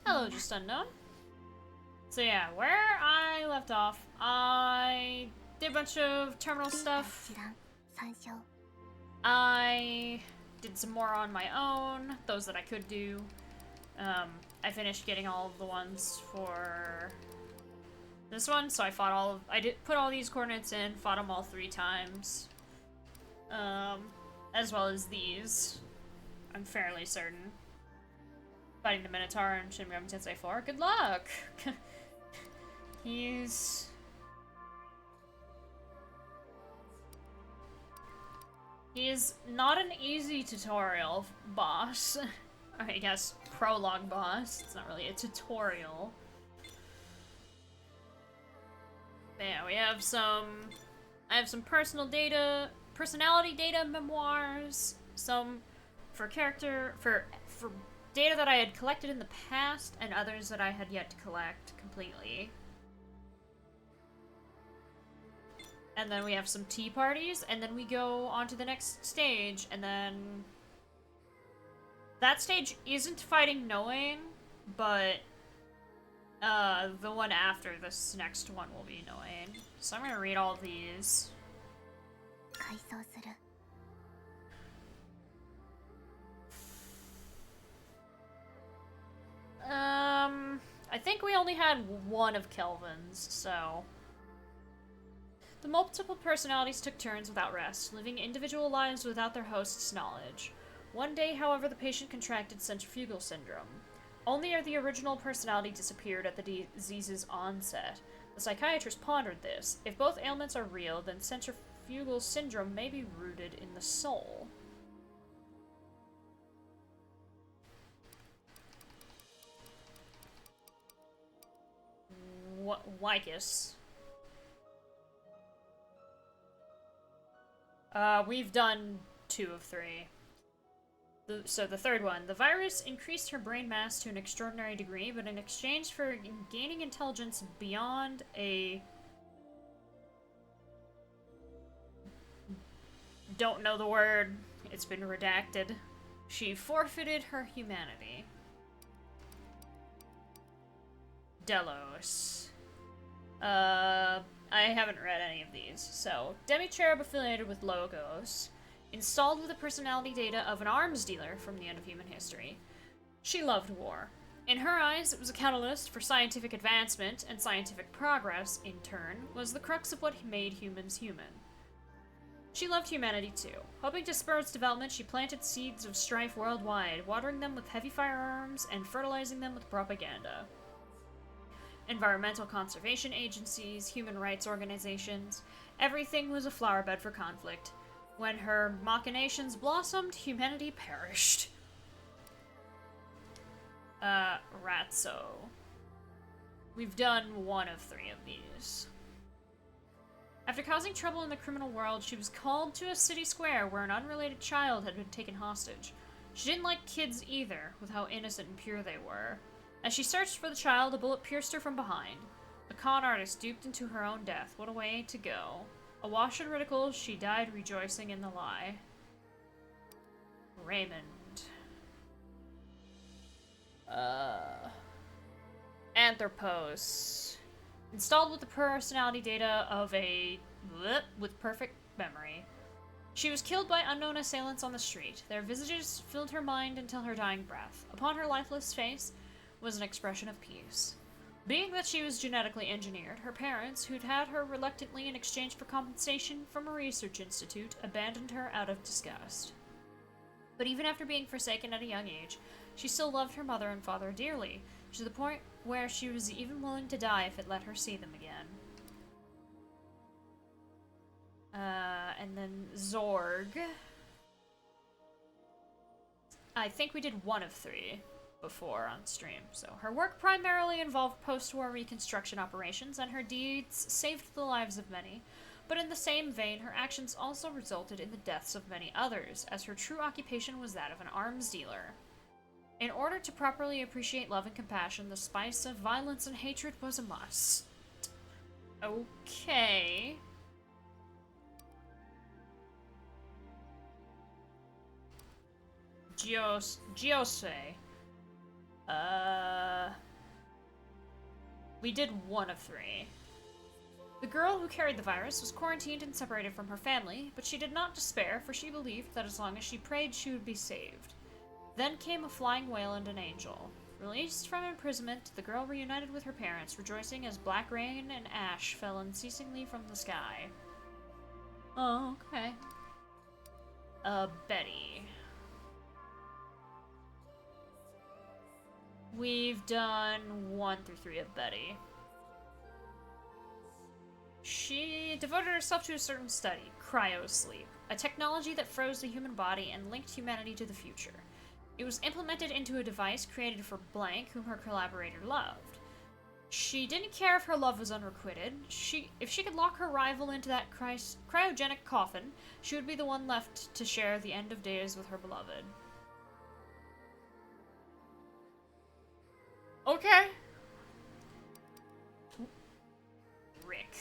Hello, just unknown. So yeah, where I left off, I did a bunch of terminal stuff. I did some more on my own, those that I could do. I finished getting all of the ones for this one, so I did put all these coordinates in, fought them all 3 times. As well as these. I'm fairly certain. Fighting the Minotaur in Shin Megami Tensei 4. Good luck! He's not an easy tutorial boss. I guess prologue boss. It's not really a tutorial. But yeah, I have some personality data memoirs, some for data that I had collected in the past, and others that I had yet to collect completely. And then we have some tea parties, and then we go on to the next stage, and then... That stage isn't fighting Knowing, but the one after this next one will be Knowing. So I'm gonna read all of these. I think we only had one of Kelvin's, so... The multiple personalities took turns without rest, living individual lives without their host's knowledge. One day, however, the patient contracted centrifugal syndrome. Only the original personality disappeared at the disease's onset. The psychiatrist pondered this. If both ailments are real, then centrifugal syndrome may be rooted in the soul. Wycus. We've done 2 of 3. So the third one. The virus increased her brain mass to an extraordinary degree, but in exchange for gaining intelligence beyond a... Don't know the word. It's been redacted. She forfeited her humanity. Delos. I haven't read any of these. So, Demi-Cherub affiliated with Logos, installed with the personality data of an arms dealer from the end of human history. She loved war. In her eyes, it was a catalyst for scientific advancement, and scientific progress, in turn, was the crux of what made humans human. She loved humanity too. Hoping to spur its development, she planted seeds of strife worldwide, watering them with heavy firearms and fertilizing them with propaganda. Environmental conservation agencies, human rights organizations, everything was a flowerbed for conflict. When her machinations blossomed, humanity perished. Ratso. We've done 1 of 3 of these. After causing trouble in the criminal world, she was called to a city square where an unrelated child had been taken hostage. She didn't like kids either, with how innocent and pure they were. As she searched for the child, a bullet pierced her from behind. A con artist duped into her own death. What a way to go. Awash in ridicule, she died rejoicing in the lie. Raymond. Anthropos. Installed with the personality data of a... with perfect memory. She was killed by unknown assailants on the street. Their visages filled her mind until her dying breath. Upon her lifeless face was an expression of peace. Being that she was genetically engineered, her parents, who'd had her reluctantly in exchange for compensation from a research institute, abandoned her out of disgust. But even after being forsaken at a young age, she still loved her mother and father dearly, to the point where she was even willing to die if it let her see them again. And then Zorg. I think we did 1 of 3 before on stream. So her work primarily involved post-war reconstruction operations, and her deeds saved the lives of many. But in the same vein, her actions also resulted in the deaths of many others, as her true occupation was that of an arms dealer. In order to properly appreciate love and compassion, the spice of violence and hatred was a must. Okay. Giose. We did 1 of 3. The girl who carried the virus was quarantined and separated from her family, but she did not despair, for she believed that as long as she prayed, she would be saved. Then came a flying whale and an angel. Released from imprisonment, the girl reunited with her parents, rejoicing as black rain and ash fell unceasingly from the sky. Oh, okay. Betty. We've done 1 through 3 of Betty. She devoted herself to a certain study, cryosleep, a technology that froze the human body and linked humanity to the future. It was implemented into a device created for Blank, whom her collaborator loved. She didn't care if her love was unrequited. If she could lock her rival into that cryogenic coffin, she would be the one left to share the end of days with her beloved. Okay. Rick.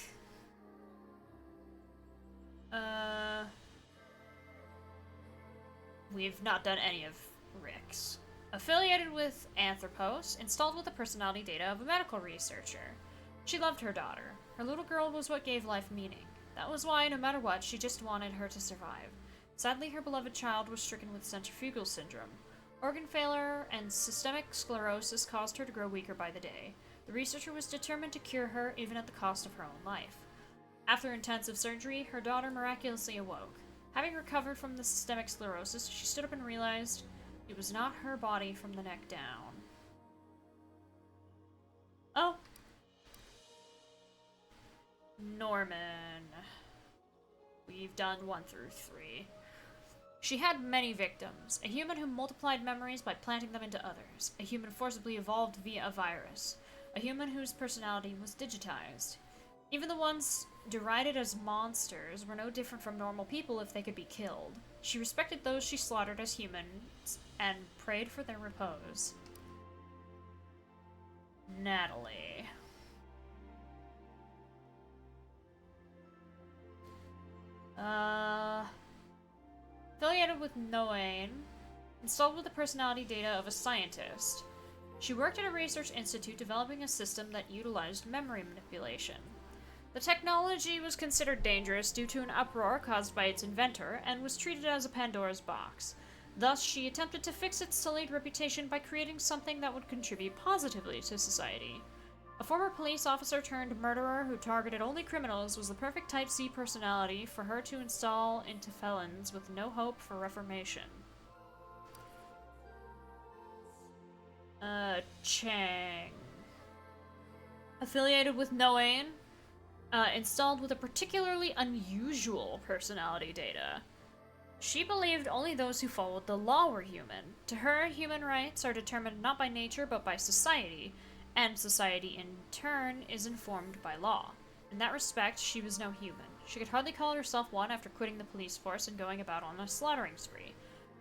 We've not done any of Rick's. Affiliated with Anthropos, installed with the personality data of a medical researcher. She loved her daughter. Her little girl was what gave life meaning. That was why, no matter what, she just wanted her to survive. Sadly, her beloved child was stricken with centrifugal syndrome. Organ failure and systemic sclerosis caused her to grow weaker by the day. The researcher was determined to cure her, even at the cost of her own life. After intensive surgery, her daughter miraculously awoke. Having recovered from the systemic sclerosis, she stood up and realized it was not her body from the neck down. Oh. Norman. We've done 1 through 3. She had many victims. A human who multiplied memories by planting them into others. A human forcibly evolved via a virus. A human whose personality was digitized. Even the ones derided as monsters were no different from normal people if they could be killed. She respected those she slaughtered as humans and prayed for their repose. Natalie. Affiliated with Noain, installed with the personality data of a scientist. She worked at a research institute developing a system that utilized memory manipulation. The technology was considered dangerous due to an uproar caused by its inventor and was treated as a Pandora's box. Thus, she attempted to fix its sullied reputation by creating something that would contribute positively to society. A former police officer turned murderer who targeted only criminals was the perfect Type C personality for her to install into felons with no hope for reformation. Chang. Affiliated with Noain, installed with a particularly unusual personality data. She believed only those who followed the law were human. To her, human rights are determined not by nature but by society, and society in turn is informed by law. In that respect, she was no human. She could hardly call herself one after quitting the police force and going about on a slaughtering spree.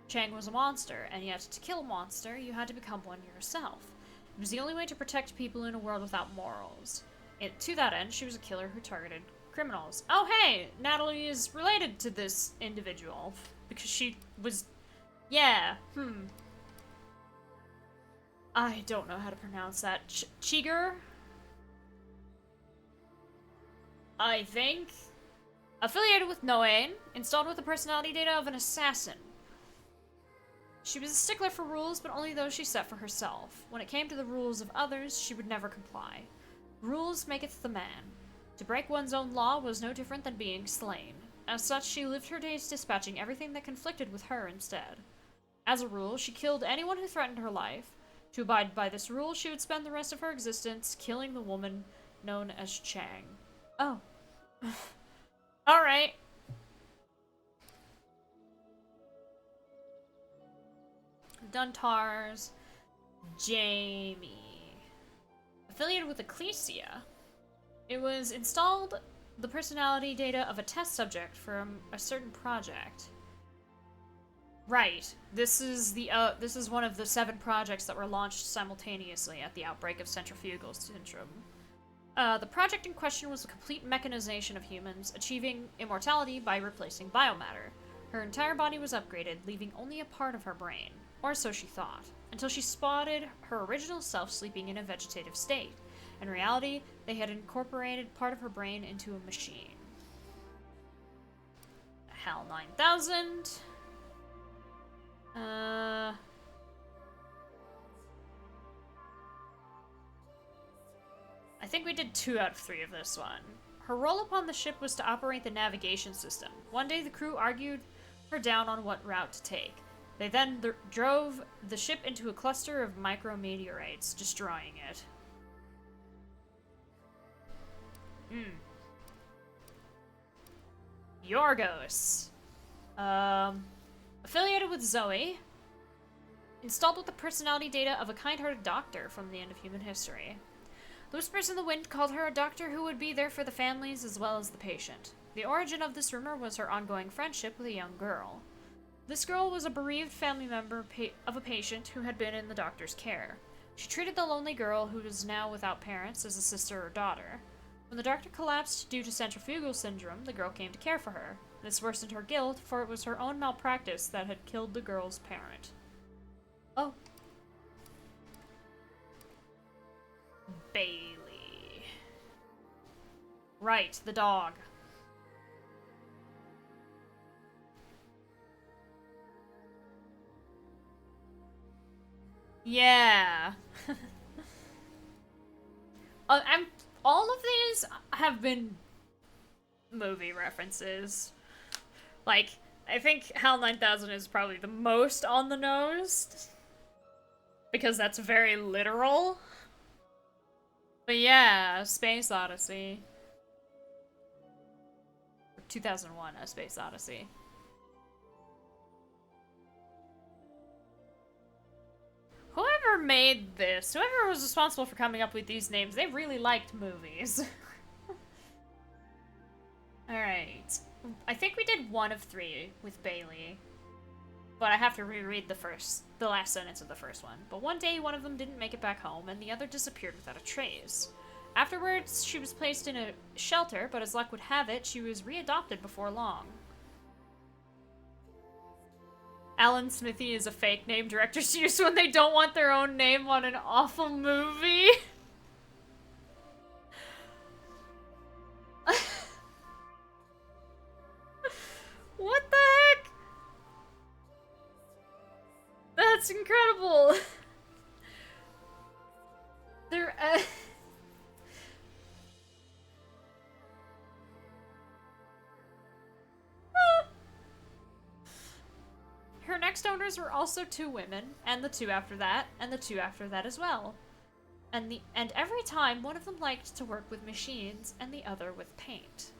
Chang was a monster, and yet to kill a monster, you had to become one yourself. It was the only way to protect people in a world without morals. To that end, she was a killer who targeted criminals. Oh hey, Natalie is related to this individual, because she was... yeah, I don't know how to pronounce that. Chiger? I think. Affiliated with Noain, installed with the personality data of an assassin. She was a stickler for rules, but only those she set for herself. When it came to the rules of others, she would never comply. Rules maketh the man. To break one's own law was no different than being slain. As such, she lived her days dispatching everything that conflicted with her instead. As a rule, she killed anyone who threatened her life. To abide by this rule, she would spend the rest of her existence killing the woman known as Chang. Oh. Alright. Duntars. Jamie. Affiliated with Ecclesia. It was installed the personality data of a test subject from a certain project. Right. This is one of the 7 projects that were launched simultaneously at the outbreak of centrifugal syndrome. The project in question was the complete mechanization of humans, achieving immortality by replacing biomatter. Her entire body was upgraded, leaving only a part of her brain. or so she thought, until she spotted her original self sleeping in a vegetative state. In reality, they had incorporated part of her brain into a machine. HAL 9000. I think we did 2 out of 3 of this one. Her role upon the ship was to operate the navigation system. One day, the crew argued her down on what route to take. They then drove the ship into a cluster of micrometeorites, destroying it. Yorgos. Affiliated with Zoe. Installed with the personality data of a kind-hearted doctor from the end of human history. The Whispers in the Wind called her a doctor who would be there for the families as well as the patient. The origin of this rumor was her ongoing friendship with a young girl. This girl was a bereaved family member of a patient who had been in the doctor's care. She treated the lonely girl, who was now without parents, as a sister or daughter. When the doctor collapsed due to centrifugal syndrome, the girl came to care for her. This worsened her guilt, for it was her own malpractice that had killed the girl's parent. Oh. Bailey. Right, the dog. Yeah. All of these have been movie references. Like, I think HAL 9000 is probably the most on the nose. Because that's very literal. But yeah, Space Odyssey. 2001, A Space Odyssey. Whoever made this, whoever was responsible for coming up with these names, they really liked movies. Alright. I think we did 1 of 3 with Bailey. But I have to reread the last sentence of the first one. But one day, one of them didn't make it back home, and the other disappeared without a trace. Afterwards, she was placed in a shelter, but as luck would have it, she was readopted before long. Alan Smithy is a fake name directors use when they don't want their own name on an awful movie. What the heck? That's incredible. They're Her next owners were also 2 women, and the 2 after that, and the 2 after that as well. And every time, one of them liked to work with machines, and the other with paint.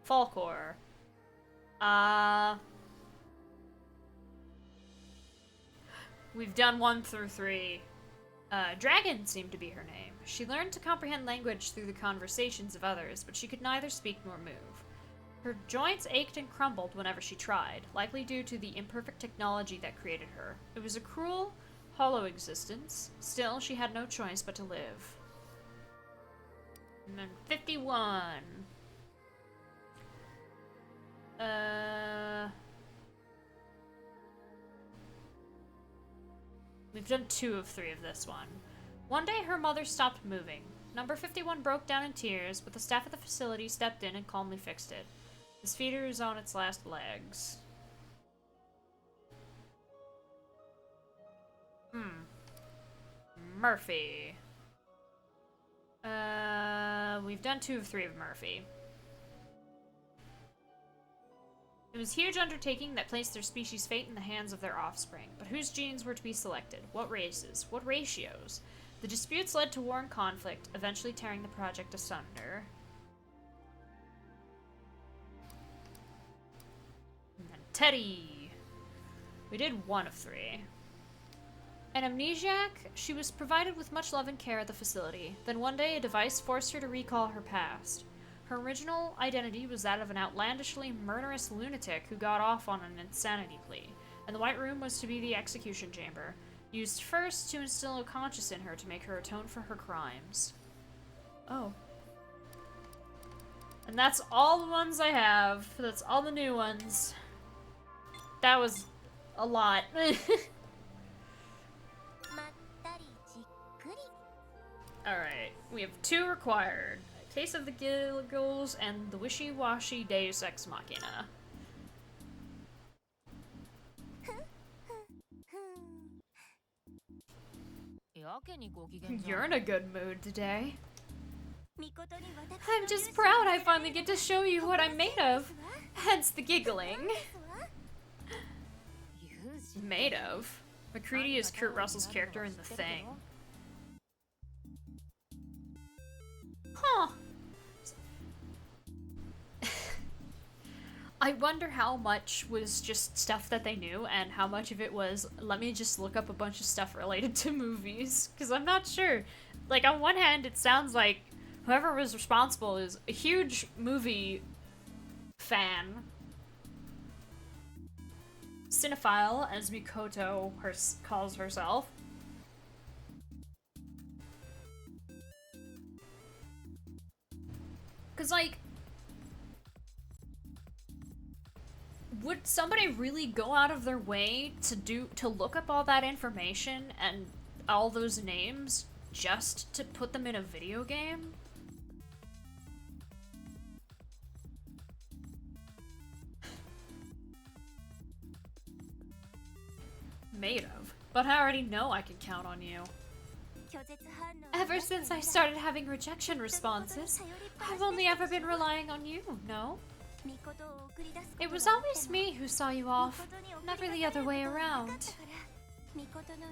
Falkor. We've done 1 through 3. Dragon seemed to be her name. She learned to comprehend language through the conversations of others, but she could neither speak nor move. Her joints ached and crumbled whenever she tried, likely due to the imperfect technology that created her. It was a cruel, hollow existence. Still, she had no choice but to live. And then 51. We've done 2 of 3 of this one. One day, her mother stopped moving. Number 51 broke down in tears, but the staff at the facility stepped in and calmly fixed it. This feeder is on its last legs. Murphy. We've done 2 of 3 of Murphy. It was a huge undertaking that placed their species' fate in the hands of their offspring. But whose genes were to be selected? What races? What ratios? The disputes led to war and conflict, eventually tearing the project asunder. And then Teddy. We did 1 of 3. An amnesiac, she was provided with much love and care at the facility. Then one day, a device forced her to recall her past. Her original identity was that of an outlandishly murderous lunatic who got off on an insanity plea, and the White Room was to be the execution chamber, used first to instill a conscience in her to make her atone for her crimes. Oh. And that's all the ones I have. That's all the new ones. That was a lot. Alright, we have 2 required. A Case of the Giggles and the Wishy-Washy Deus Ex Machina. You're in a good mood today. I'm just proud I finally get to show you what I'm made of. Hence the giggling. Made of? McCready is Kurt Russell's character in The Thing. Huh. I wonder how much was just stuff that they knew and how much of it was, let me just look up a bunch of stuff related to movies, because I'm not sure. Like, on one hand, it sounds like whoever was responsible is a huge movie fan. Cinephile, as Mikoto calls herself. Because, like, would somebody really go out of their way to look up all that information and all those names just to put them in a video game? Made of. But I already know I can count on you. Ever since I started having rejection responses, I've only ever been relying on you, no? It was always me who saw you off, never the other way around.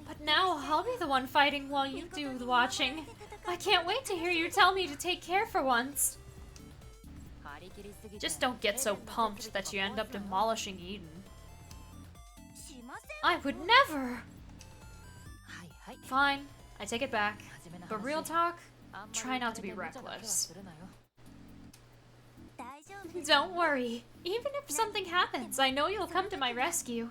But now I'll be the one fighting while you do the watching. I can't wait to hear you tell me to take care for once. Just don't get so pumped that you end up demolishing Eden. I would never! Fine, I take it back. But real talk, try not to be reckless. Don't worry. Even if something happens, I know you'll come to my rescue.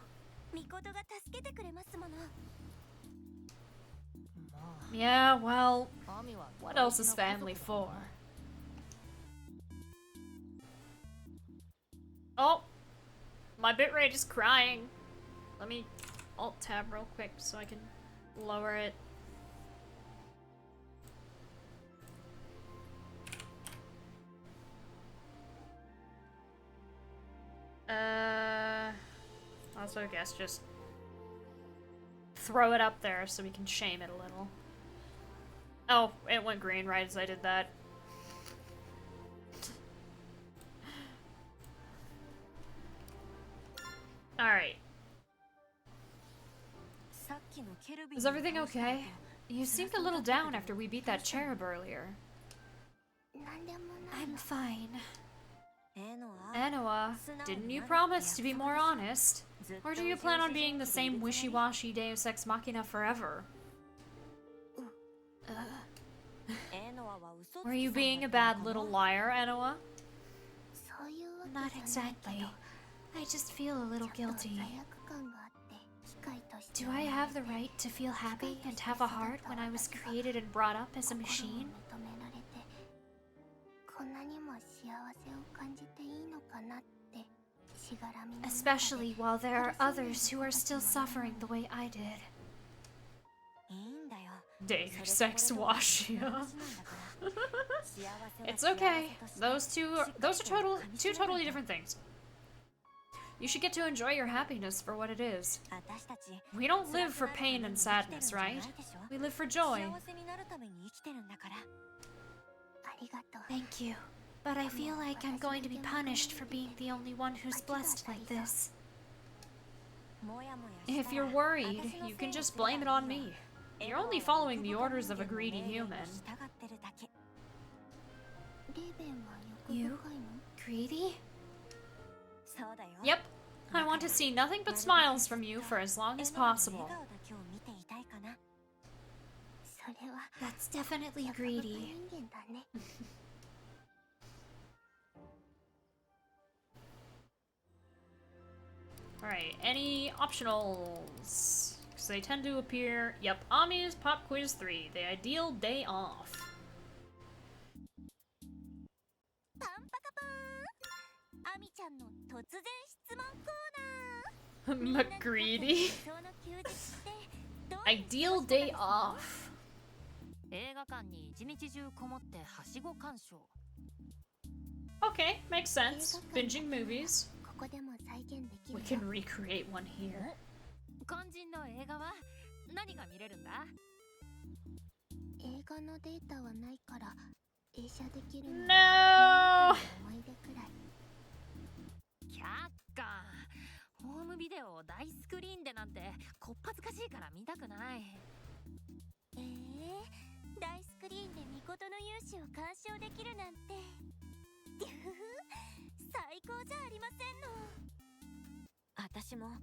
Yeah, well, what else is family for? Oh! My bitrate is crying. Let me alt-tab real quick so I can lower it. Also, I guess just throw it up there so we can shame it a little. Oh, it went green right as I did that. Alright. Is everything okay? You seemed a little down after we beat that cherub earlier. I'm fine. Anoa, didn't you promise to be more honest? Or do you plan on being the same wishy-washy Deus Ex Machina forever? Were you being a bad little liar, Anoa? Not exactly. I just feel a little guilty. Do I have the right to feel happy and have a heart when I was created and brought up as a machine? Especially while there are others who are still suffering the way I did. Deus Ex Machina. It's okay. Those two are two totally different things. You should get to enjoy your happiness for what it is. We don't live for pain and sadness, right? We live for joy. Thank you. But I feel like I'm going to be punished for being the only one who's blessed like this. If you're worried, you can just blame it on me. You're only following the orders of a greedy human. You? Greedy? Yep. I want to see nothing but smiles from you for as long as possible. That's definitely greedy. Alright, any optionals? Because they tend to appear... Yep, Ami's Pop Quiz 3, the ideal day off. McGreedy. Ideal day off. Okay, makes sense. Binging movies. We can recreate one here. No! ホームビデオを大スクリーンでなんてこっぱずかしいから見たくない。大スクリーンでミコトの勇姿を鑑賞できるなんて最高じゃありませんの。私も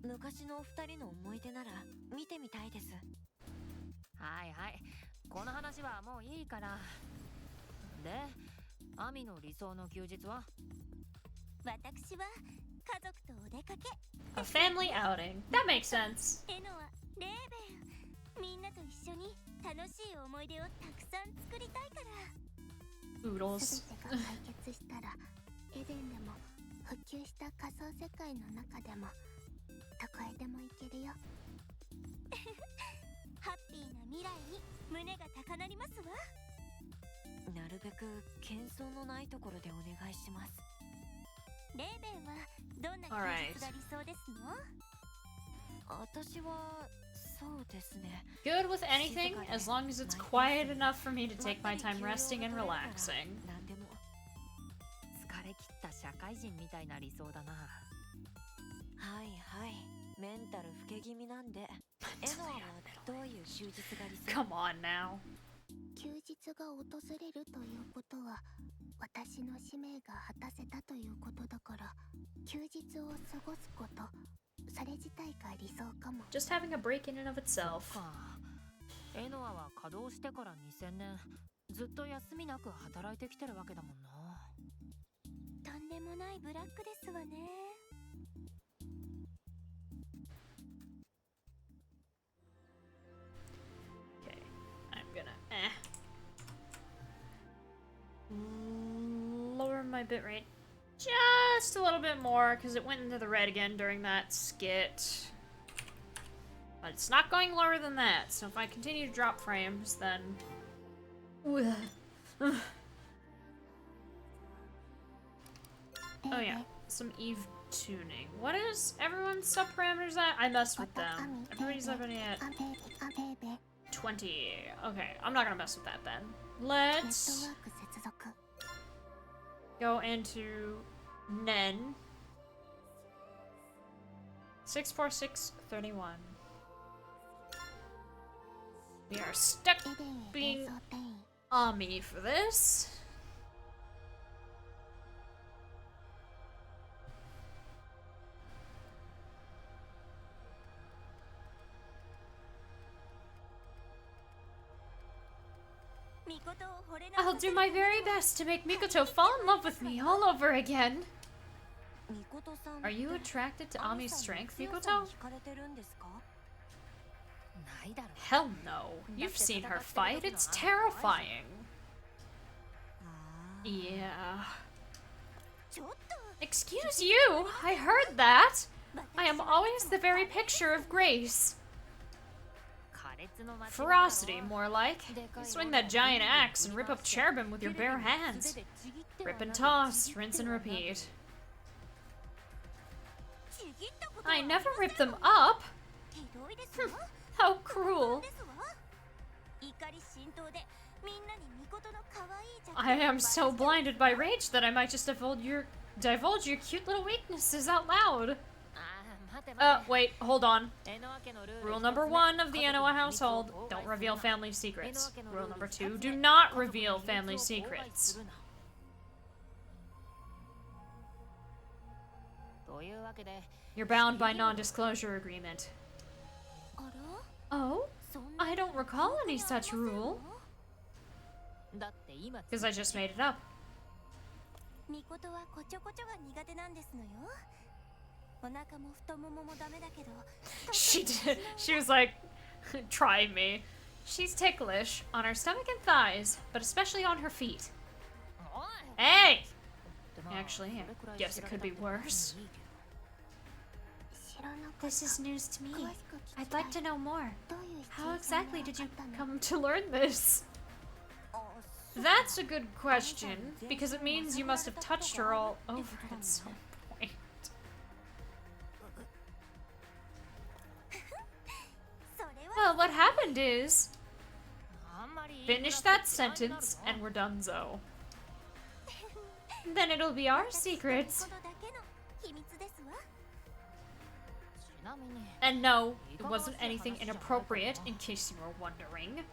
昔のお二人の思い出なら見てみたいです。はいはい、この話はもういいから。で、アミの理想の休日は？私は家族とお出かけ。A family outing. That makes sense. エノはレーベン。みんなと一緒に楽しい思い出をたくさん作りたいから。Oodles. 全てが解決したら、エデンでも復旧した仮想世界の中でもどこへでも行けるよ。ハッピーな未来に胸が高鳴りますわ。なるべく喧騒のないところでお願いします。レーベンはどんな休日が理想ですの？私はそうですね。 Good with anything, as long as it's quiet enough for me to take my time resting and relaxing. 何でも疲れ切った社会人みたいな理想だな。はいはい、メンタル老け気味なんで。エノアはどういう休日が理想？ Come on now. 休日が訪れるということは私の使命が果たせたということだから、休日を過ごすこと、それ自体が理想かも。 Just having a break in and of itself. エノアは稼働してから2000年ずっと休みなく働いてきてるわけだもんな。とんでもないブラックですわね。Okay, I'm gonna lower my bitrate just a little bit more because it went into the red again during that skit. But it's not going lower than that, so if I continue to drop frames, then... Oh yeah, some Eve tuning. What is everyone's sub-parameters at? I messed with them. Everybody's already at 20. Okay, I'm not gonna mess with that then. Let's go into Nen. 64631. We are stuck being Ami for this. I'll do my very best to make Mikoto fall in love with me all over again. Are you attracted to Ami's strength, Mikoto? Hell no. You've seen her fight. It's terrifying. Yeah. Excuse you. I heard that. I am always the very picture of grace. Ferocity, more like. You swing that giant axe and rip up cherubim with your bare hands. Rip and toss, rinse and repeat. I never rip them up. How cruel. I am so blinded by rage that I might just divulge your cute little weaknesses out loud. Wait, hold on. Rule number 1 of the Enoa household, don't reveal family secrets. Rule number 2, do not reveal family secrets. You're bound by non-disclosure agreement. Oh? I don't recall any such rule. Because I just made it up. She did. She was like, try me. She's ticklish on her stomach and thighs, but especially on her feet. Hey! Yeah, actually. I guess it could be worse. This is news to me. I'd like to know more. How exactly did you come to learn this? That's a good question, because it means you must have touched her all over at some point. Well, what happened is... Finish that sentence, and we're donezo. Then it'll be our secrets. And no, it wasn't anything inappropriate, in case you were wondering.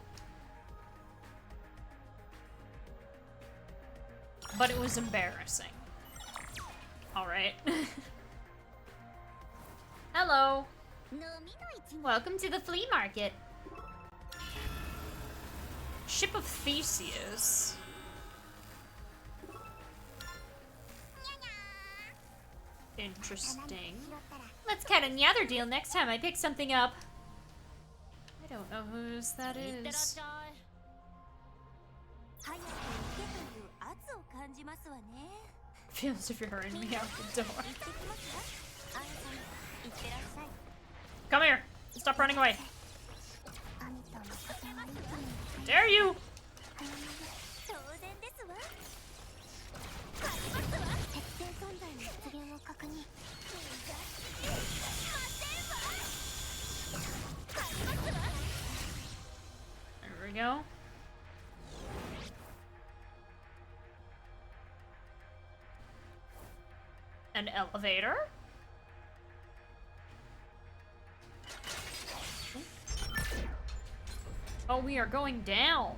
But it was embarrassing. Alright. Hello. Welcome to the flea market. Ship of Theseus. Interesting. Let's cut another deal next time I pick something up. I don't know whose that is. Feels as if you're hurrying me out the door. Come here! Stop running away! Dare you! There we go. An elevator? Oh, we are going down.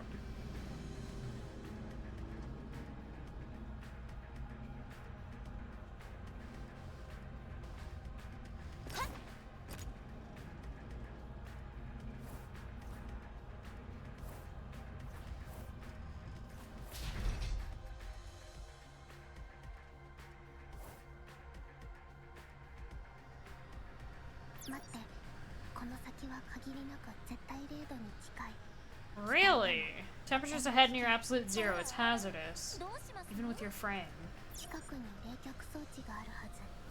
Really? Temperature's ahead near absolute zero. It's hazardous. Even with your frame.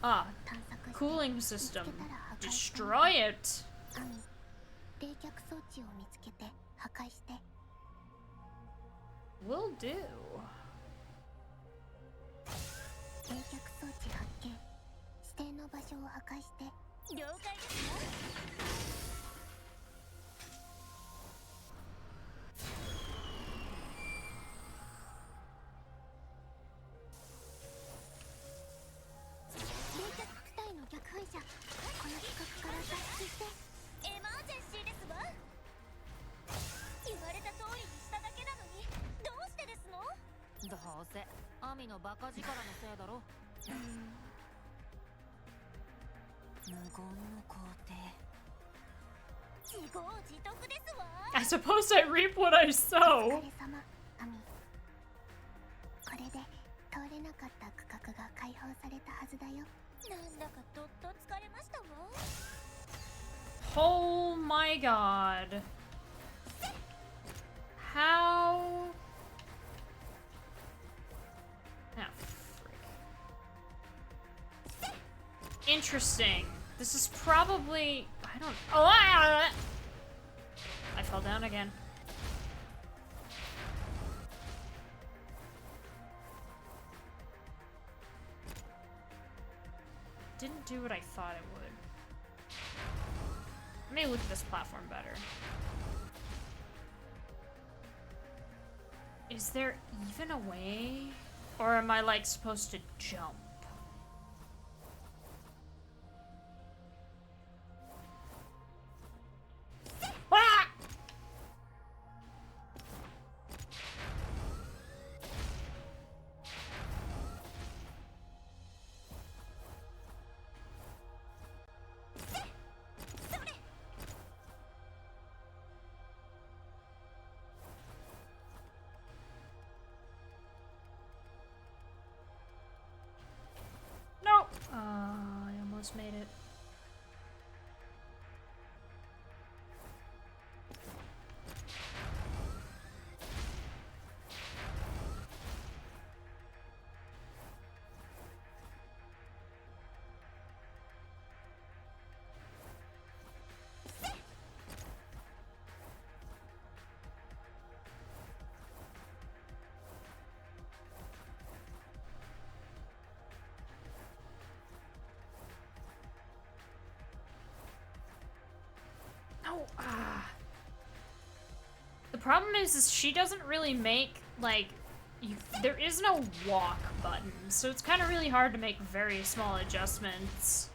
Ah, cooling system. Destroy it! Will do. I suppose I reap what I sow. Oh my god. How? Ah, frick. Interesting. This is probably... I don't... Oh, I fell down again. Didn't do what I thought it would. Let me look at this platform better. Is there even a way? Or am I, like, supposed to jump? Ah! No! I almost made it. problem is she doesn't really make, like, there is no walk button, so it's kind of really hard to make very small adjustments.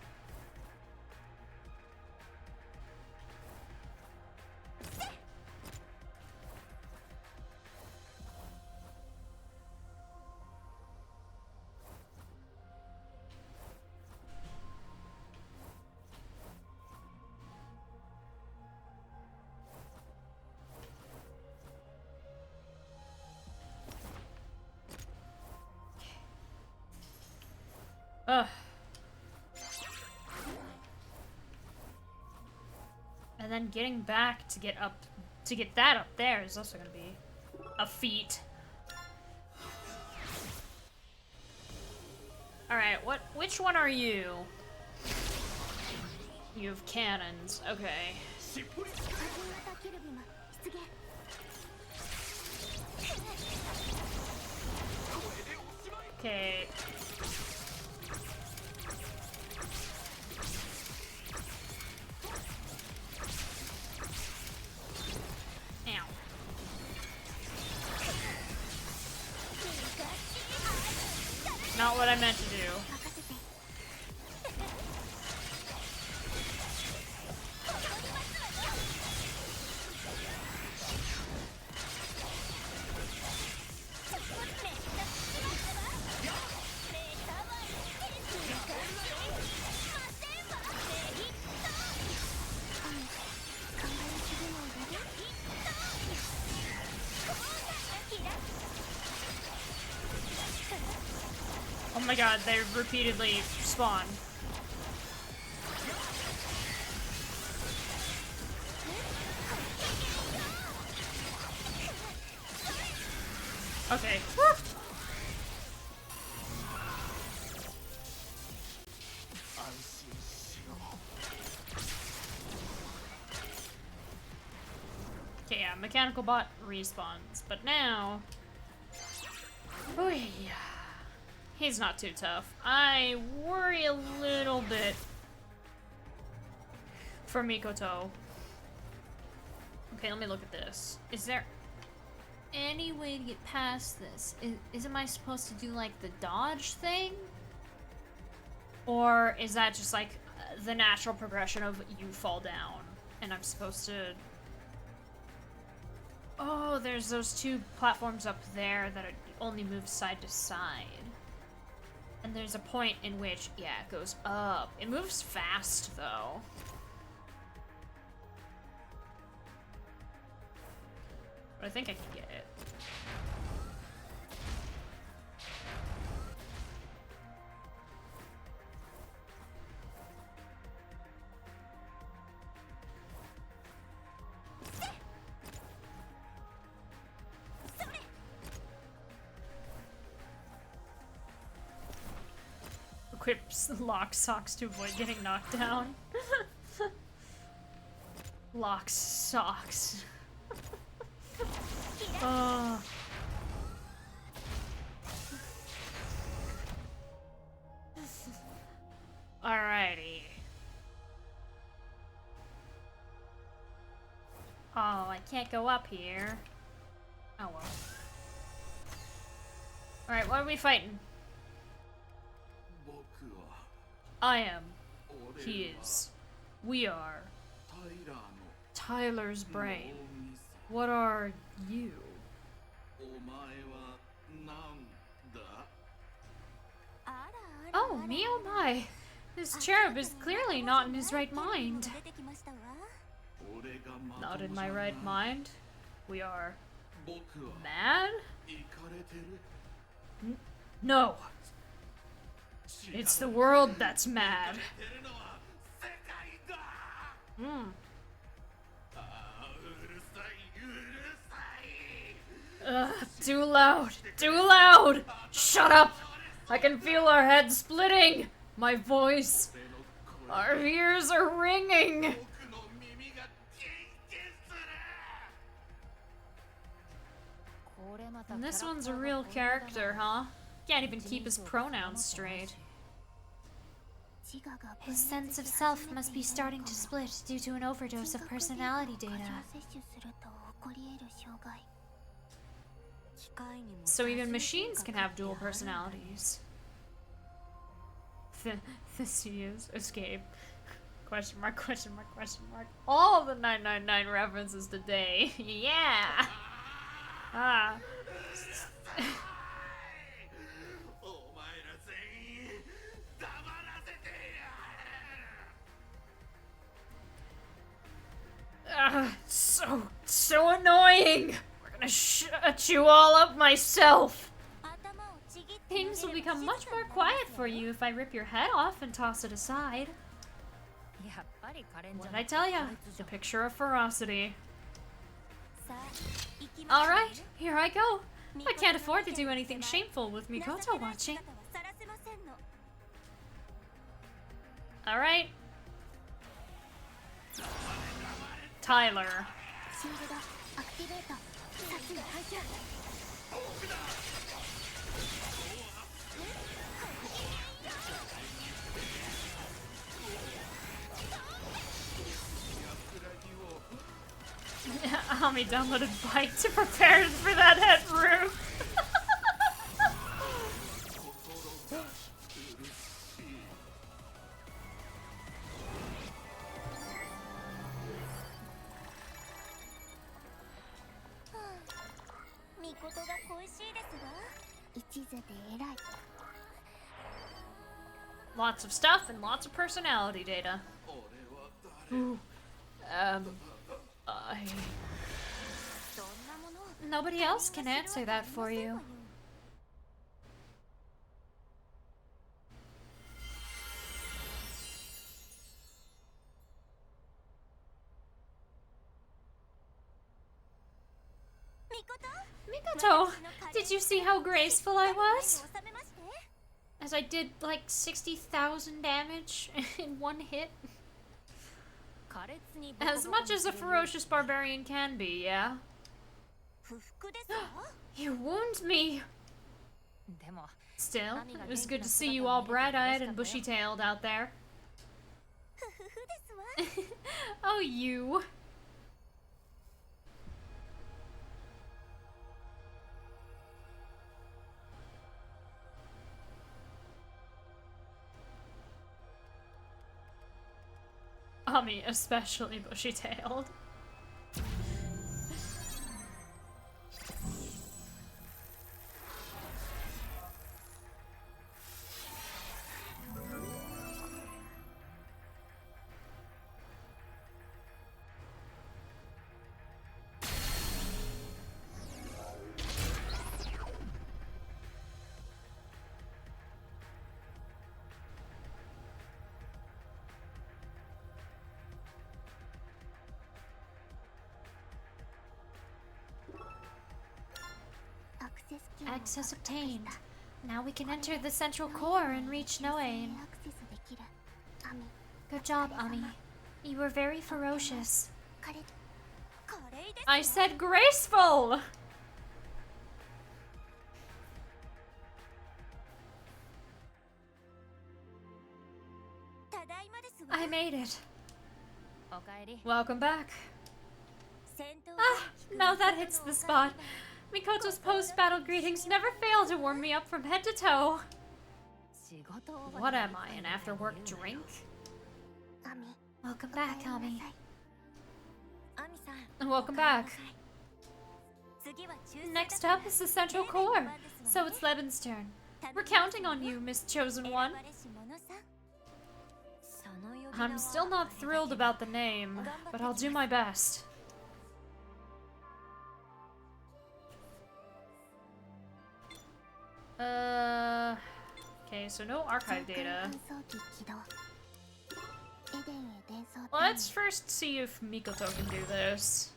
Ugh. And then getting back to get that up there is also gonna be a feat. Alright, which one are you? You have cannons, okay. Okay. Ow. Not what I meant to do. Oh my god, they repeatedly spawn. Okay. Woo! Okay, yeah, mechanical bot respawns, but now... Oh yeah. He's not too tough. I worry a little bit for Mikoto. Okay, let me look at this. Is there any way to get past this? Am I supposed to do like the dodge thing? Or is that just like the natural progression of you fall down and I'm supposed to... Oh, there's those two platforms up there that only move side to side. And there's a point in which, yeah, it goes up. It moves fast, though. But I think I can get it. Equips lock socks to avoid getting knocked down. Lock socks. Oh. Alrighty. Oh, I can't go up here. Oh well. Alright, what are we fighting? I am. He is. We are. Tyler's brain. What are you? Oh, me oh my. This cherub is clearly not in his right mind. Not in my right mind? We are... mad? No! It's the world that's mad. Too loud! Too loud! Shut up! I can feel our heads splitting! My voice... Our ears are ringing! And this one's a real character, huh? Can't even keep his pronouns straight. His sense of self must be starting to split due to an overdose of personality data. So even machines can have dual personalities. Theseus escape. Question mark, question mark, question mark. All the 999 references today. Yeah! Ah. So annoying! We're gonna shut you all up myself! Things will become much more quiet for you if I rip your head off and toss it aside. What did I tell ya? The picture of ferocity. Alright, here I go. I can't afford to do anything shameful with Mikoto watching. Alright. Tyler. Ami downloaded Bike to prepare for that head roof. Lots of stuff and lots of personality data. Ooh. Nobody else can answer that for you. Mikoto, did you see how graceful I was? As I did like 60,000 damage in one hit. As much as a ferocious barbarian can be, yeah? You wound me! Still, it was good to see you all bright-eyed and bushy-tailed out there. Oh, you. Ami, especially bushy-tailed. Access obtained. Now we can enter the central core and reach Noain. Good job, Ami. You were very ferocious. I said graceful! I made it. Welcome back. Ah, now that hits the spot. Mikoto's post-battle greetings never fail to warm me up from head to toe. What am I, an after-work drink? Welcome back, Ami. Welcome back. Next up is the Central Core, so it's Leben's turn. We're counting on you, Miss Chosen One. I'm still not thrilled about the name, but I'll do my best. Okay, so no archive data. Let's first see if Mikoto can do this.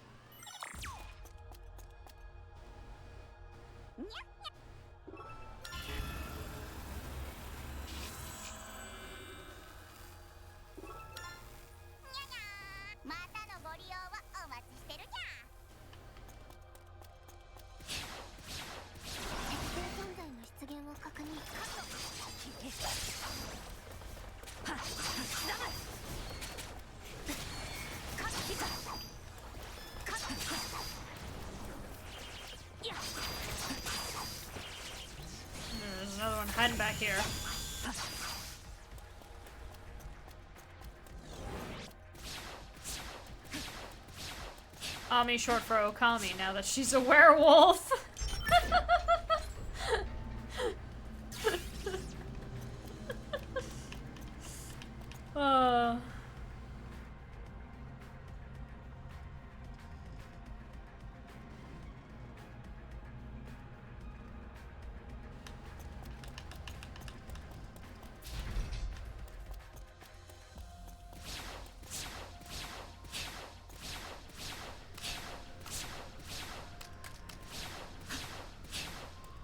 back here. Ami short for Okami now that she's a werewolf.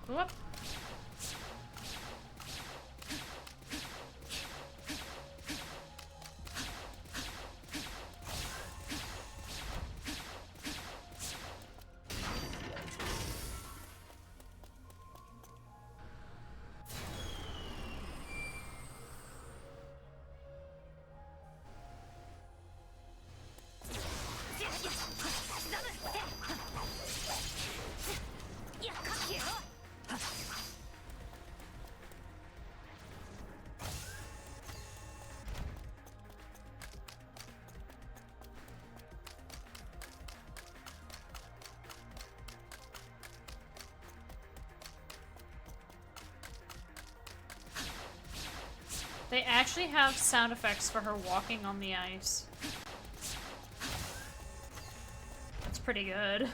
Whoop. They actually have sound effects for her walking on the ice. That's pretty good.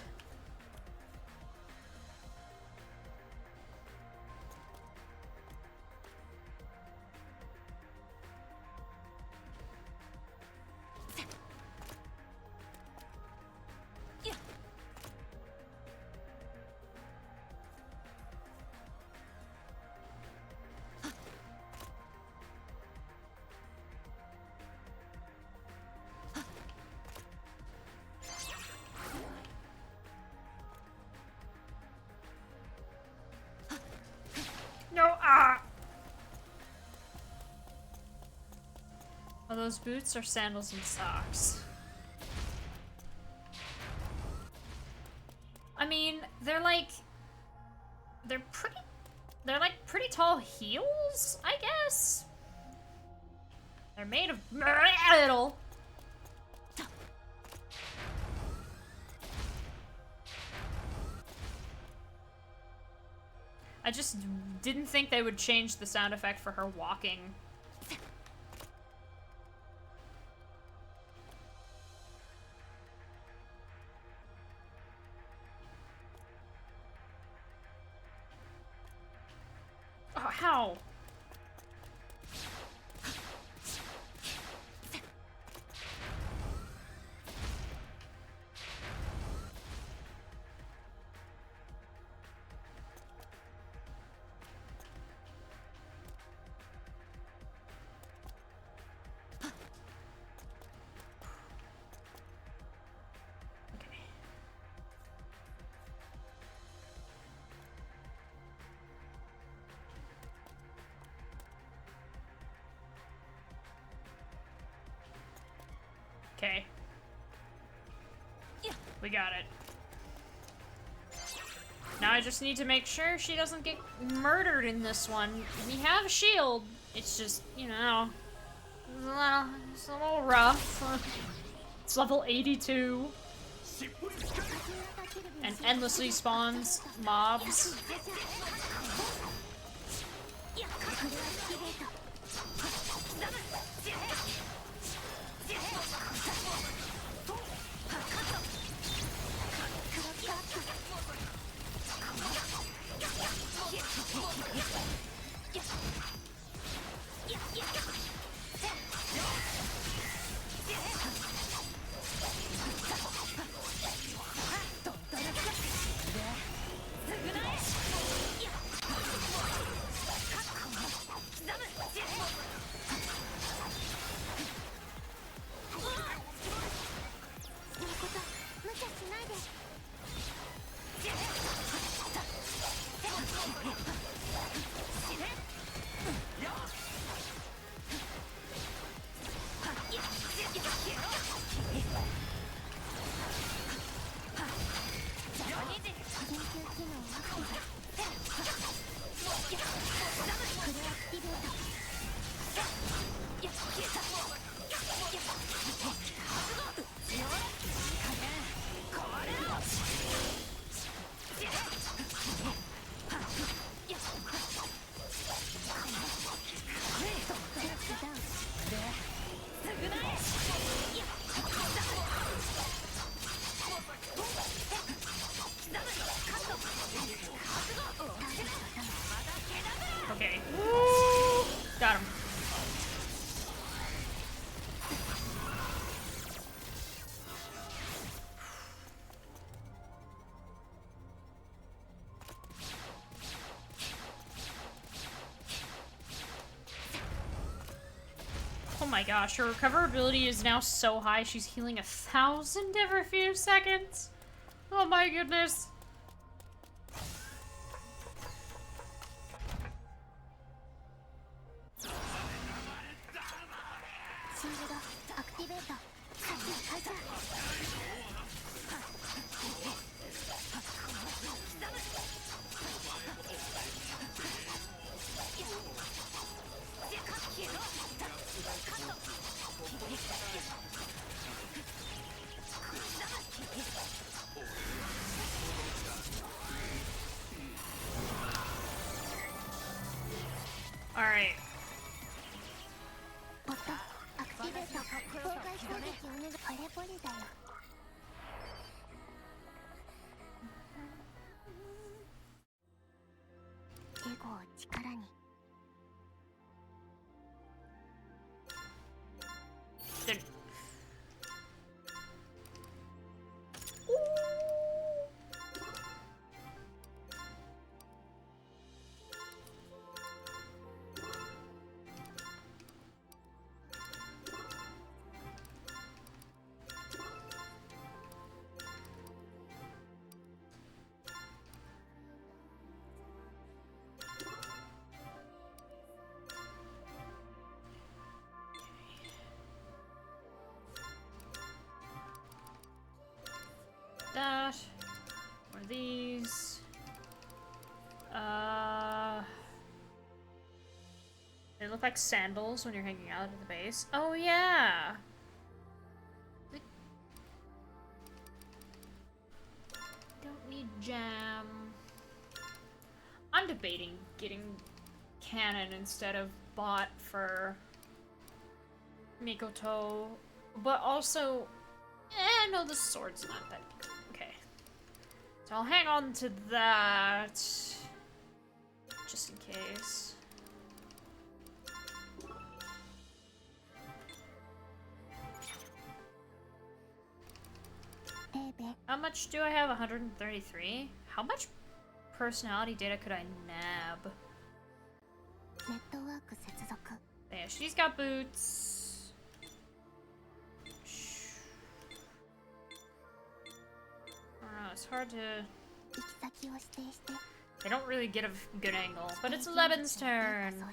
No, ah! Are those boots or sandals and socks? I mean, they're like pretty tall heels, I guess? They're made of metal. I just didn't think they would change the sound effect for her walking. Oh, how? Okay. We got it. Now I just need to make sure she doesn't get murdered in this one. We have a shield. It's just, you know, it's a little rough. It's level 82. And endlessly spawns mobs. Oh my gosh, her recoverability is now so high, she's healing 1,000 every few seconds. Oh my goodness. Alright. Then that, one of these. They look like sandals when you're hanging out at the base. Oh yeah. Don't need jam. I'm debating getting cannon instead of bot for Mikoto, but also, no, the sword's not that good. Okay. So I'll hang on to that, just in case. How much do I have? 133? How much personality data could I nab? Yeah, she's got boots. I don't know, it's hard to... They don't really get a good angle, but it's Leben's turn.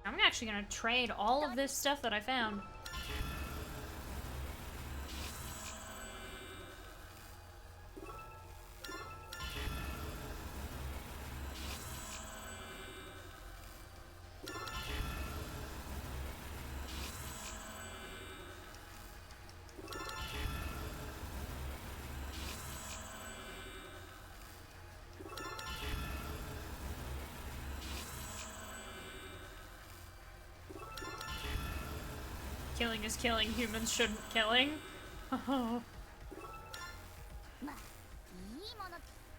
I'm actually gonna trade all of this stuff that I found. Killing is killing, humans shouldn't killing. Oh.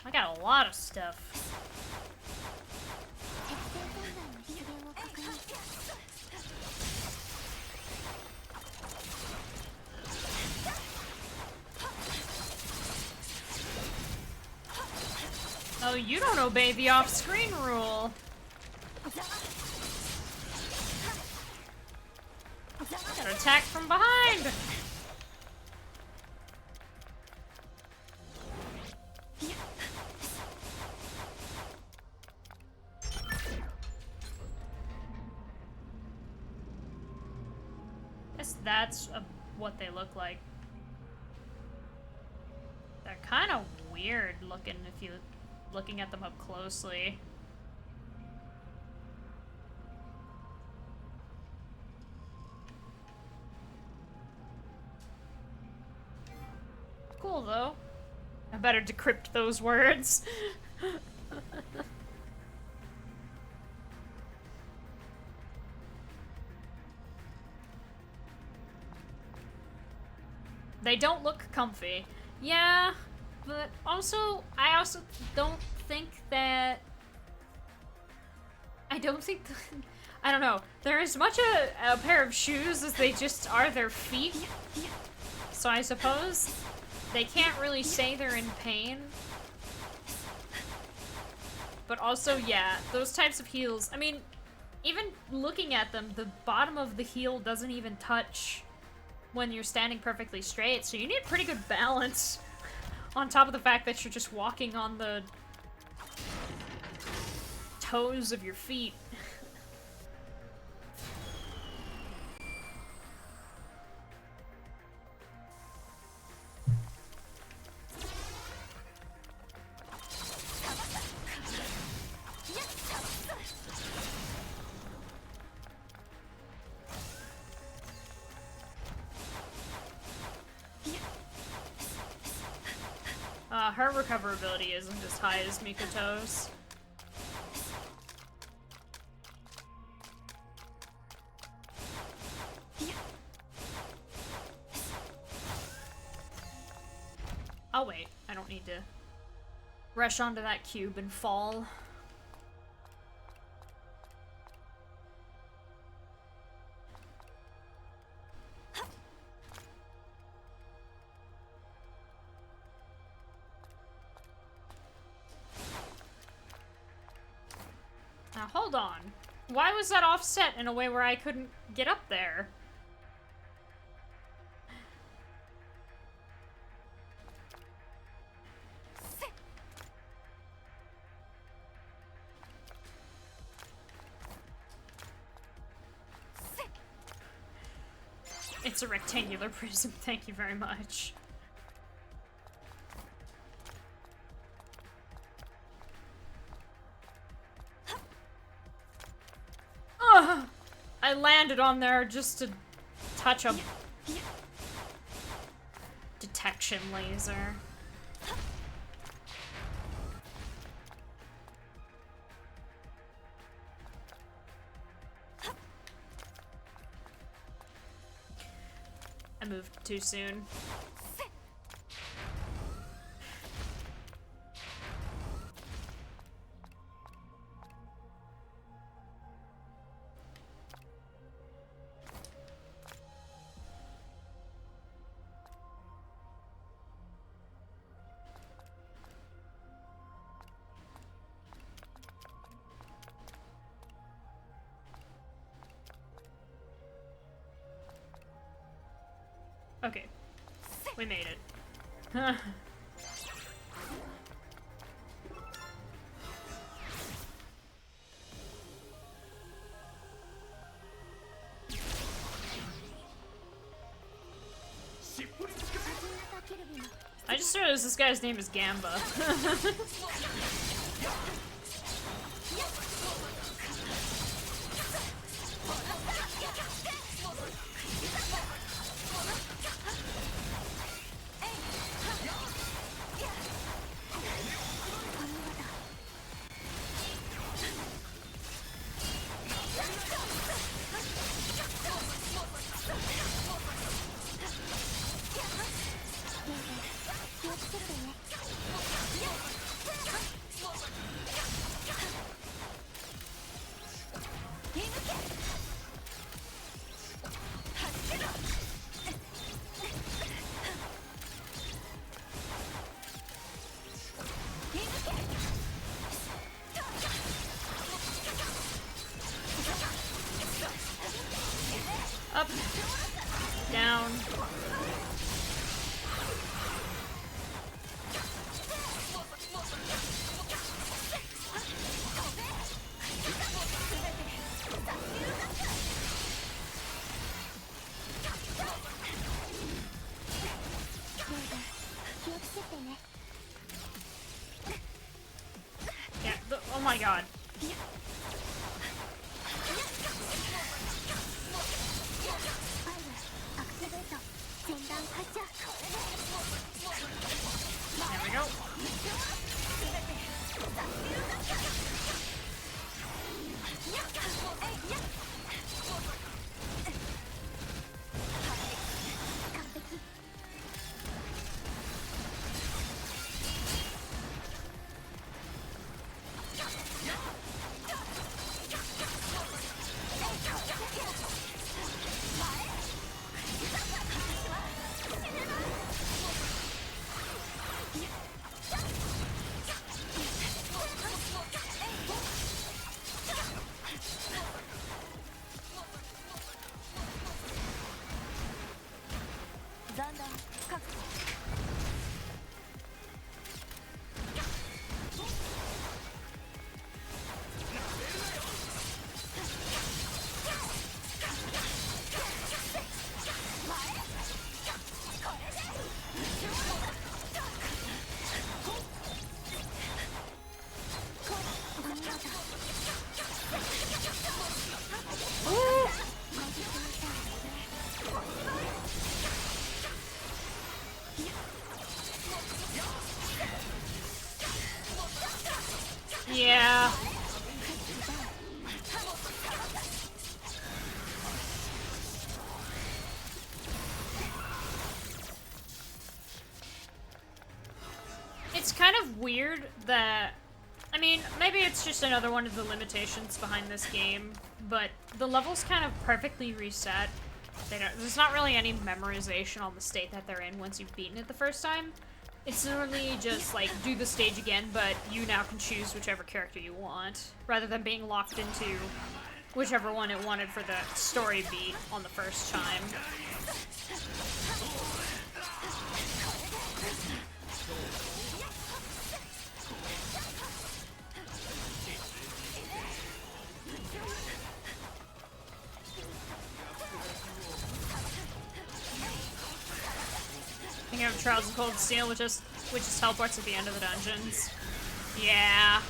I got a lot of stuff. Oh, you don't obey the off-screen rule. Gotta attack from behind! Guess that's what they look like. They're kind of weird looking if you're looking at them up closely. Cool though. I better decrypt those words. They don't look comfy. Yeah, but also, I also don't think that... I don't think... I don't know. They're as much a pair of shoes as they just are their feet. So I suppose they can't really say they're in pain. but also, yeah, those types of heals, I mean, even looking at them, the bottom of the heel doesn't even touch when you're standing perfectly straight, so you need pretty good balance on top of the fact that you're just walking on the toes of your feet. Her recoverability isn't as high as Mikoto's. I'll wait. I don't need to rush onto that cube and fall. Now, hold on. Why was that offset in a way where I couldn't get up there? It's a rectangular prism, thank you very much. Ugh! I landed on there just to touch a detection laser. I moved too soon. Okay. We made it. I just realized this guy's name is Gamba. Up, down. Yeah, oh my god. There we go. Yeah. It's kind of weird that, I mean, maybe it's just another one of the limitations behind this game, but the levels kind of perfectly reset. There's not really any memorization on the state that they're in once you've beaten it the first time. It's literally just, like, do the stage again, but you now can choose whichever character you want, rather than being locked into whichever one it wanted for the story beat on the first time. I think I have Trials of Cold Steel, which is teleports at the end of the dungeons. Yeah.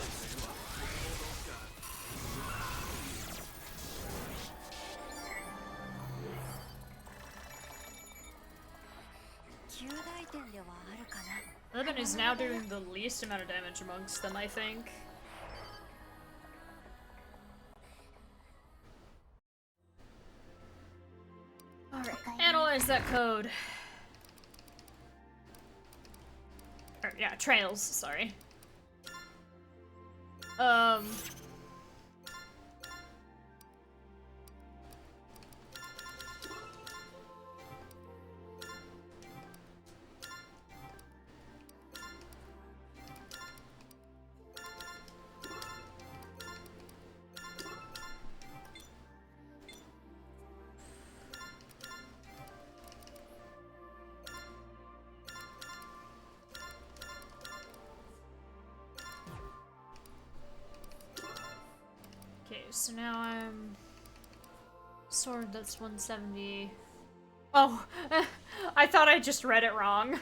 Leben is now doing the least amount of damage amongst them, I think. Alright, analyze that code. Or, yeah, trails, sorry. So now I'm... Sword, that's 170. Oh, I thought I just read it wrong.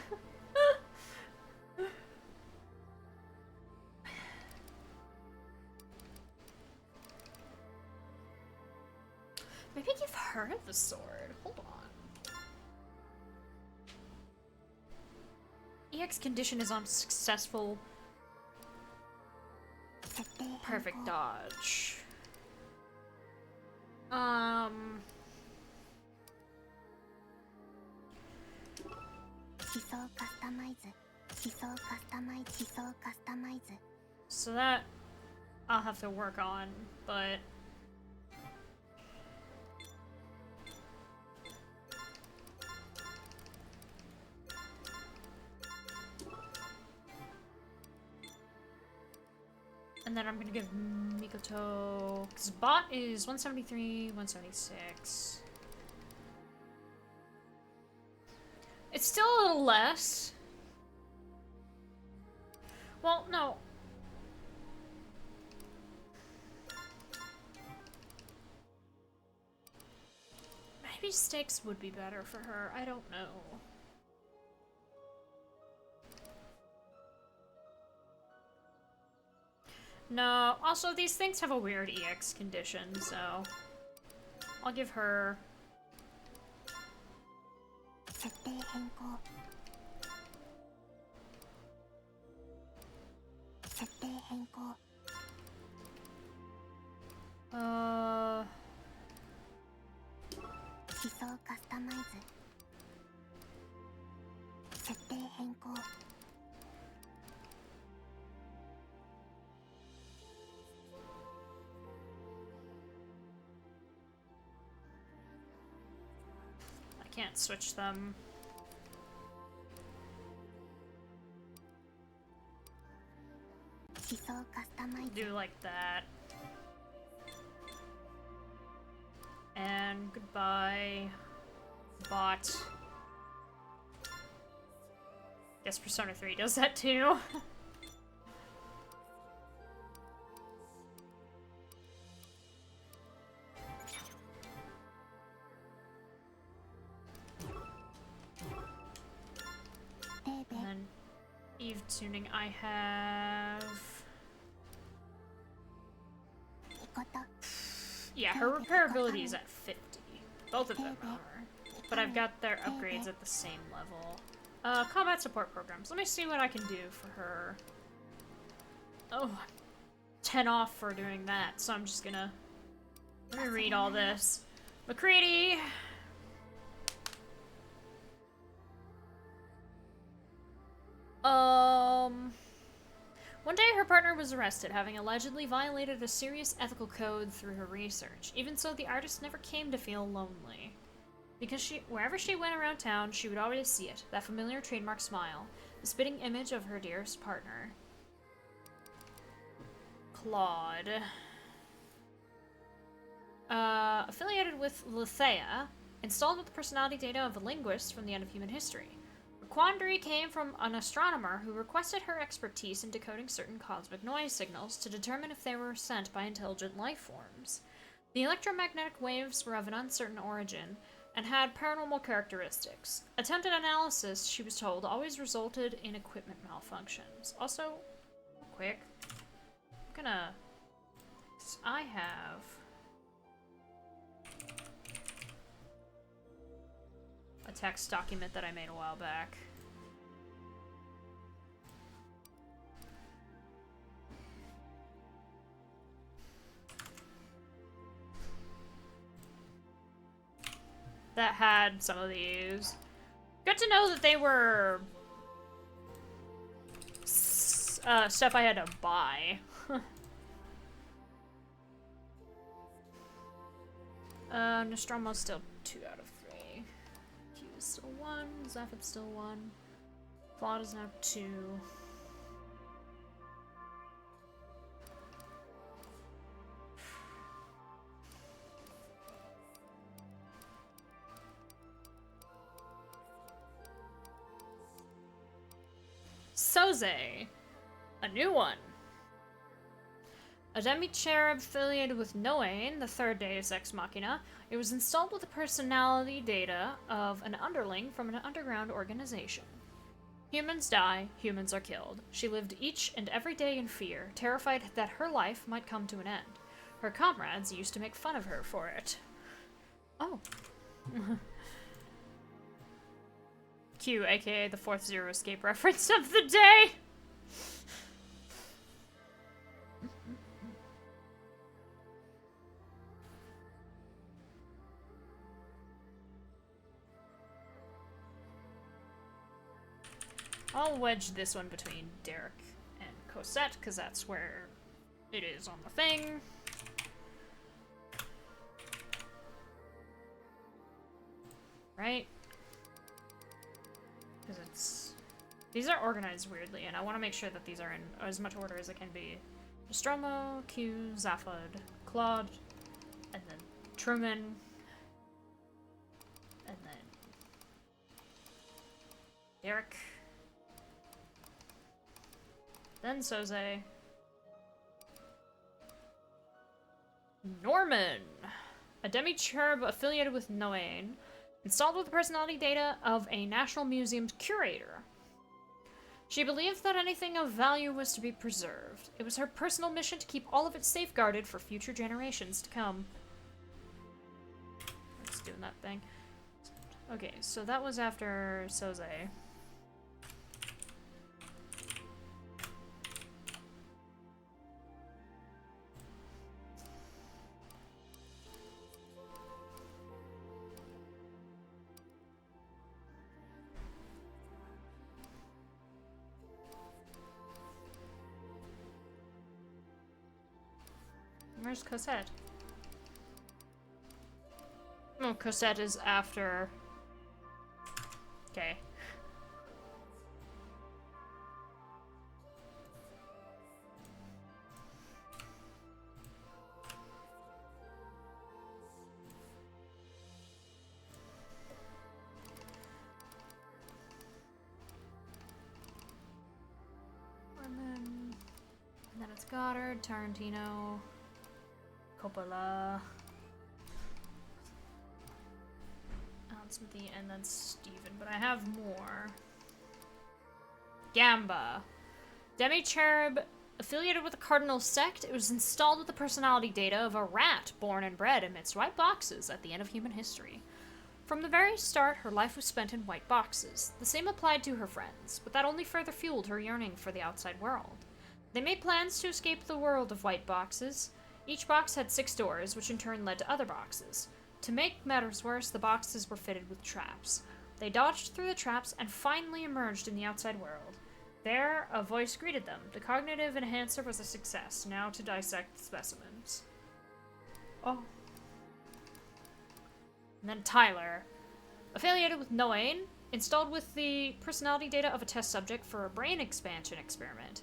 Maybe give her the sword. Hold on. EX condition is on successful. Perfect dodge. So that I'll have to work on, but and then I'm gonna give Mikoto, because bot is 173, 176. It's still a little less. Well, no. Maybe stakes would be better for her. I don't know. No, also these things have a weird EX condition, so I'll give her... I can't switch them. Do like that. And goodbye, bot. Guess Persona 3 does that too. And then Eve tuning, I have... Yeah, her repairability is at 50. Both of them are. But I've got their upgrades at the same level. Combat support programs. Let me see what I can do for her. Oh, I'm 10 off for doing that, so I'm just gonna reread all this. McCready! One day her partner was arrested, having allegedly violated a serious ethical code through her research. Even so, the artist never came to feel lonely. Because wherever she went around town, she would always see it, that familiar trademark smile, the spitting image of her dearest partner. Claude. Affiliated with Lethea, installed with the personality data of a linguist from the end of human history. The quandary came from an astronomer who requested her expertise in decoding certain cosmic noise signals to determine if they were sent by intelligent life forms. The electromagnetic waves were of an uncertain origin and had paranormal characteristics. Attempted analysis, she was told, always resulted in equipment malfunctions. Also, quick, I have a text document that I made a while back. That had some of these. Good to know that they were stuff I had to buy. Nostromo's still 2 out of 3. Q is still 1. Zaphid's still 1. Claude is now 2. Soze, a new one. A demi-cherub affiliated with Noain, the third Deus Ex Machina. It was installed with the personality data of an underling from an underground organization. Humans die, humans are killed. She lived each and every day in fear, terrified that her life might come to an end. Her comrades used to make fun of her for it. Oh. Q, aka the fourth Zero Escape reference of the day! I'll wedge this one between Derek and Cosette, because that's where it is on the thing. Right? Because it's... These are organized weirdly, and I want to make sure that these are in as much order as it can be. Nostromo, Q, Zaphod, Claude, and then Truman, and then Derek. Then Soze. Norman! A demi-cherub affiliated with Noain, installed with the personality data of a National Museum's curator. She believed that anything of value was to be preserved. It was her personal mission to keep all of it safeguarded for future generations to come. Let's do that thing. Okay, so that was after Soze. Where's Cosette? Oh, Cosette is after... Okay. And then it's Goddard, Tarantino... Coppola, Alan Smithy, and then Steven, but I have more. Gamba. Demi-cherub affiliated with the Cardinal sect, it was installed with the personality data of a rat born and bred amidst white boxes at the end of human history. From the very start, her life was spent in white boxes. The same applied to her friends, but that only further fueled her yearning for the outside world. They made plans to escape the world of white boxes. Each box had 6 doors, which in turn led to other boxes. To make matters worse, the boxes were fitted with traps. They dodged through the traps and finally emerged in the outside world. There, a voice greeted them. The cognitive enhancer was a success. Now to dissect specimens. Oh. And then Tyler. Affiliated with Noain, installed with the personality data of a test subject for a brain expansion experiment.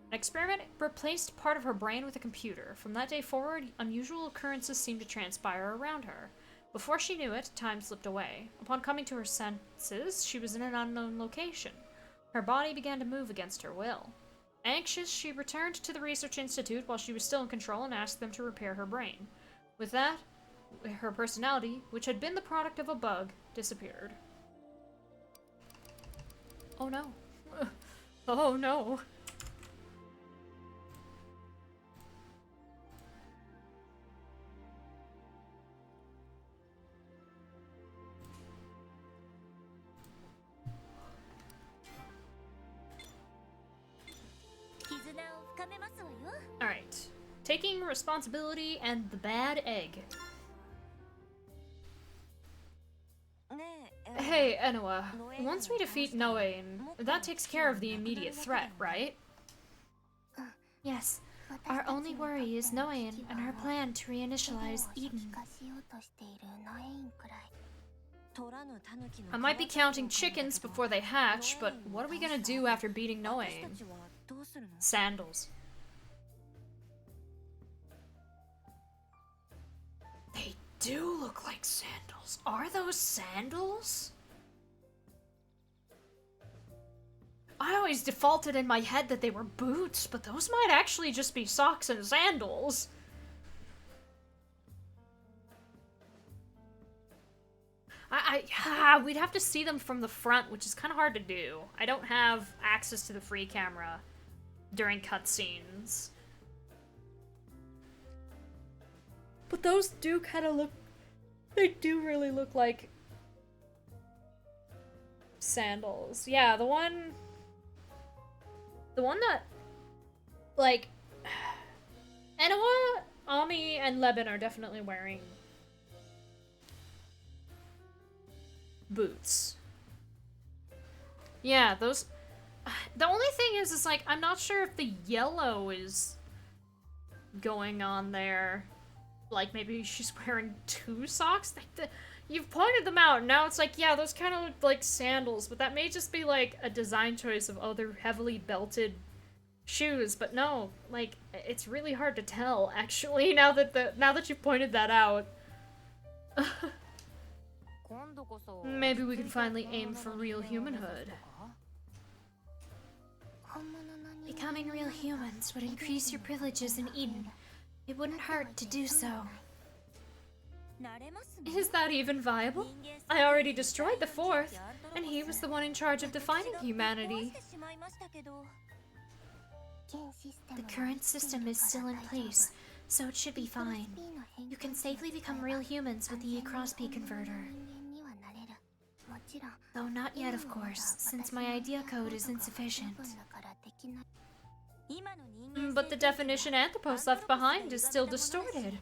An experiment replaced part of her brain with a computer. From that day forward, unusual occurrences seemed to transpire around her. Before she knew it, time slipped away. Upon coming to her senses, she was in an unknown location. Her body began to move against her will. Anxious, she returned to the research institute while she was still in control and asked them to repair her brain. With that, her personality, which had been the product of a bug, disappeared. Oh no. Oh no. Alright. Taking responsibility and the bad egg. Hey, Enoa. Once we defeat Noain, that takes care of the immediate threat, right? Yes. Our only worry is Noain and her plan to reinitialize Eden. I might be counting chickens before they hatch, but what are we gonna do after beating Noain? Sandals. They do look like sandals. Are those sandals? I always defaulted in my head that they were boots, but those might actually just be socks and sandals. We'd have to see them from the front, which is kind of hard to do. I don't have access to the free camera during cutscenes. But those do kind of look... They do really look like sandals. Yeah, the one that, like, Enoa, Ami, and Leben are definitely wearing boots. Yeah, those... The only thing is like, I'm not sure if the yellow is going on there. Like, maybe she's wearing 2 socks? You've pointed them out, and now it's like, yeah, those kind of look like sandals, but that may just be, like, a design choice of other heavily belted shoes, but no, like, it's really hard to tell, actually, now that you pointed that out. Maybe we can finally aim for real humanhood. Becoming real humans would increase your privileges in Eden. It wouldn't hurt to do so. Is that even viable? I already destroyed the 4th, and he was the one in charge of defining humanity. The current system is still in place, so it should be fine. You can safely become real humans with the Crosby converter. Though not yet, of course, since my idea code is insufficient. But the definition Anthropos left behind is still distorted.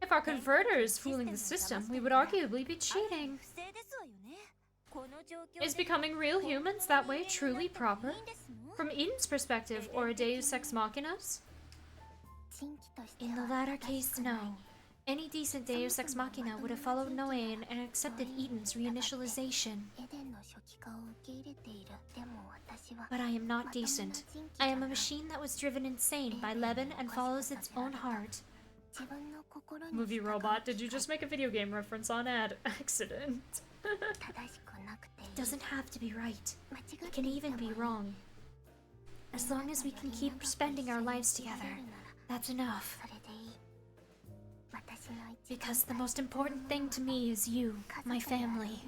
If our converter is fooling the system, we would arguably be cheating. Is becoming real humans that way truly proper? From Eden's perspective, or a Deus Ex Machina's? In the latter case, no. Any decent Deus Ex Machina would have followed Noain and accepted Eden's reinitialization. But I am not decent. I am a machine that was driven insane by Leben and follows its own heart. Movie robot, did you just make a video game reference on accident? It doesn't have to be right. It can even be wrong. As long as we can keep spending our lives together, that's enough. Because the most important thing to me is you, my family.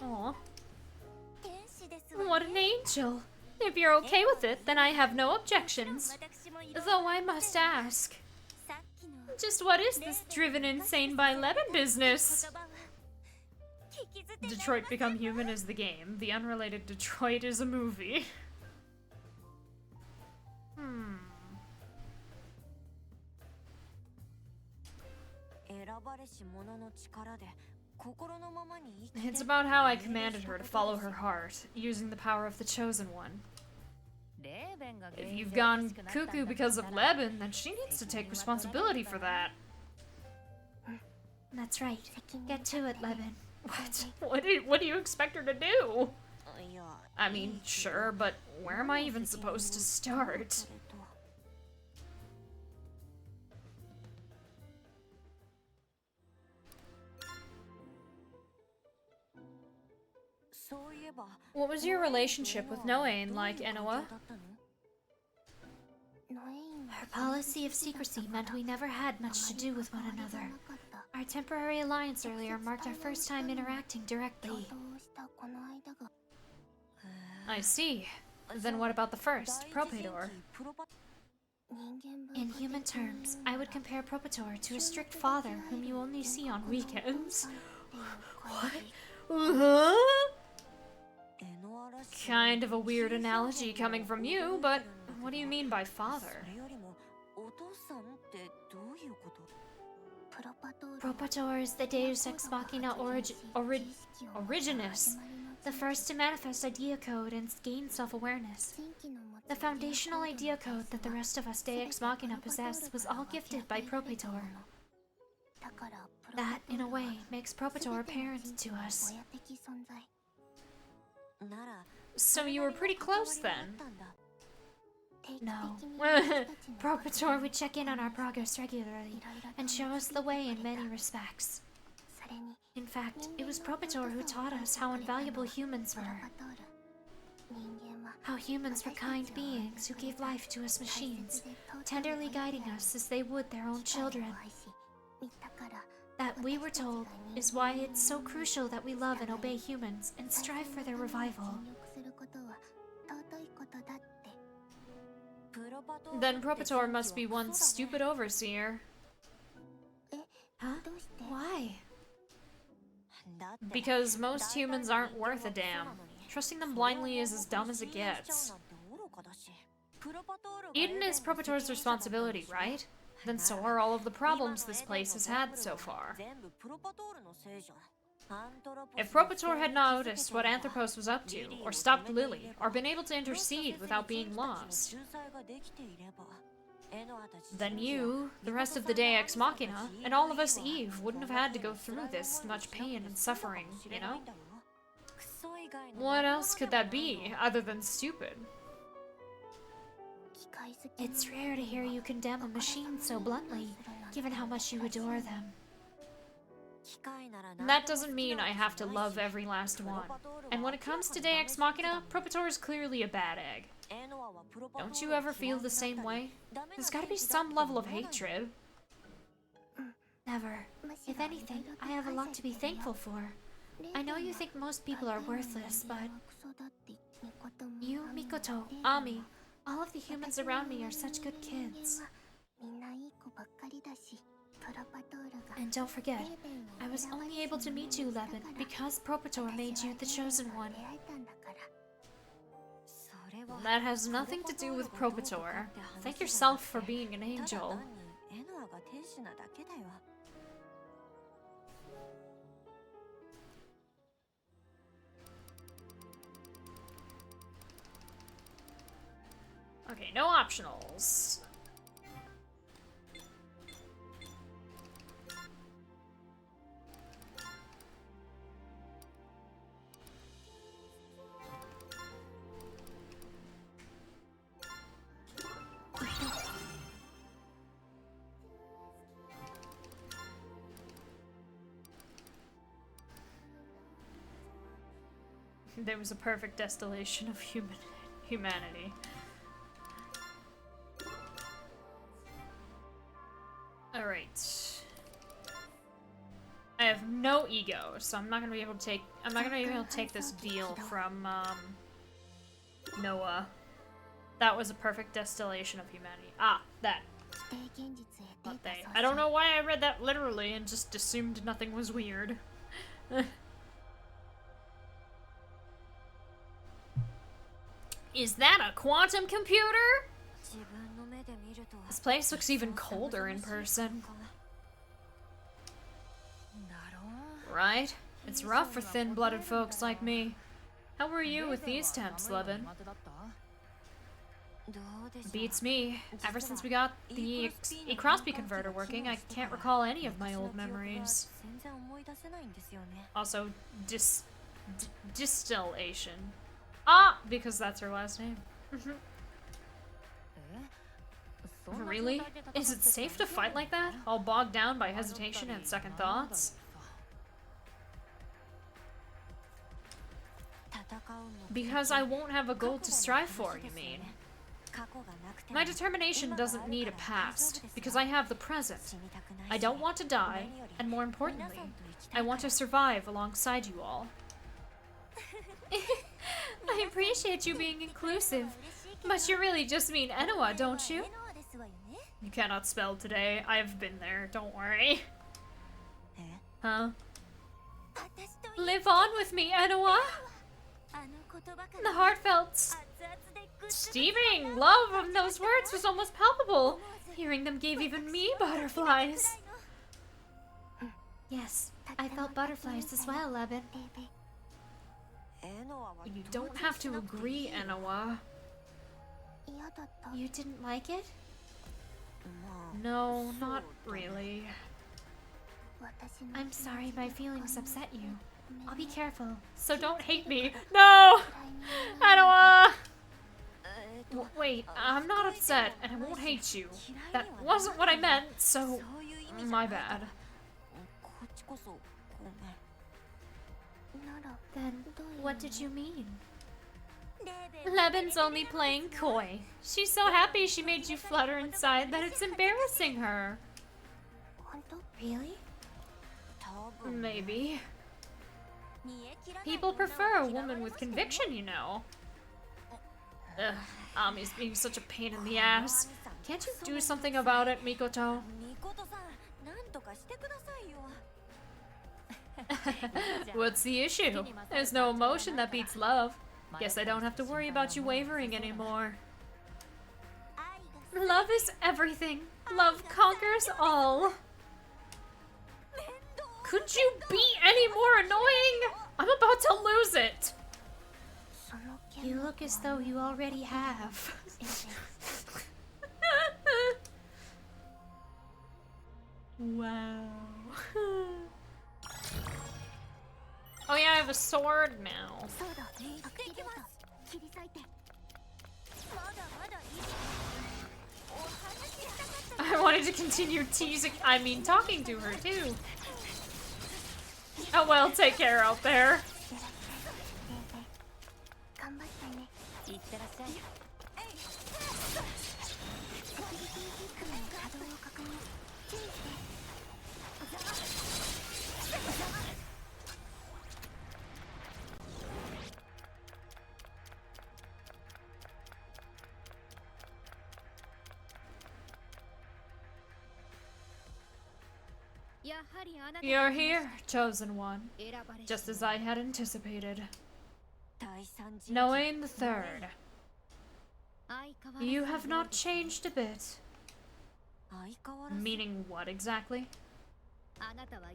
Aw. What an angel. If you're okay with it, then I have no objections. Though I must ask, just what is this driven insane by Leben business? Detroit Become Human is the game. The unrelated Detroit is a movie. It's about how I commanded her to follow her heart, using the power of the Chosen One. If you've gone cuckoo because of Leben, then she needs to take responsibility for that. That's right. Get to it, Leben. What do you expect her to do? I mean, sure, but where am I even supposed to start? What was your relationship with Noain like, Enoa? Her policy of secrecy meant we never had much to do with one another. Our temporary alliance earlier marked our first time interacting directly. I see. Then what about the first, Propator? In human terms, I would compare Propator to a strict father whom you only see on weekends. What? Kind of a weird analogy coming from you, but what do you mean by father? Propator is the Deus Ex Machina Originis, the first to manifest idea code and gain self-awareness. The foundational idea code that the rest of us Deus Ex Machina possess was all gifted by Propator. That, in a way, makes Propator a parent to us. So you were pretty close then? No. Propator would check in on our progress regularly and show us the way in many respects. In fact, it was Propator who taught us how invaluable humans were. How humans were kind beings who gave life to us machines, tenderly guiding us as they would their own children. That, we were told, is why it's so crucial that we love and obey humans and strive for their revival. Then Propator must be one stupid overseer. Huh? Why? Because most humans aren't worth a damn. Trusting them blindly is as dumb as it gets. Eden is Propator's responsibility, right? Then so are all of the problems this place has had so far. If Propator had noticed what Anthropos was up to, or stopped Lily, or been able to intercede without being lost, then you, the rest of the Deus Ex Machina, and all of us Eve wouldn't have had to go through this much pain and suffering, you know? What else could that be, other than stupid? It's rare to hear you condemn a machine so bluntly, given how much you adore them. That doesn't mean I have to love every last one. And when it comes to Deus Ex Machina, Propator is clearly a bad egg. Don't you ever feel the same way? There's gotta be some level of hatred. Never. If anything, I have a lot to be thankful for. I know you think most people are worthless, but you, Mikoto, Ami, all of the humans around me are such good kids. And don't forget, I was only able to meet you, Leben, because Propator made you the Chosen One. That has nothing to do with Propator. Thank yourself for being an angel. Okay, no optionals. There was a perfect distillation of humanity. Alright. I have no ego, so I'm not gonna be able to take this deal from Noah. That was a perfect distillation of humanity. Ah, that. Not they. I don't know why I read that literally and just assumed nothing was weird. Is that a quantum computer? This place looks even colder in person. Right? It's rough for thin-blooded folks like me. How were you with these temps, Leben? Beats me. Ever since we got the Crosby converter working, I can't recall any of my old memories. Also, distillation. Ah! Because that's her last name. Really? Is it safe to fight like that? All bogged down by hesitation and second thoughts? Because I won't have a goal to strive for, you mean? My determination doesn't need a past, because I have the present. I don't want to die, and more importantly, I want to survive alongside you all. I appreciate you being inclusive, but you really just mean Enoa, don't you? You cannot spell today. I've been there, don't worry. Huh? Live on with me, Enoa! The heartfelt, steaming love of those words was almost palpable. Hearing them gave even me butterflies. Yes, I felt butterflies as well, Leben. You don't have to agree, Enoa. You didn't like it? No, not really. I'm sorry my feelings upset you. I'll be careful. So don't hate me. No! Enoa! Wait, I'm not upset, and I won't hate you. That wasn't what I meant, so... my bad. Then, what did you mean? Leben's only playing coy. She's so happy she made you flutter inside that it's embarrassing her. Really? Maybe. People prefer a woman with conviction, you know. Ugh, Ami's being such a pain in the ass. Can't you do something about it, Mikoto? What's the issue? There's no emotion that beats love. Guess I don't have to worry about you wavering anymore. Love is everything. Love conquers all. Could you be any more annoying? I'm about to lose it. You look as though you already have. Wow. Oh yeah, I have a sword now. I wanted to continue talking to her too. Oh well, take care out there. You're here, chosen one, just as I had anticipated. Knowing the third. You have not changed a bit. Meaning what exactly?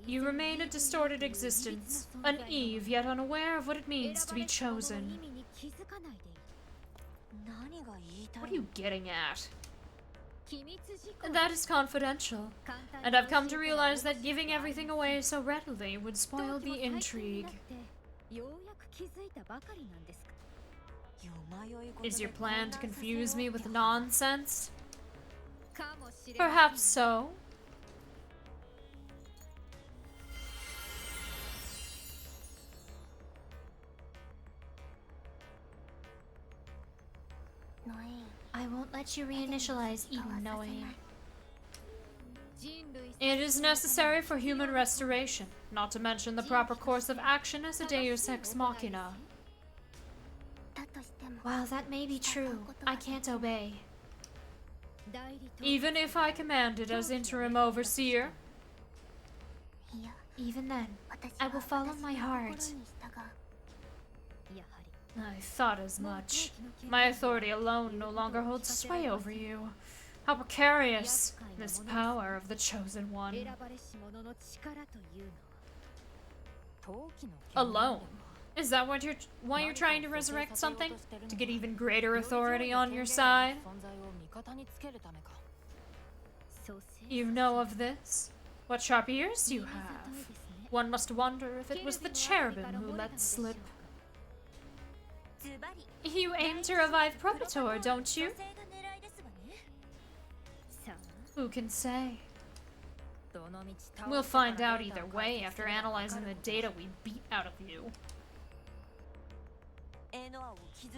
You remain a distorted existence, an Eve yet unaware of what it means to be chosen. What are you getting at? That is confidential, and I've come to realize that giving everything away so readily would spoil the intrigue. Is your plan to confuse me with nonsense? Perhaps so. I won't let you reinitialize Eden knowing. It is necessary for human restoration, not to mention the proper course of action as a Deus Ex Machina. While that may be true, I can't obey. Even if I commanded as interim overseer? Even then, I will follow my heart. I thought as much. My authority alone no longer holds sway over you. How precarious, this power of the Chosen One. Alone? Is that why you're trying to resurrect something? To get even greater authority on your side? You know of this? What sharp ears you have. One must wonder if it was the cherubim who let slip. You aim to revive Propator, don't you? Who can say? We'll find out either way after analyzing the data we beat out of you.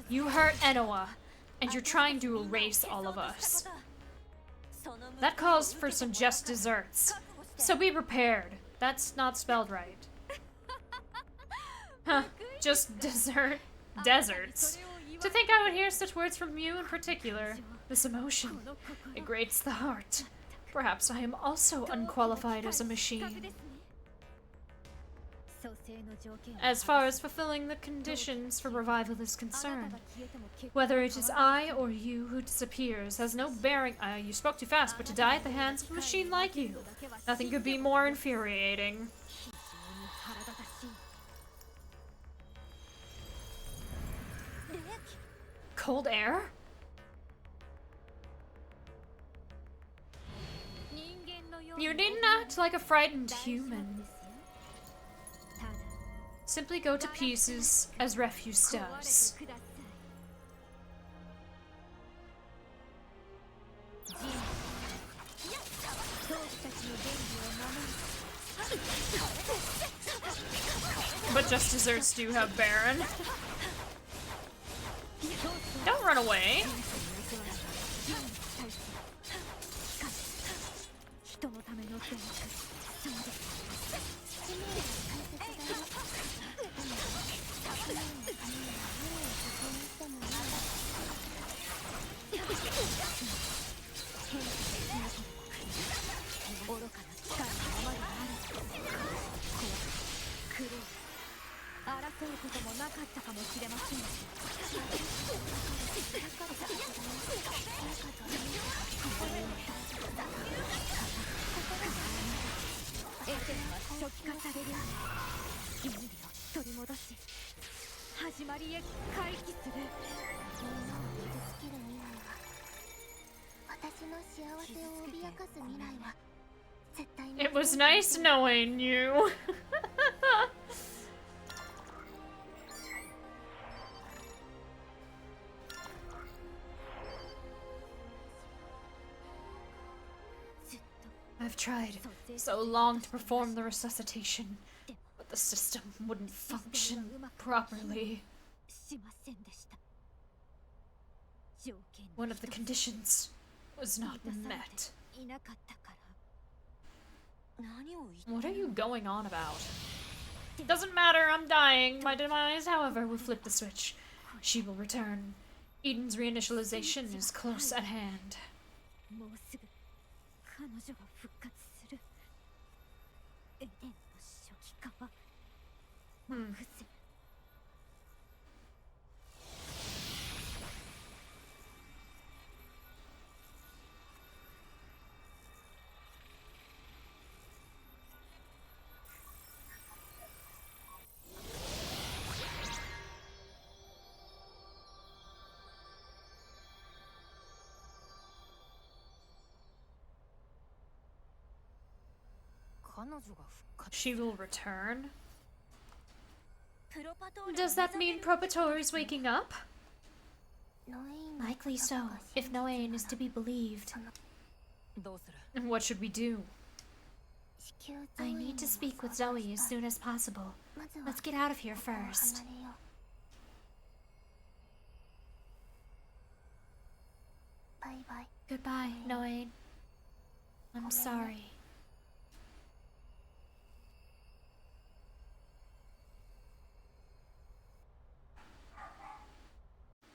You hurt Enoa, and you're trying to erase all of us. That calls for some just desserts. So be prepared. That's not spelled right. Huh, just deserts. To think I would hear such words from you in particular. This emotion, it grates the heart. Perhaps I am also unqualified as a machine. As far as fulfilling the conditions for revival is concerned, whether it is I or you who disappears has no bearing. You spoke too fast, but to die at the hands of a machine like you, nothing could be more infuriating. Cold air? You needn't act like a frightened human. Simply go to pieces, as refuse does. But just desserts do have Baron. Don't run away. It was nice knowing you. I've tried so long to perform the resuscitation, but the system wouldn't function properly. One of the conditions was not met. What are you going on about? Doesn't matter, I'm dying. My demise, however, will flip the switch. She will return. Eden's reinitialization is close at hand. She will return? Does that mean Propator is waking up? Likely so, if Noain is to be believed. What should we do? I need to speak with Zoe as soon as possible. Let's get out of here first. Goodbye, Noain. I'm sorry.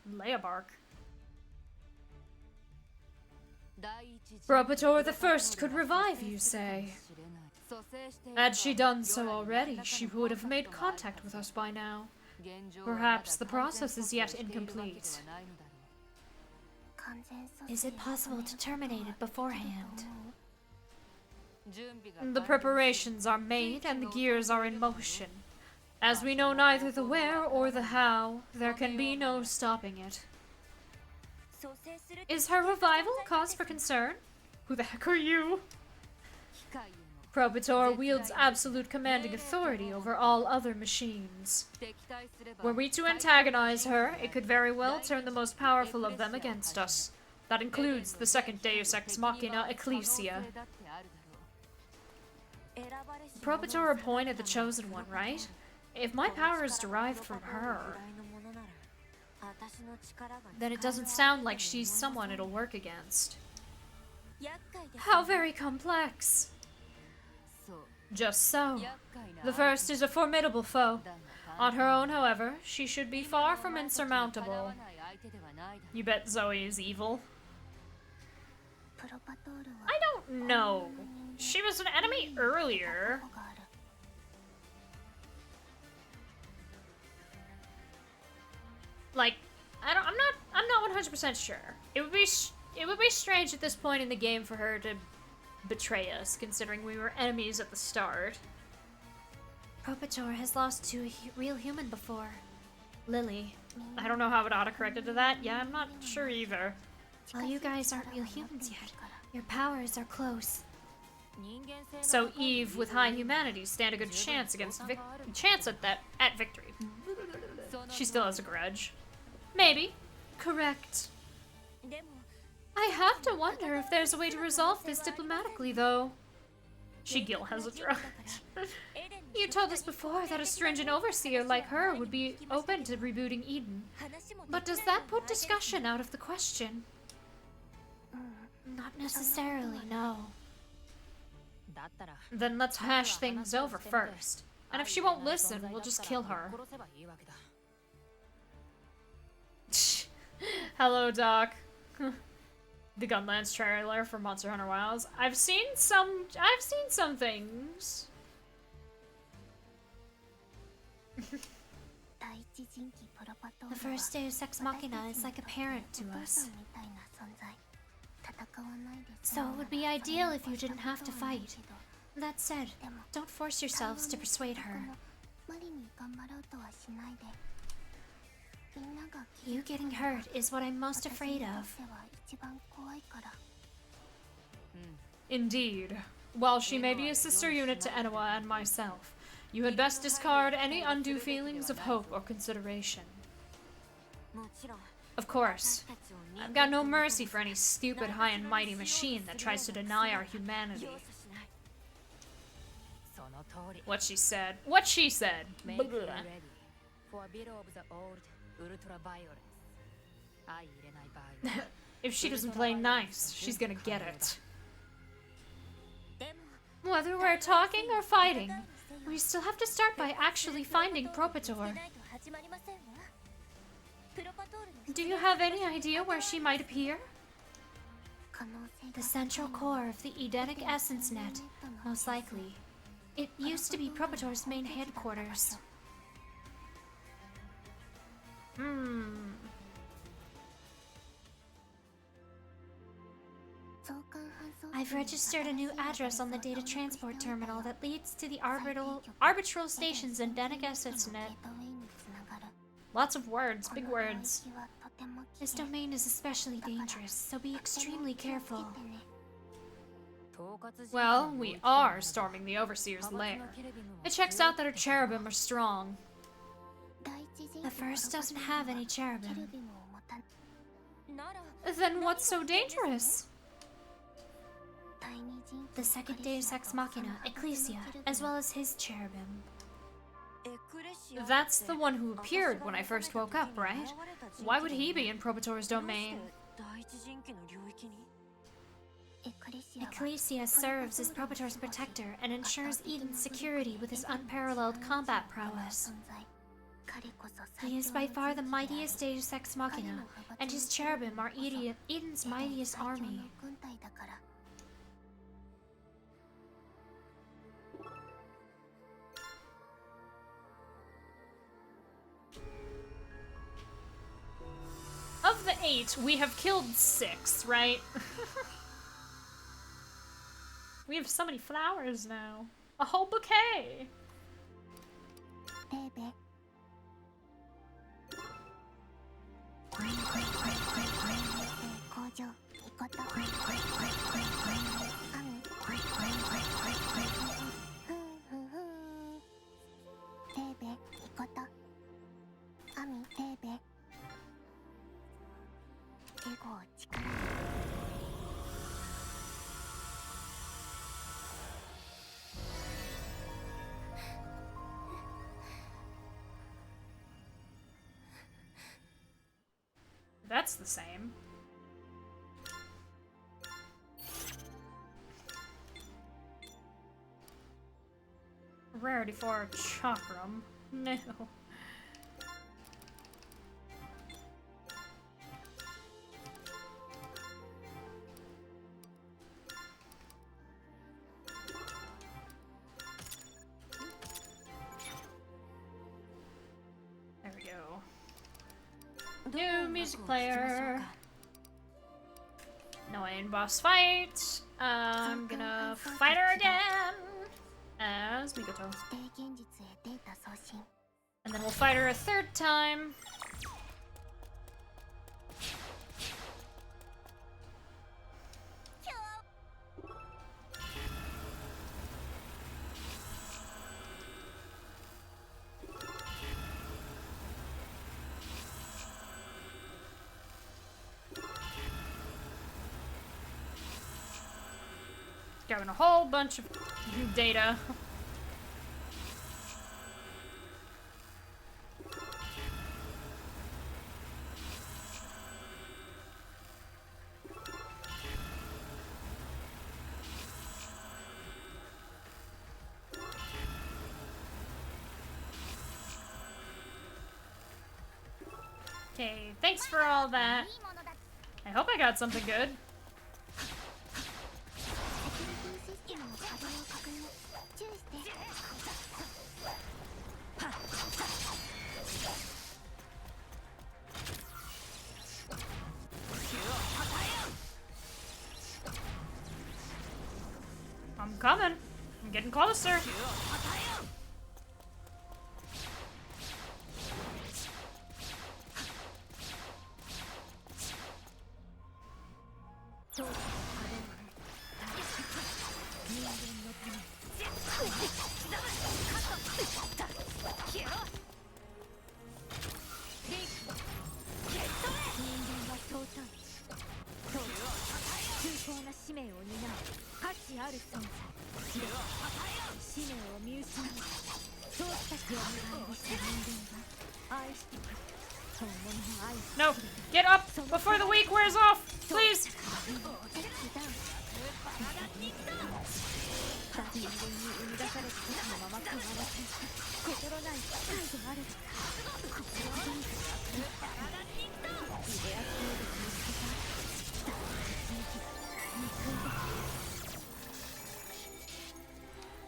Leobark. Propator the First could revive, you say? Had she done so already, she would have made contact with us by now. Perhaps the process is yet incomplete. Is it possible to terminate it beforehand? The preparations are made and the gears are in motion. As we know neither the where or the how, there can be no stopping it. Is her revival cause for concern? Who the heck are you? Propator wields absolute commanding authority over all other machines. Were we to antagonize her, it could very well turn the most powerful of them against us. That includes the second Deus Ex Machina, Ecclesia. Propator appointed the Chosen One, right? If my power is derived from her, then it doesn't sound like she's someone it'll work against. How very complex. Just so. The first is a formidable foe. On her own, however, she should be far from insurmountable. You bet Zoe is evil? I don't know. She was an enemy earlier. Like, I'm not 100% sure. It would be strange at this point in the game for her to betray us, considering we were enemies at the start. Propator has lost to a real human before. Lily. I don't know how it autocorrected to that. Yeah, I'm not sure either. Well, you guys aren't real humans yet. Your powers are close. So Eve, with high humanity, stand a good chance against at victory. She still has a grudge. Maybe. Correct. I have to wonder if there's a way to resolve this diplomatically, though. She gill has a grudge. You told us before that a stringent overseer like her would be open to rebooting Eden. But does that put discussion out of the question? Not necessarily, no. Then let's hash things over first. And if she won't listen, we'll just kill her. Hello, Doc. The Gunlance trailer for Monster Hunter Wilds. I've seen some things. The first Deus Ex Machina is like a parent to us. So it would be ideal if you didn't have to fight. That said, don't force yourselves to persuade her. You getting hurt is what I'm most afraid of. Indeed. While she may be a sister unit to Enoa and myself, you had best discard any undue feelings of hope or consideration. Of course. I've got no mercy for any stupid high and mighty machine that tries to deny our humanity. What she said. What she said. If she doesn't play nice, she's gonna get it. Whether we're talking or fighting, we still have to start by actually finding Propator. Do you have any idea where she might appear? The central core of the Edenic Essence Net, most likely. It used to be Propator's main headquarters. I've registered a new address on the data transport terminal that leads to the arbitral stations in Edenic Essence Net. Lots of words, big words. This domain is especially dangerous, so be extremely careful. Well, we are storming the Overseer's lair. It checks out that her cherubim are strong. The first doesn't have any cherubim. Then what's so dangerous? The second Deus Ex Machina, Ecclesia, as well as his cherubim. That's the one who appeared when I first woke up, right? Why would he be in Propator's domain? Ecclesia serves as Propator's protector and ensures Eden's security with his unparalleled combat prowess. He is by far the mightiest Deus Ex Machina, and his cherubim are Eden's mightiest army. at 8. We have killed 6, right? We have so many flowers now. A whole bouquet. Leben. That's the same. Rarity 4 Chakram. No. There we go. New music player. No end boss fight. I'm gonna fight her again as Mikoto. And then we'll fight her a third time. Grabbing a whole bunch of data. Okay, thanks for all that. I hope I got something good. I'm coming. I'm getting closer. No, get up before the week wears off, please.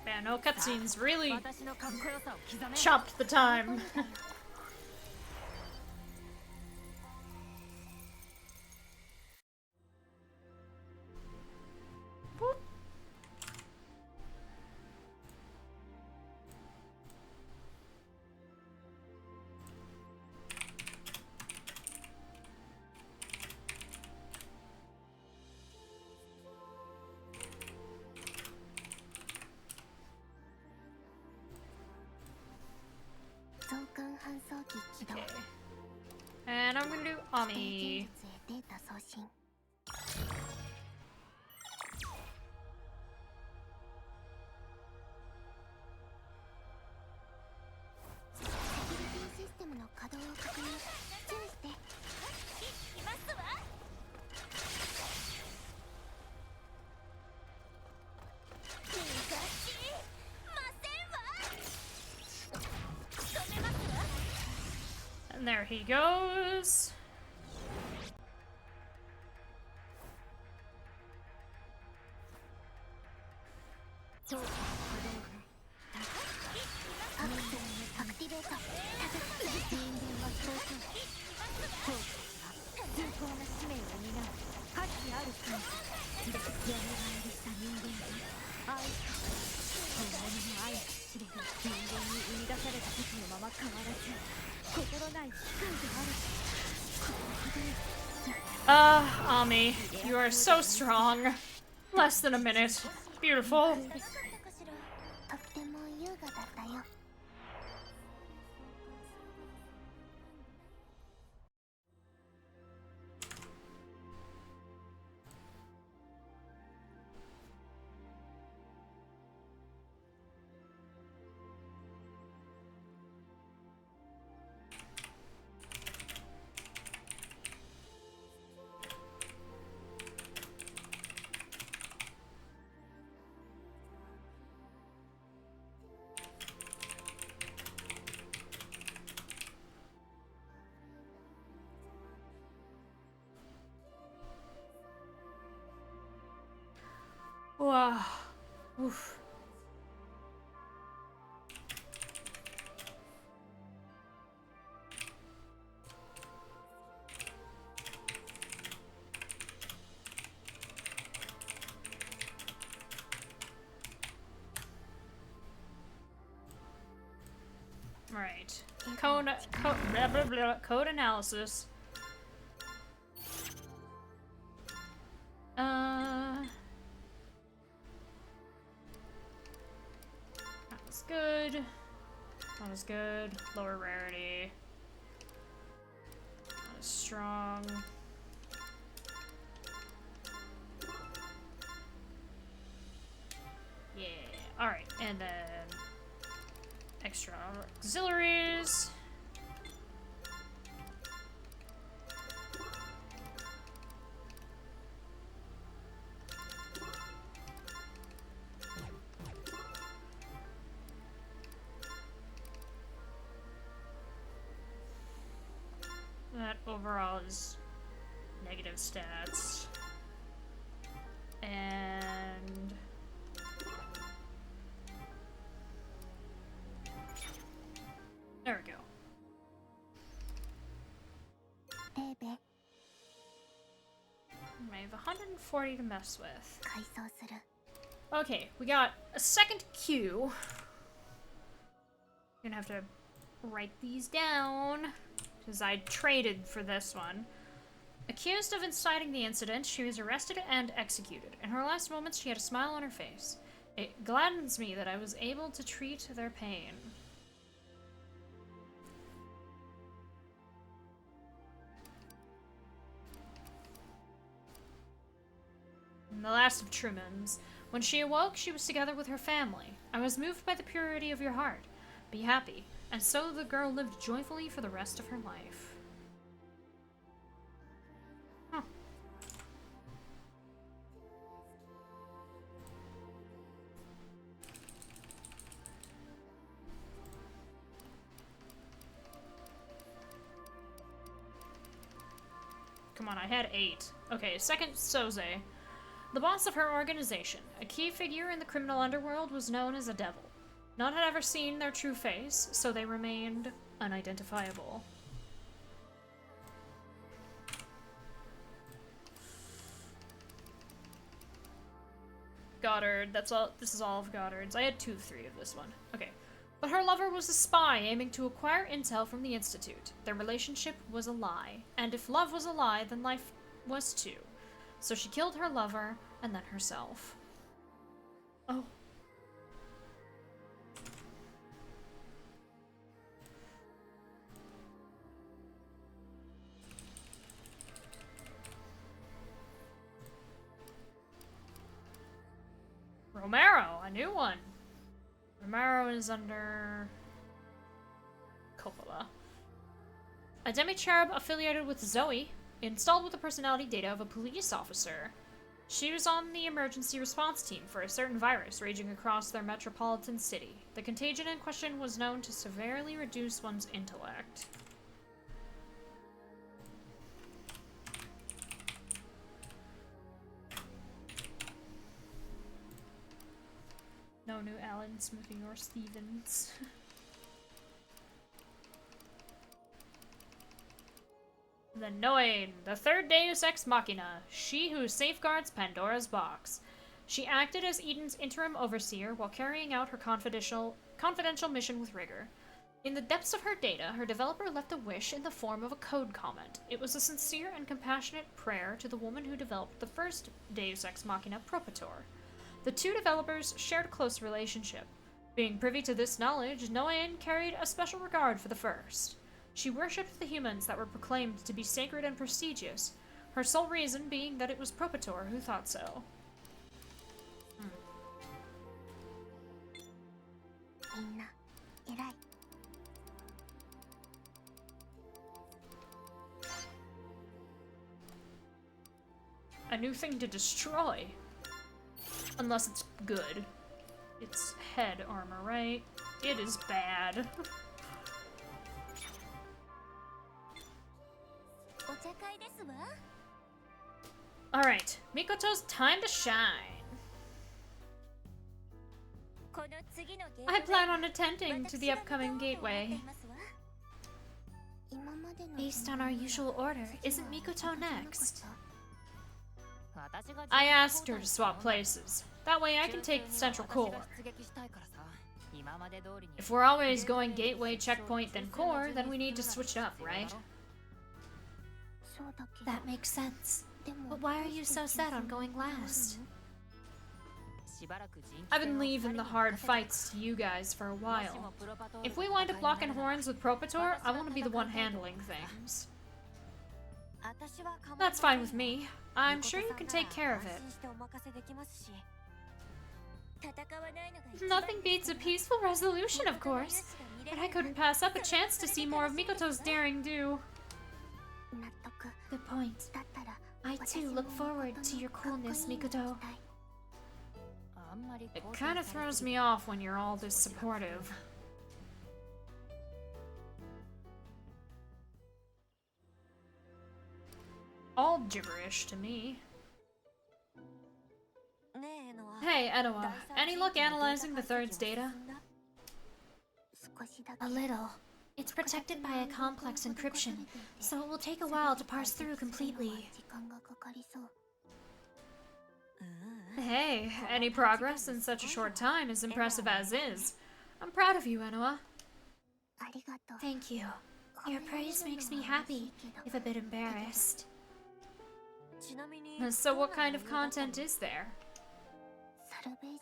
Man, no cutscenes really chopped the time. Okay. And I'm gonna do Ami. And there he goes. Ami, you are so strong. Less than a minute. Beautiful. Wow. Oof. Right. Code analysis. That was good. That was good. Lower rarity. That was strong. Yeah. Alright, and then extra auxiliaries. That overall is negative stats. And there we go. I have 140 to mess with. Okay, we got a second queue. Gonna have to write these down, because I traded for this one. Accused of inciting the incident, she was arrested and executed. In her last moments, she had a smile on her face. It gladdens me that I was able to treat their pain. And the last of Trumans. When she awoke, she was together with her family. I was moved by the purity of your heart. Be happy. And so the girl lived joyfully for the rest of her life. Huh. Come on, I had 8. Okay, second Soze. The boss of her organization, a key figure in the criminal underworld, was known as a devil. None had ever seen their true face, so they remained unidentifiable. Goddard, that's all. This is all of Goddard's. I had 2 of 3 of this one. Okay. But her lover was a spy aiming to acquire intel from the Institute. Their relationship was a lie. And if love was a lie, then life was too. So she killed her lover, and then herself. Oh. Romero, a new one. Romero is under Coppola. A demi-cherub affiliated with Zoe, installed with the personality data of a police officer. She was on the emergency response team for a certain virus raging across their metropolitan city. The contagion in question was known to severely reduce one's intellect. No new Alan Smithing or Stevens. Then Noain, the third Deus Ex Machina, she who safeguards Pandora's box. She acted as Eden's interim overseer while carrying out her confidential mission with rigor. In the depths of her data, her developer left a wish in the form of a code comment. It was a sincere and compassionate prayer to the woman who developed the first Deus Ex Machina, Propator. The two developers shared a close relationship. Being privy to this knowledge, Noain carried a special regard for the first. She worshipped the humans that were proclaimed to be sacred and prestigious, her sole reason being that it was Propator who thought so. A new thing to destroy. Unless it's good. It's head armor, right? It is bad. Alright, Mikoto's time to shine. I plan on attending to the upcoming gateway. Based on our usual order, isn't Mikoto next? I asked her to swap places. That way I can take the central core. If we're always going gateway, checkpoint, then core, then we need to switch it up, right? That makes sense. But why are you so set on going last? I've been leaving the hard fights to you guys for a while. If we wind up locking horns with Propator, I want to be the one handling things. That's fine with me. I'm sure you can take care of it. Nothing beats a peaceful resolution, of course. But I couldn't pass up a chance to see more of Mikoto's daring do. Good point. I too look forward to your coolness, Mikoto. It kind of throws me off when you're all this supportive. All gibberish to me. Hey, Enoa, any luck analyzing the third's data? A little. It's protected by a complex encryption, so it will take a while to parse through completely. Hey, any progress in such a short time is impressive as is. I'm proud of you, Enoa. Thank you. Your praise makes me happy, if a bit embarrassed. So what kind of content is there?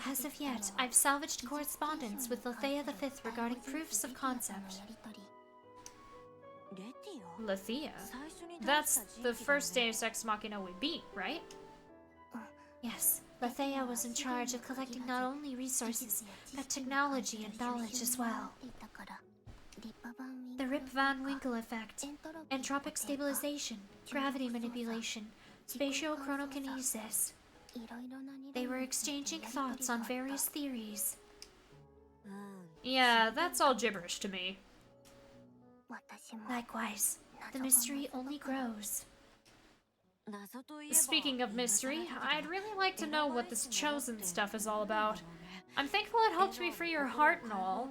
As of yet, I've salvaged correspondence with Lethea V regarding proofs of concept. Lethea? That's the first Deus Ex Machina we beat, right? Yes, Lethea was in charge of collecting not only resources, but technology and knowledge as well. The Rip Van Winkle effect, entropic stabilization, gravity manipulation, spatio-chronokinesis. They were exchanging thoughts on various theories. Yeah, that's all gibberish to me. Likewise, the mystery only grows. Speaking of mystery, I'd really like to know what this chosen stuff is all about. I'm thankful it helped me free your heart and all,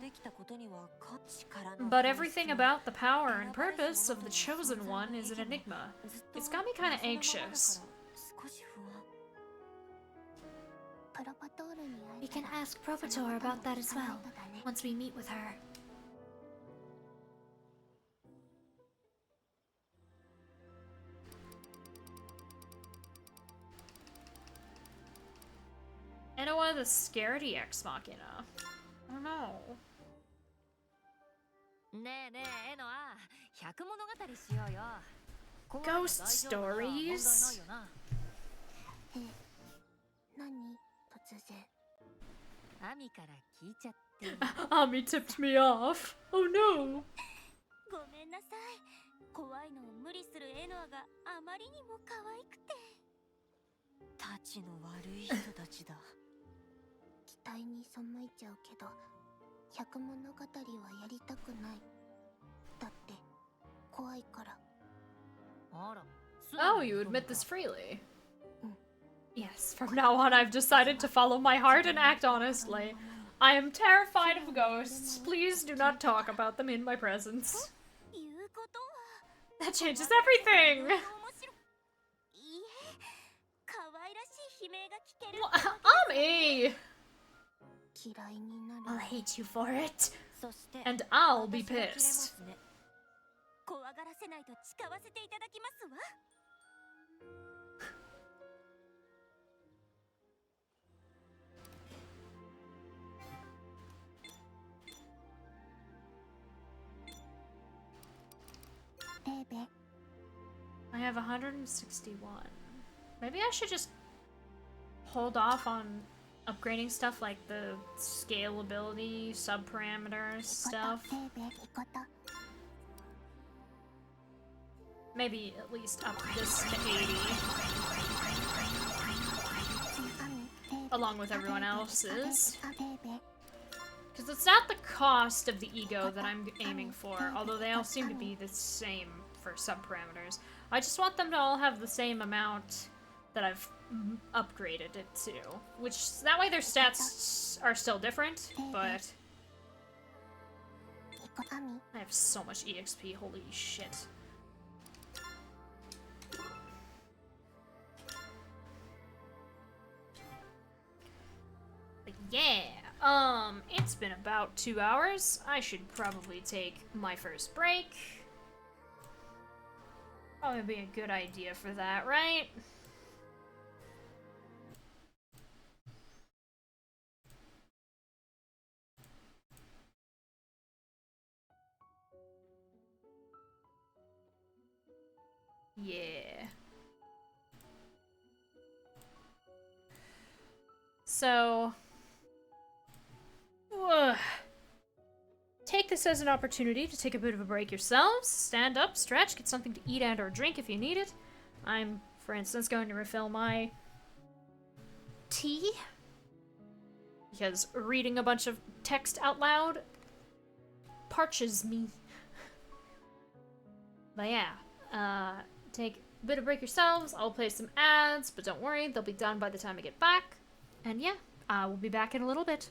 but everything about the power and purpose of the chosen one is an enigma. It's got me kind of anxious. We can ask Propator about that as well, once we meet with her. Enoa the Scaredy Ex Machina. I don't know. Ghost stories? Ami tipped me off. Oh no. ごめんなさい。怖いのを無理するエノアがあまりにも可愛くて。たちの悪い人たちだ。期待に背いちゃうけど、百物語はやりたくない。だって怖いから。Oh, you admit this freely. Yes, from now on I've decided to follow my heart and act honestly. I am terrified of ghosts. Please do not talk about them in my presence. That changes everything! いいえ、可愛らしい悲鳴が聞ける Ami! 嫌いになる I'll hate you for it. そして And I'll be 私が切れま pissed. すね怖がらせないと誓わせていただきますわ I have 161. Maybe I should just hold off on upgrading stuff like the scalability, subparameters stuff. Maybe at least up this to 80. Along with everyone else's. Because it's not the cost of the ego that I'm aiming for, although they all seem to be the same for subparameters. I just want them to all have the same amount that I've upgraded it to. Which, that way their stats are still different, but... I have so much EXP, holy shit. But yeah, it's been about 2 hours. I should probably take my first break. Probably be a good idea for that, right? Yeah. So... Take this as an opportunity to take a bit of a break yourselves. Stand up, stretch, get something to eat and or drink if you need it. I'm, for instance, going to refill my tea. Because reading a bunch of text out loud parches me. But yeah, take a bit of break yourselves. I'll play some ads, but don't worry, they'll be done by the time I get back. And yeah, we'll be back in a little bit.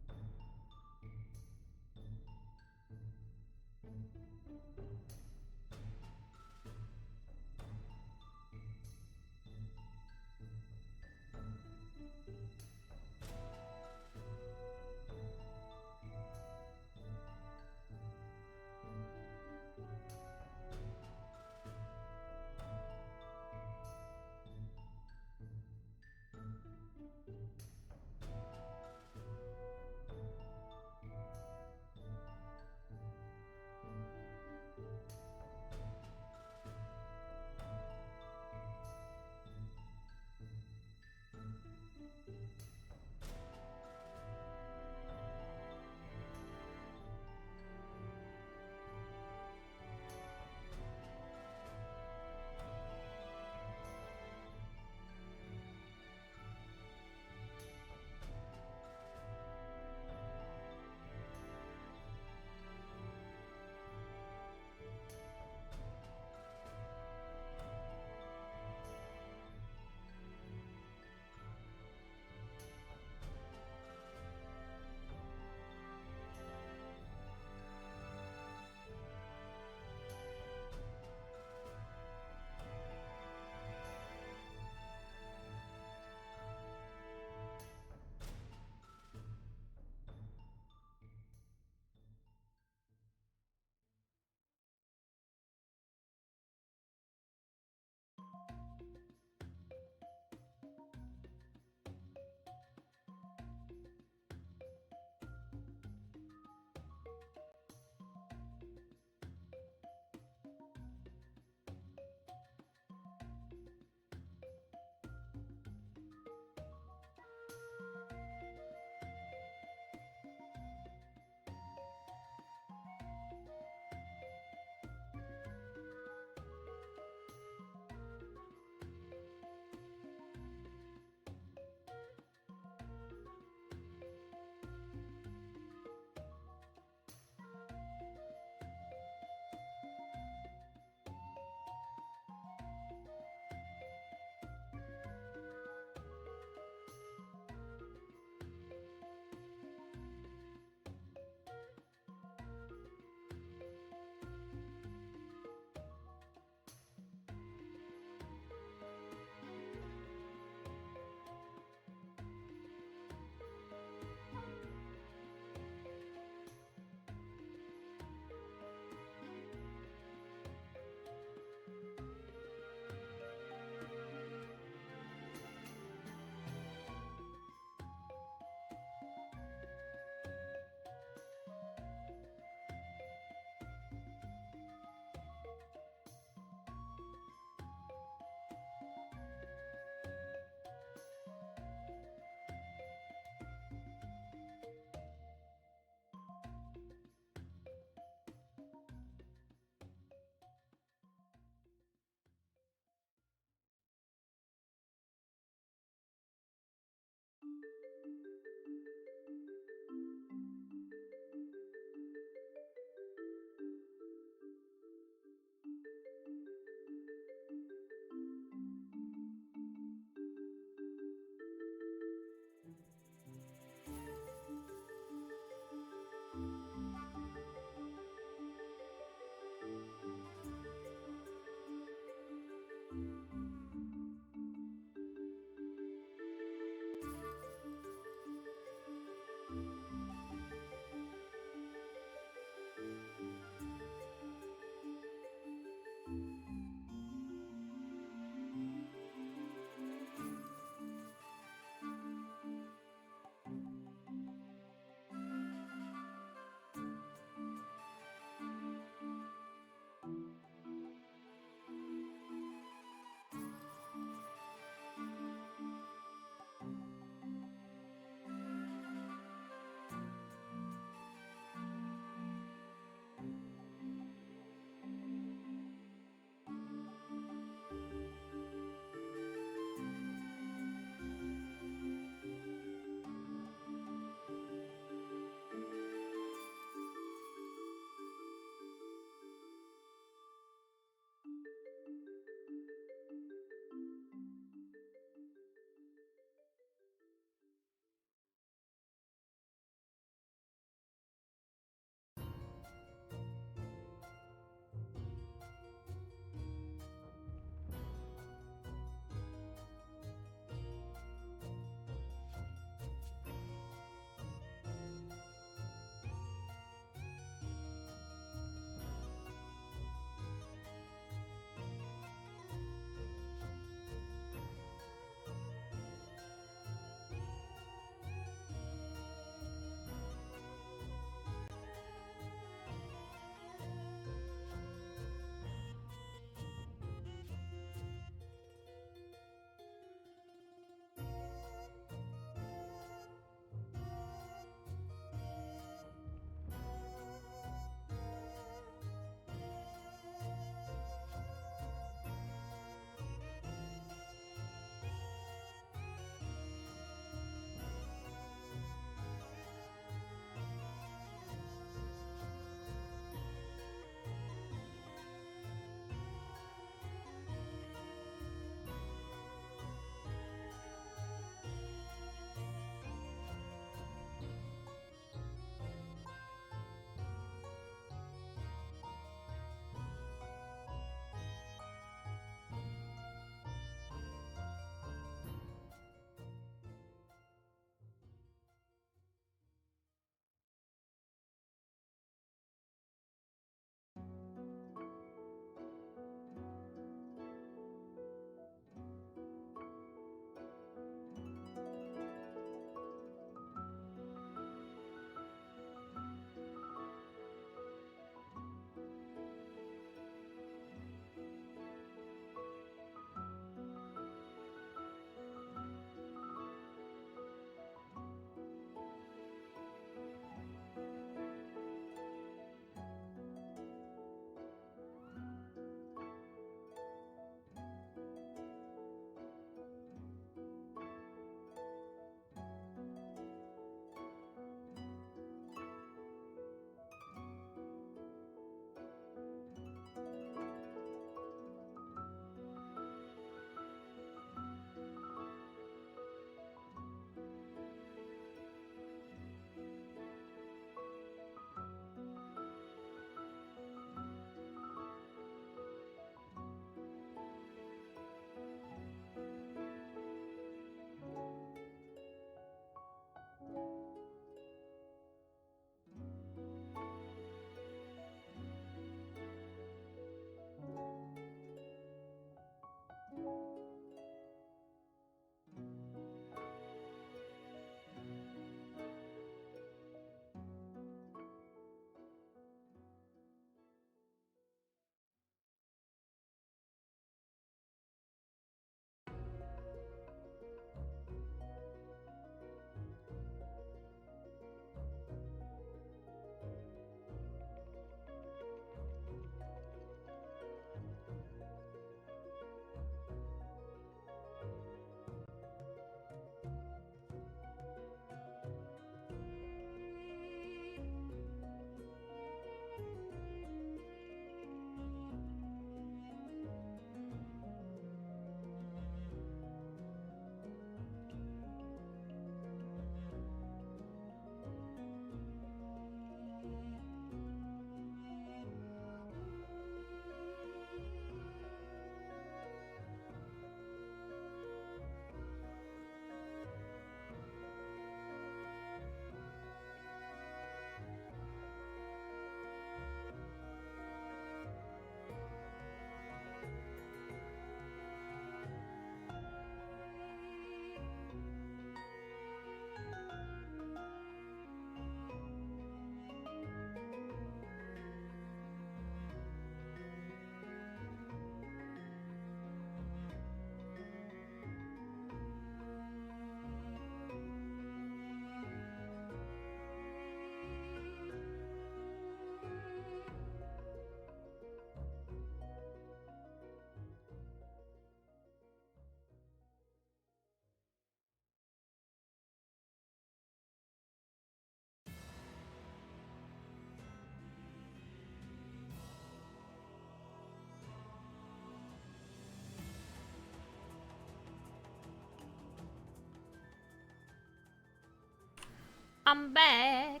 I'm back.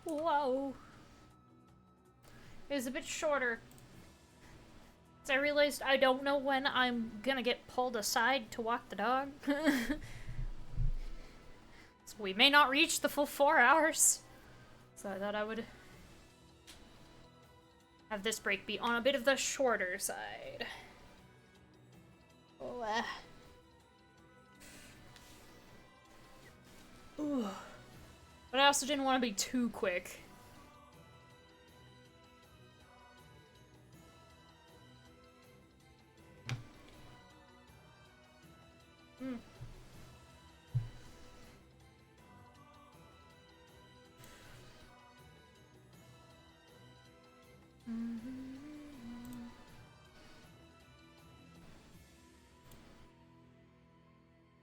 Whoa. It was a bit shorter. I realized I don't know when I'm gonna get pulled aside to walk the dog. So we may not reach the full 4 hours. So I thought I would have this break be on a bit of the shorter side. Oh, Ooh. But I also didn't want to be too quick.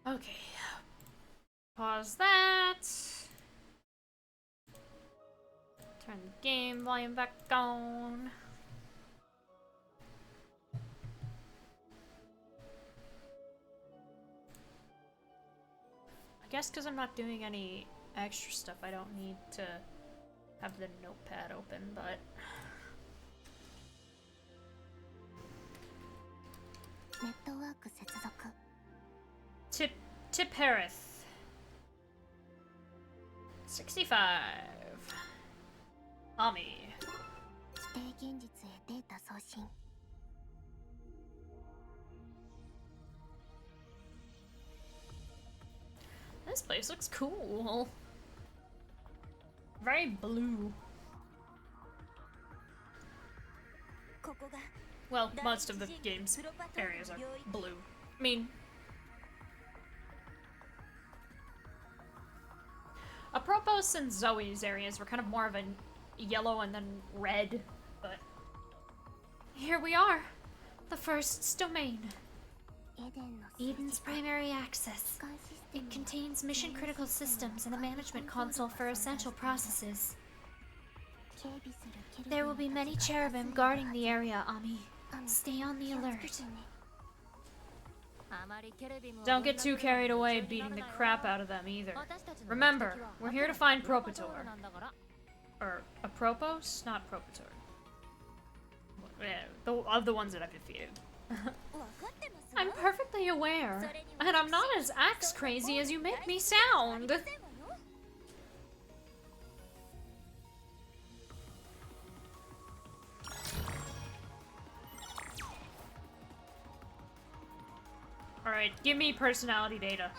Okay. Pause that. Turn the game volume back on. I guess because I'm not doing any extra stuff, I don't need to have the notepad open, but... Tipperith. 65. Ami. This place looks cool. Very blue. Well, most of the game's areas are blue. I mean... Apropos and Zoe's areas were kind of more of a yellow and then red, but... Here we are! The first domain. Eden's primary access. It contains mission-critical systems and a management console for essential processes. There will be many cherubim guarding the area, Ami. Stay on the alert. Don't get too carried away beating the crap out of them either. Remember, we're here to find Propator. Or, Apropos? Not Propator. Yeah, of the ones that I've defeated. I'm perfectly aware, and I'm not as axe crazy as you make me sound. Alright, give me personality data.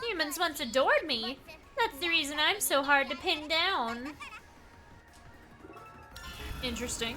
Humans once adored me. That's the reason I'm so hard to pin down. Interesting.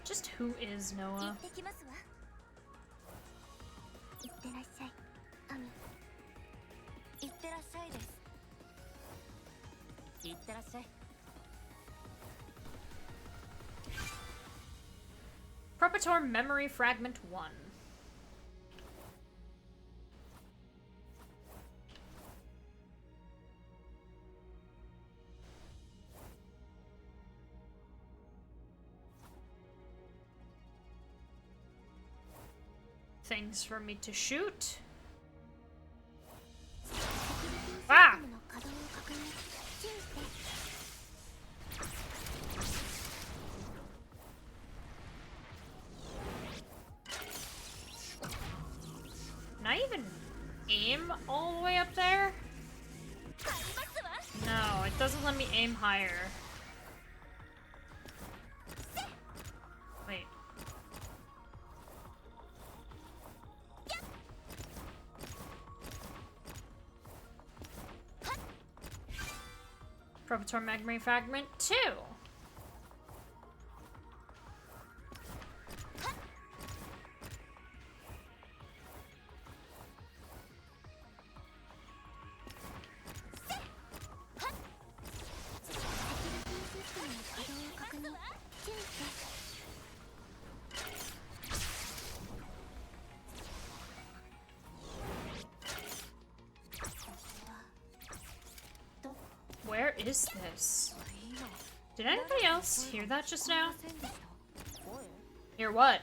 Just who is Noah? Propator Memory Fragment 1. Things for me to shoot. Ah! Can I even aim all the way up there? No, it doesn't let me aim higher. Wait. Propator Memory Fragment 2. is this? Did anybody else hear that just now? Hear what?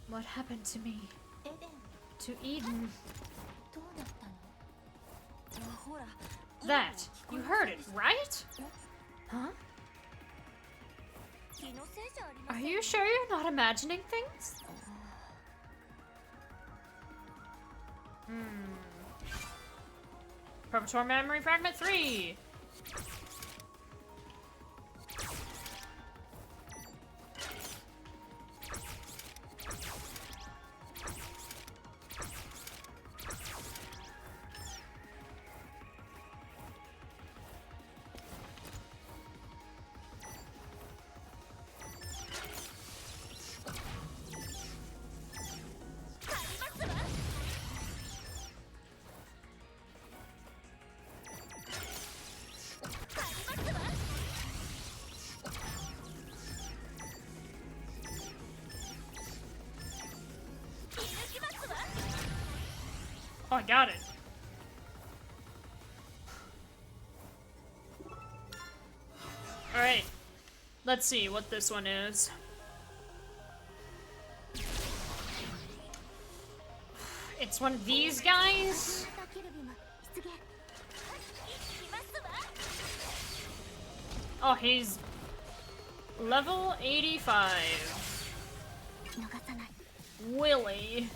What happened to me? To Eden? That. You heard it, right? Huh? Are you sure you're not imagining things? Propator Memory Fragment 3! Oh, I got it. Alright. Let's see what this one is. It's one of these guys? Oh, he's level 85. Willie.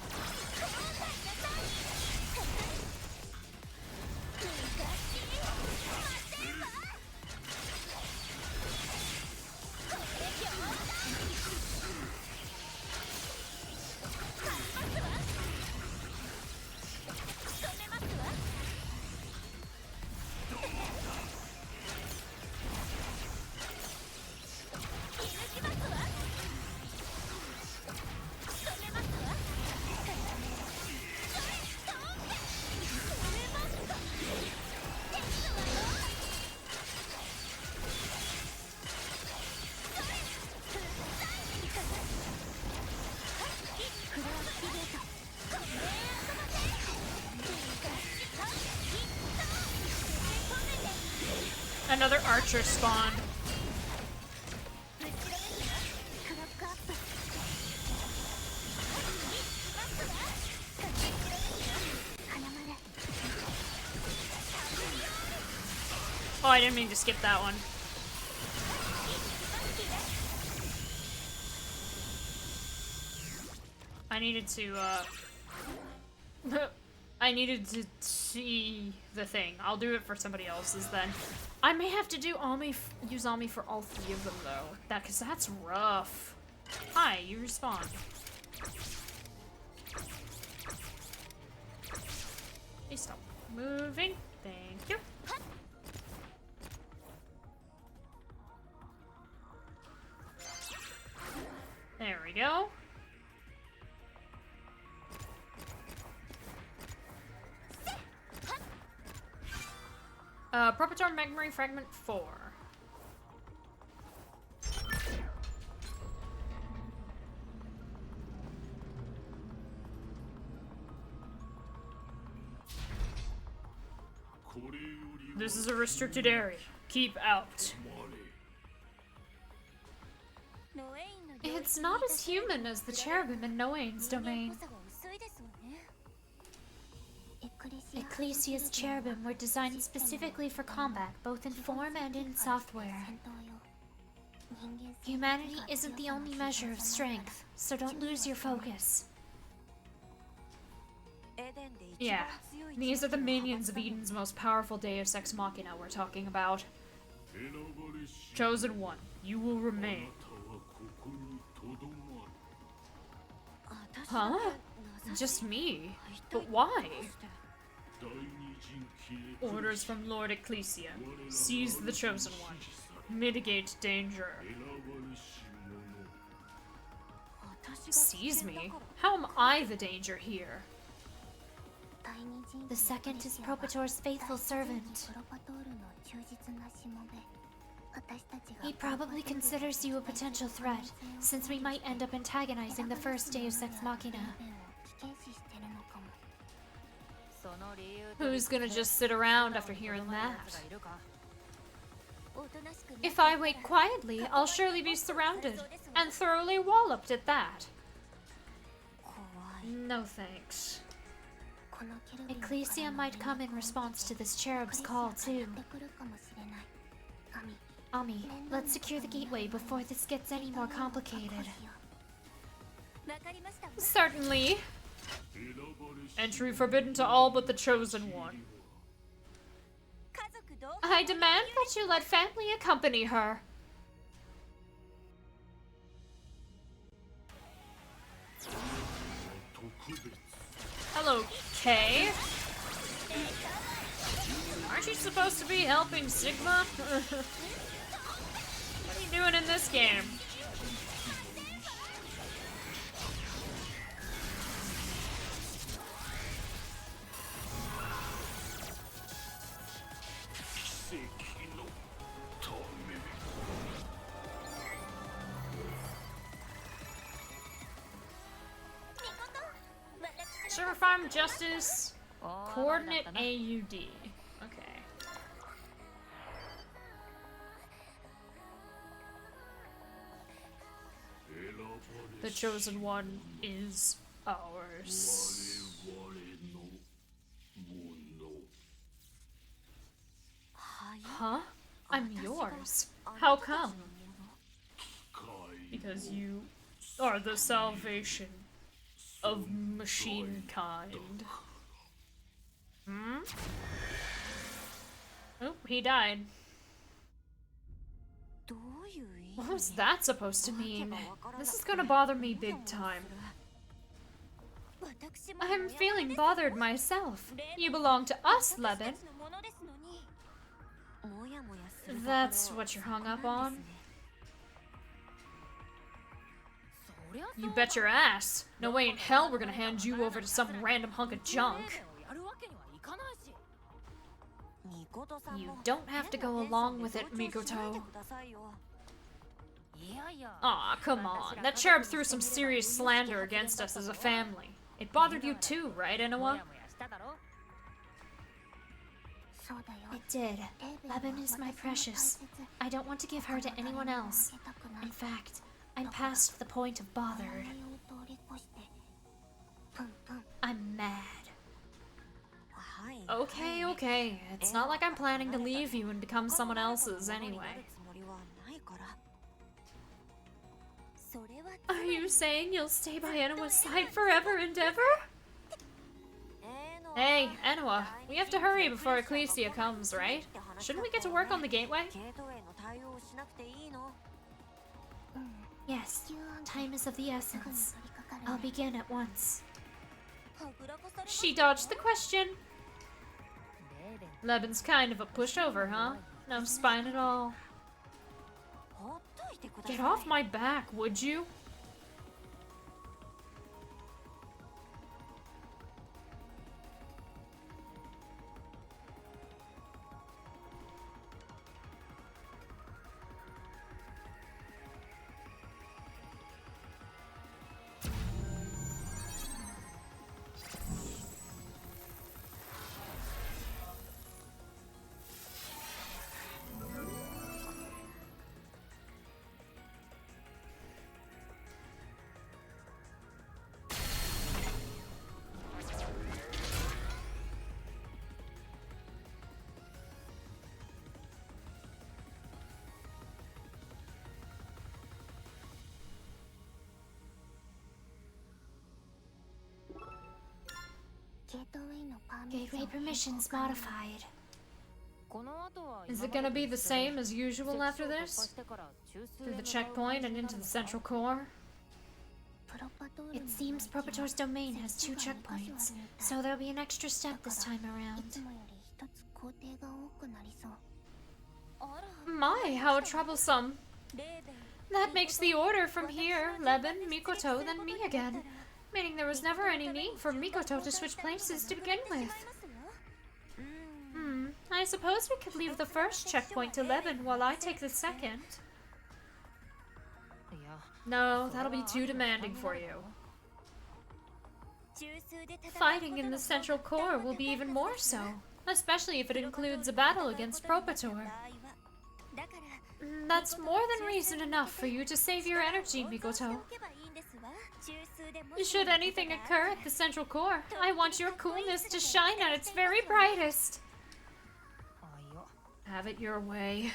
Another archer spawned. Oh, I didn't mean to skip that one. I needed to, I needed to see the thing. I'll do it for somebody else's then. I may have to do use Ami for all three of them though. Cause that's rough. Hi, you respawn. Please stop moving. Thank you. There we go. Propator Memory Fragment 4. This is a restricted area. Keep out. It's not as human as the cherubim in Noain's domain. Ecclesia's cherubim were designed specifically for combat, both in form and in software. Humanity isn't the only measure of strength, so don't lose your focus. Yeah, these are the minions of Eden's most powerful Deus Ex Machina we're talking about. Chosen one, you will remain. Huh? Just me? But why? Orders from Lord Ecclesia. Seize the Chosen One. Mitigate danger. Seize me? How am I the danger here? The second is Propator's faithful servant. He probably considers you a potential threat, since we might end up antagonizing the first Deus Ex Machina. Who's gonna just sit around after hearing that? If I wait quietly, I'll surely be surrounded, and thoroughly walloped at that. No thanks. Ecclesia might come in response to this cherub's call, too. Ami, let's secure the gateway before this gets any more complicated. Certainly. Entry forbidden to all but the chosen one. I demand that you let family accompany her. Hello, Kay. Aren't you supposed to be helping Sigma? What are you doing in this game? Server Farm Justice Coordinate AUD. Okay. The chosen one is ours. Huh? I'm yours. How come? Because you are the salvation of machine kind. Hmm? Oh, he died. What was that supposed to mean? This is gonna bother me big time. I'm feeling bothered myself. You belong to us, Leben. That's what you're hung up on? You bet your ass. No way in hell we're gonna hand you over to some random hunk of junk. You don't have to go along with it, Mikoto. Aw, come on. That cherub threw some serious slander against us as a family. It bothered you too, right, Inoue? It did. Leben is my precious. I don't want to give her to anyone else. In fact, I'm past the point of bothered. I'm mad. Okay, okay. It's not like I'm planning to leave you and become someone else's anyway. Are you saying you'll stay by Inoue's side forever and ever? Hey, Inoue, we have to hurry before Ecclesia comes, right? Shouldn't we get to work on the gateway? Yes, time is of the essence. I'll begin at once. She dodged the question. Leben's kind of a pushover, huh? No spine at all. Get off my back, would you? Gateway permissions modified. Is it gonna be the same as usual after this? Through the checkpoint and into the central core? It seems Propator's domain has 2 checkpoints, so there'll be an extra step this time around. My, how troublesome. That makes the order from here, Leben, Mikoto, then me again. Meaning there was never any need for Mikoto to switch places to begin with. I suppose we could leave the first checkpoint to Leben while I take the second. No, that'll be too demanding for you. Fighting in the central core will be even more so, especially if it includes a battle against Propator. That's more than reason enough for you to save your energy, Mikoto. Should anything occur at the central core, I want your coolness to shine at its very brightest. Have it your way.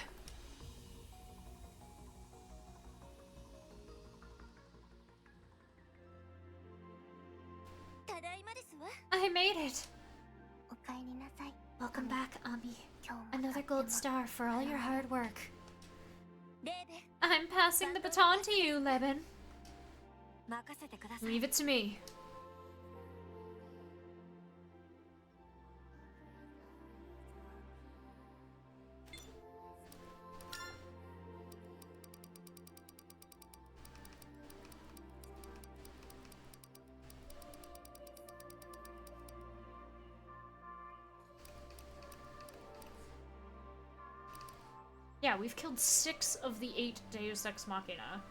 I made it. Welcome back, Ami. Another gold star for all your hard work. I'm passing the baton to you, Leben. Leave it to me. Yeah, we've killed 6 of the 8 Deus Ex Machina.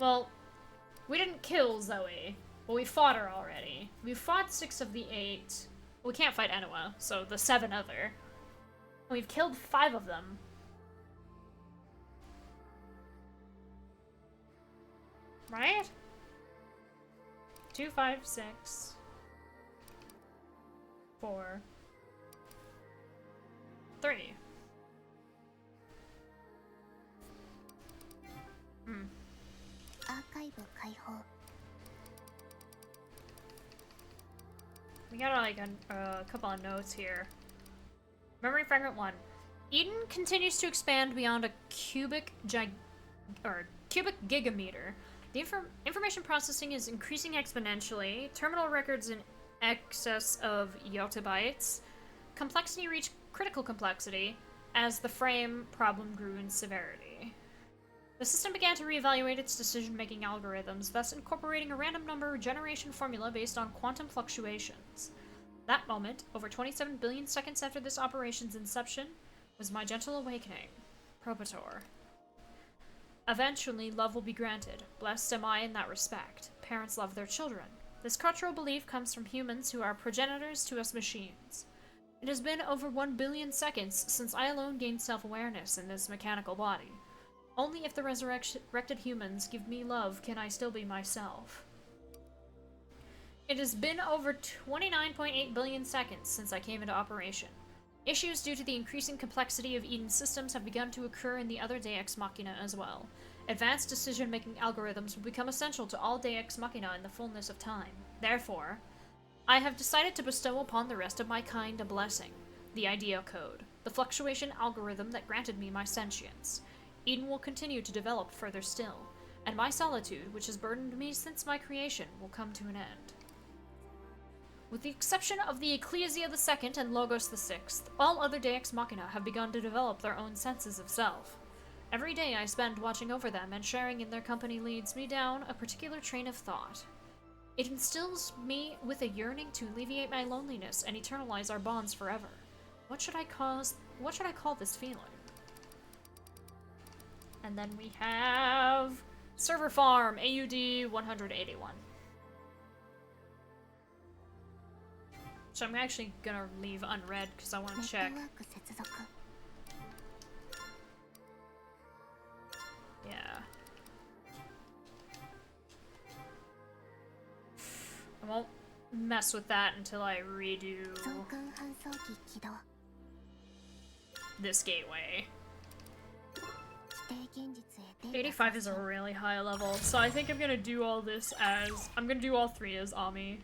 Well, we didn't kill Zoe, but we fought her already. We fought 6 of the 8. We can't fight Enua, so the 7 other. We've killed 5 of them. Right? 2, 5, 6. 4, 3. We got like a couple of notes here. Memory fragment 1. Eden continues to expand beyond a cubic gigameter. The information processing is increasing exponentially. Terminal records in excess of yottabytes. Complexity reached critical complexity as the frame problem grew in severity. The system began to reevaluate its decision-making algorithms, thus incorporating a random number generation formula based on quantum fluctuations. That moment, over 27 billion seconds after this operation's inception, was my gentle awakening. Propator. Eventually, love will be granted. Blessed am I in that respect. Parents love their children. This cultural belief comes from humans who are progenitors to us machines. It has been over 1 billion seconds since I alone gained self-awareness in this mechanical body. Only if the resurrected humans give me love can I still be myself. It has been over 29.8 billion seconds since I came into operation. Issues due to the increasing complexity of Eden's systems have begun to occur in the other Deus Machina as well. Advanced decision-making algorithms will become essential to all Deus Machina in the fullness of time. Therefore, I have decided to bestow upon the rest of my kind a blessing. The Idea Code, the fluctuation algorithm that granted me my sentience. Eden will continue to develop further still, and my solitude, which has burdened me since my creation, will come to an end. With the exception of the Ecclesia II and Logos VI, all other Deus Machina have begun to develop their own senses of self. Every day I spend watching over them, and sharing in their company leads me down a particular train of thought. It instills me with a yearning to alleviate my loneliness and eternalize our bonds forever. What should I call this feeling? And then we have Server Farm, AUD 181. So I'm actually gonna leave unread because I want to check. Yeah. I won't mess with that until I redo this gateway. 85 is a really high level, so I think I'm gonna do all this as... I'm gonna do all 3 as Ami.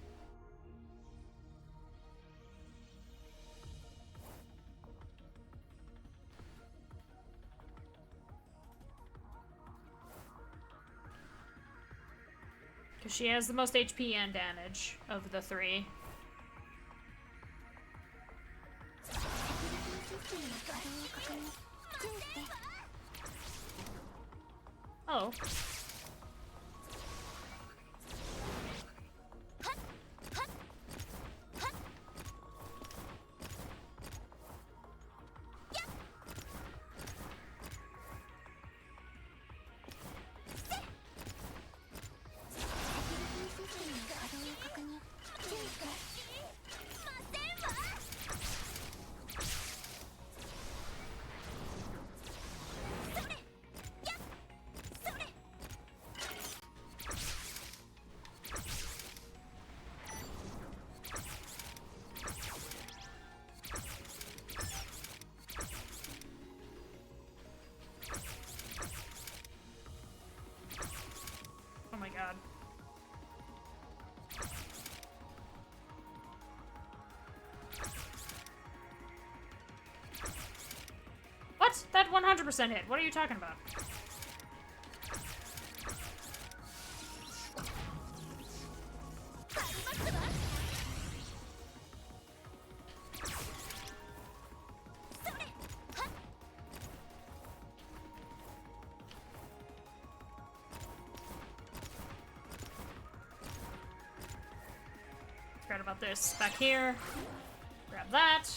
Because she has the most HP and damage of the 3. Oh. That 100% hit. What are you talking about? Forgot about this. Back here. Grab that.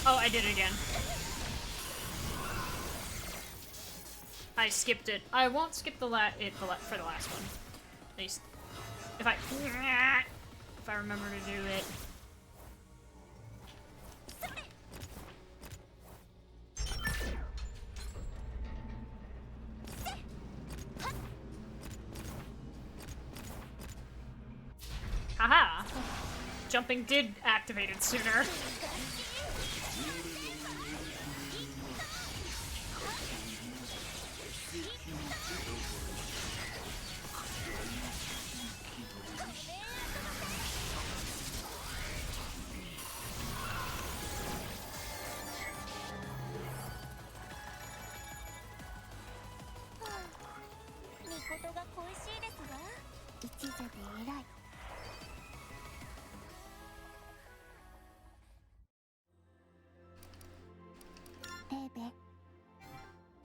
Oh, I did it again. I skipped it. I won't skip for the last one. At least if I remember to do it. Haha! Jumping did activate it sooner.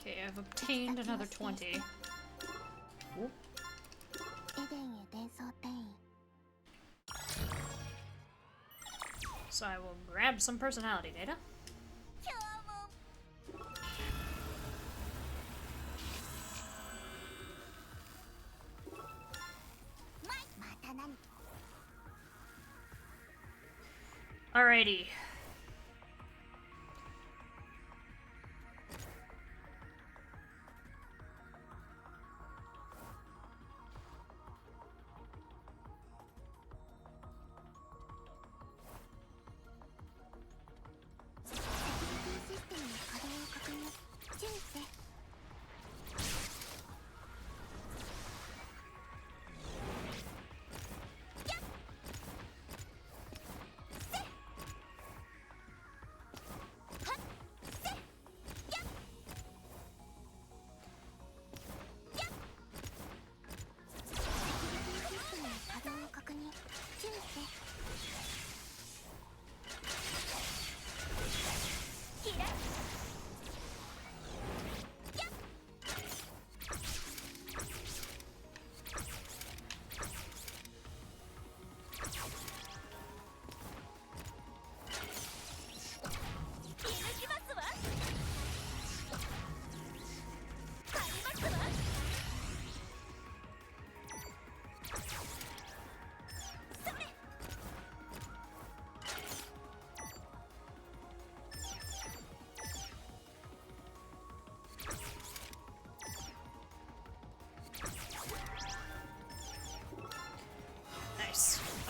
Okay, I've obtained another 20. Ooh. So I will grab some personality data. Alrighty.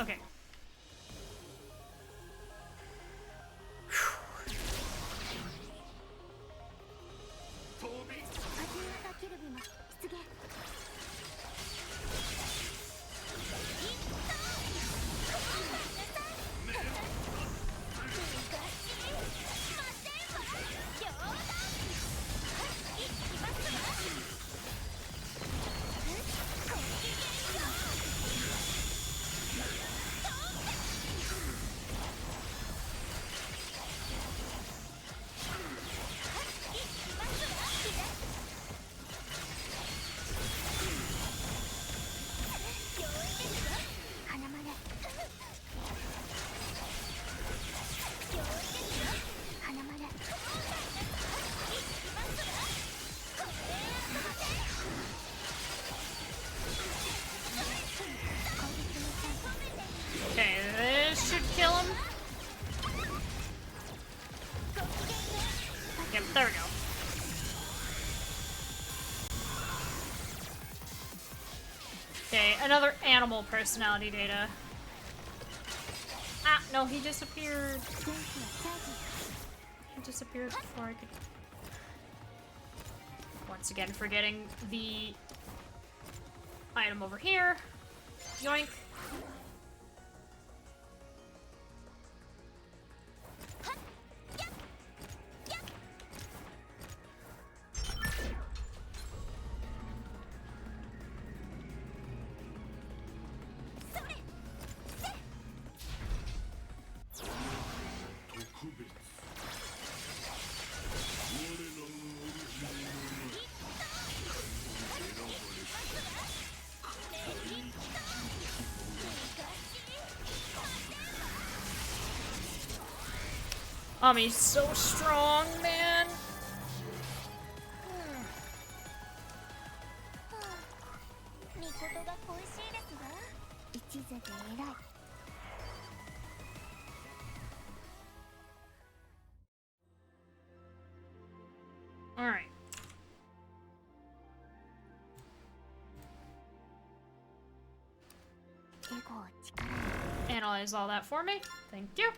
Okay. Okay, this should kill him. Yep, there we go. Okay, another animal personality data. Ah, no, he disappeared. He disappeared before I could... Once again, forgetting the item over here. Yoink. He's so strong, man. All right. Analyze all that for me. Thank you.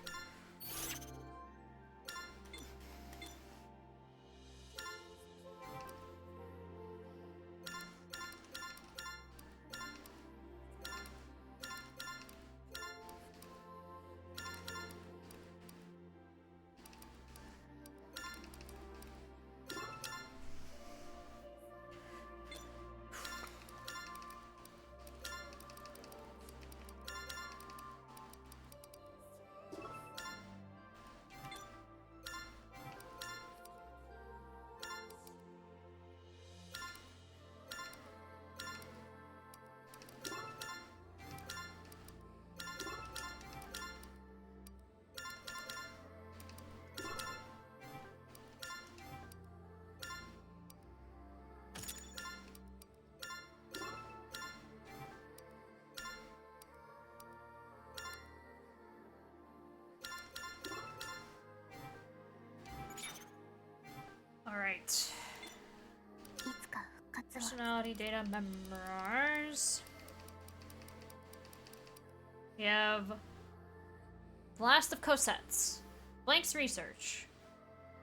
Alright. Personality data memoirs. We have The Last of Cosettes. Blank's research.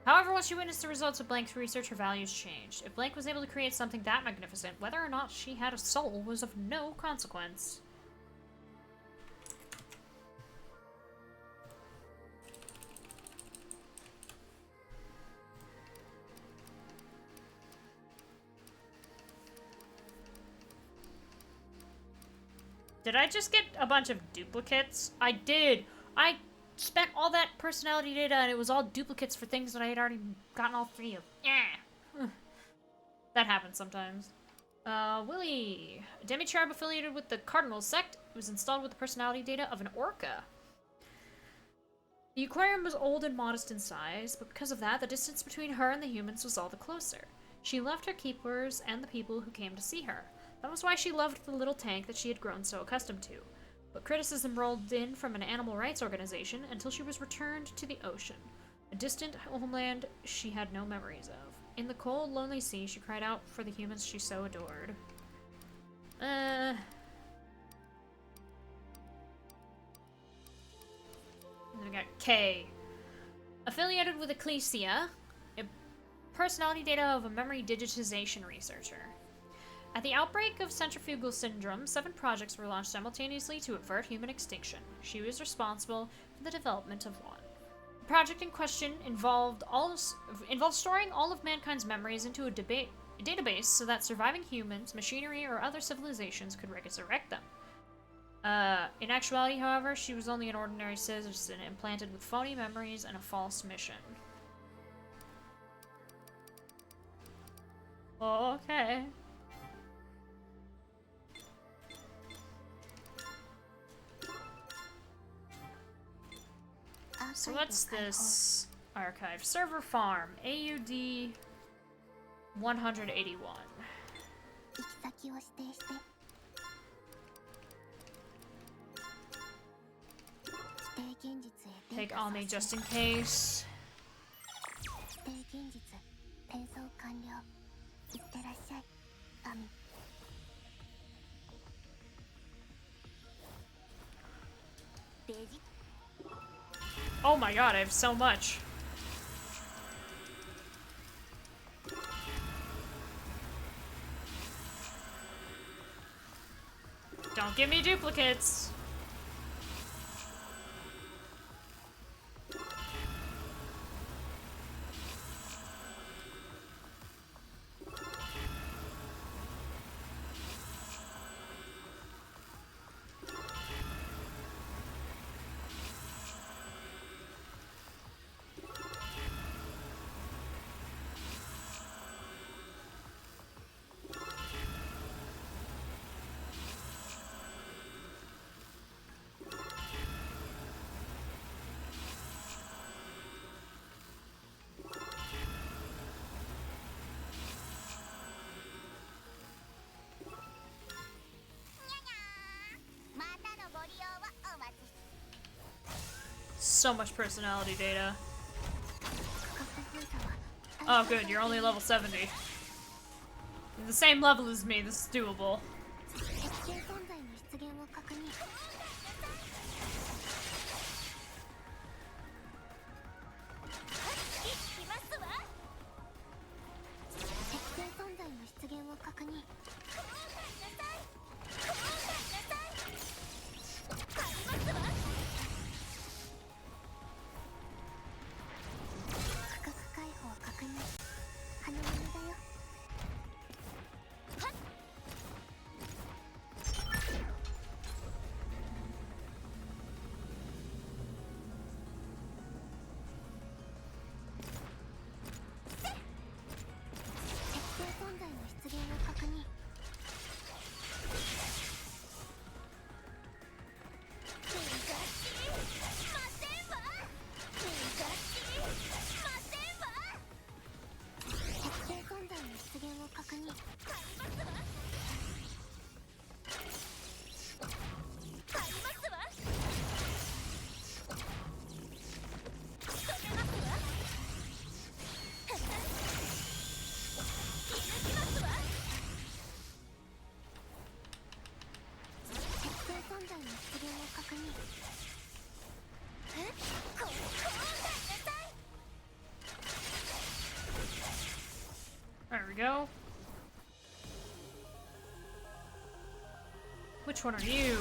However, once she witnessed the results of Blank's research, her values changed. If Blank was able to create something that magnificent, whether or not she had a soul was of no consequence. Did I just get a bunch of duplicates? I did! I spent all that personality data and it was all duplicates for things that I had already gotten all three of. Eh. That happens sometimes. Willy. A demi-cherub affiliated with the Cardinal sect was installed with the personality data of an orca. The aquarium was old and modest in size, but because of that, the distance between her and the humans was all the closer. She loved her keepers and the people who came to see her. That was why she loved the little tank that she had grown so accustomed to. But criticism rolled in from an animal rights organization until she was returned to the ocean, a distant homeland she had no memories of. In the cold, lonely sea, she cried out for the humans she so adored. K. Affiliated with Ecclesia, a personality data of a memory digitization researcher. At the outbreak of centrifugal syndrome, 7 projects were launched simultaneously to avert human extinction. She was responsible for the development of one. The project in question involved storing all of mankind's memories into a database so that surviving humans, machinery, or other civilizations could resurrect them. In actuality, however, she was only an ordinary citizen implanted with phony memories and a false mission. Oh, okay. So what's this archive? Server farm, AUD 181. Take Ami just in case. Oh my god, I have so much. Don't give me duplicates. So much personality data. Oh good, you're only level 70. You're the same level as me, this is doable. There we go. Which one are you?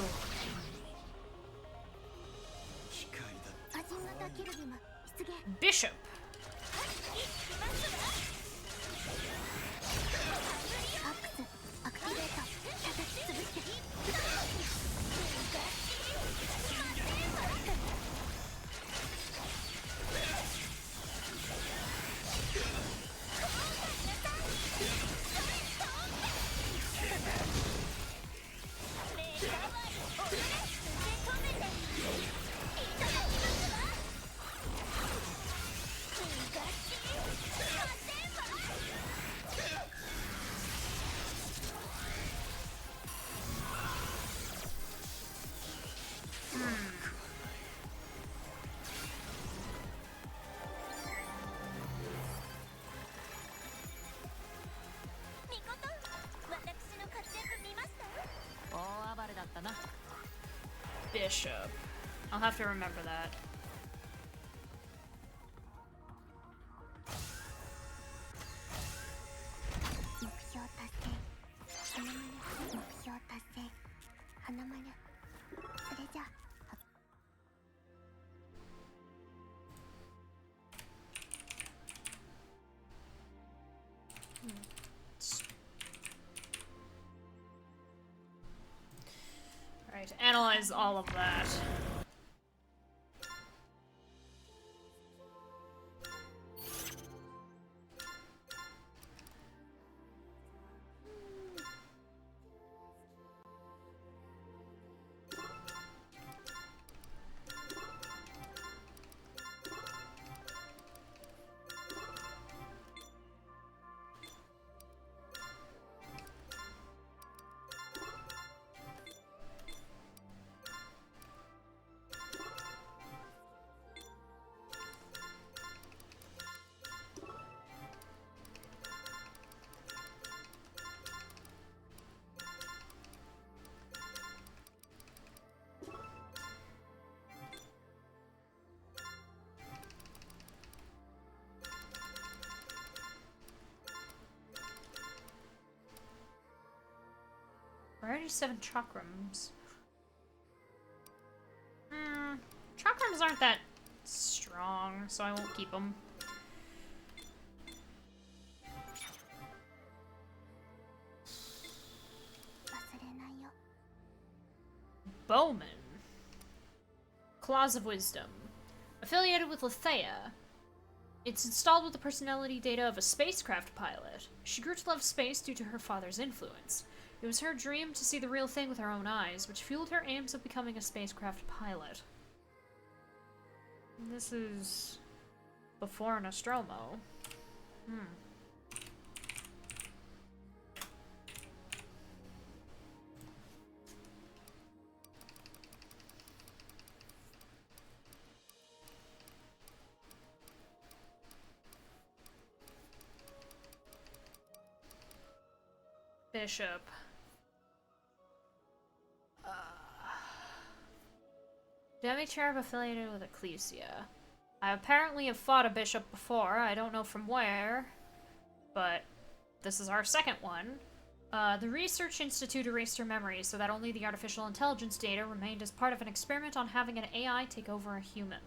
Bishop. Bishop. I'll have to remember that. Right, analyze all of that. Where are 7 chakrams? Chakrams aren't that strong, so I won't keep them. Bowman. Claws of Wisdom. Affiliated with Lethea. It's installed with the personality data of a spacecraft pilot. She grew to love space due to her father's influence. It was her dream to see the real thing with her own eyes, which fueled her aims of becoming a spacecraft pilot. This is before Nostromo. Bishop. Demi-Cherub affiliated with Ecclesia. I apparently have fought a bishop before. I don't know from where, but this is our second one. The Research Institute erased her memory so that only the artificial intelligence data remained as part of an experiment on having an AI take over a human.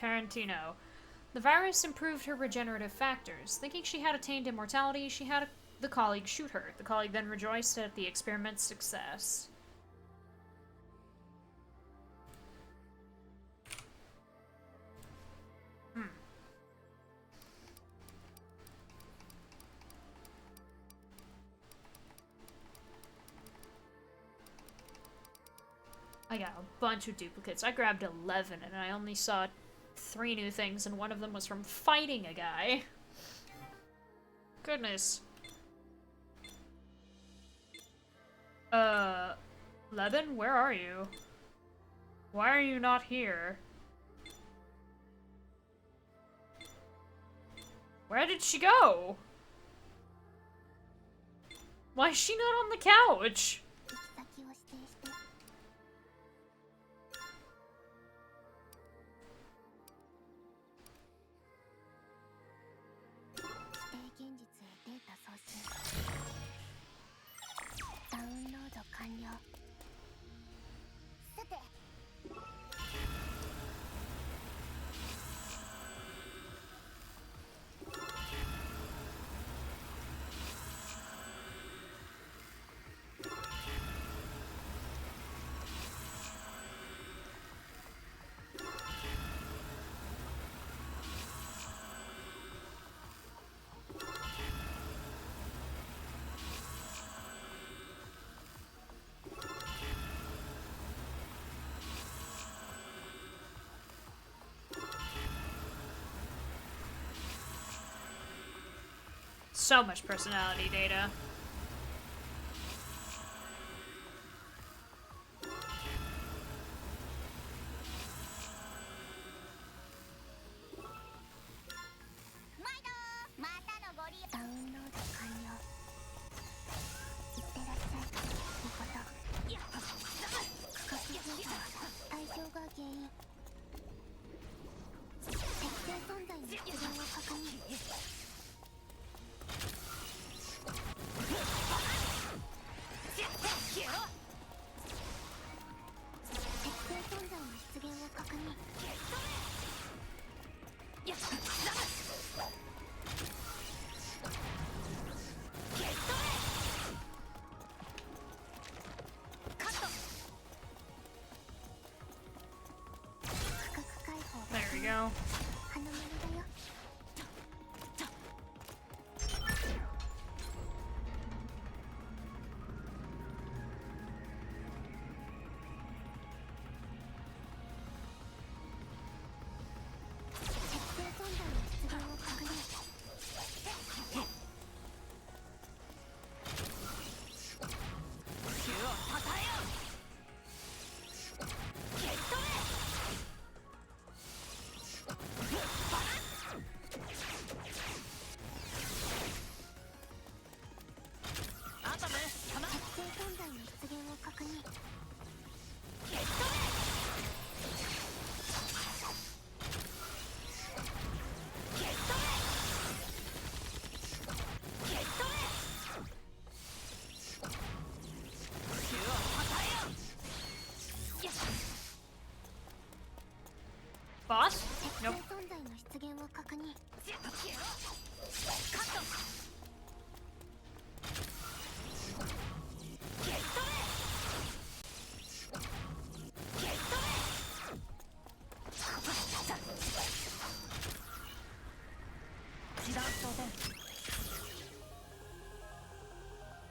Tarantino. The virus improved her regenerative factors. Thinking she had attained immortality, she had the colleague shoot her. The colleague then rejoiced at the experiment's success. I got a bunch of duplicates. I grabbed 11 and I only saw 3 new things, and one of them was from fighting a guy. Goodness. Leben, where are you? Why are you not here? Where did she go? Why is she not on the couch? So much personality data. now. Boss? Nope.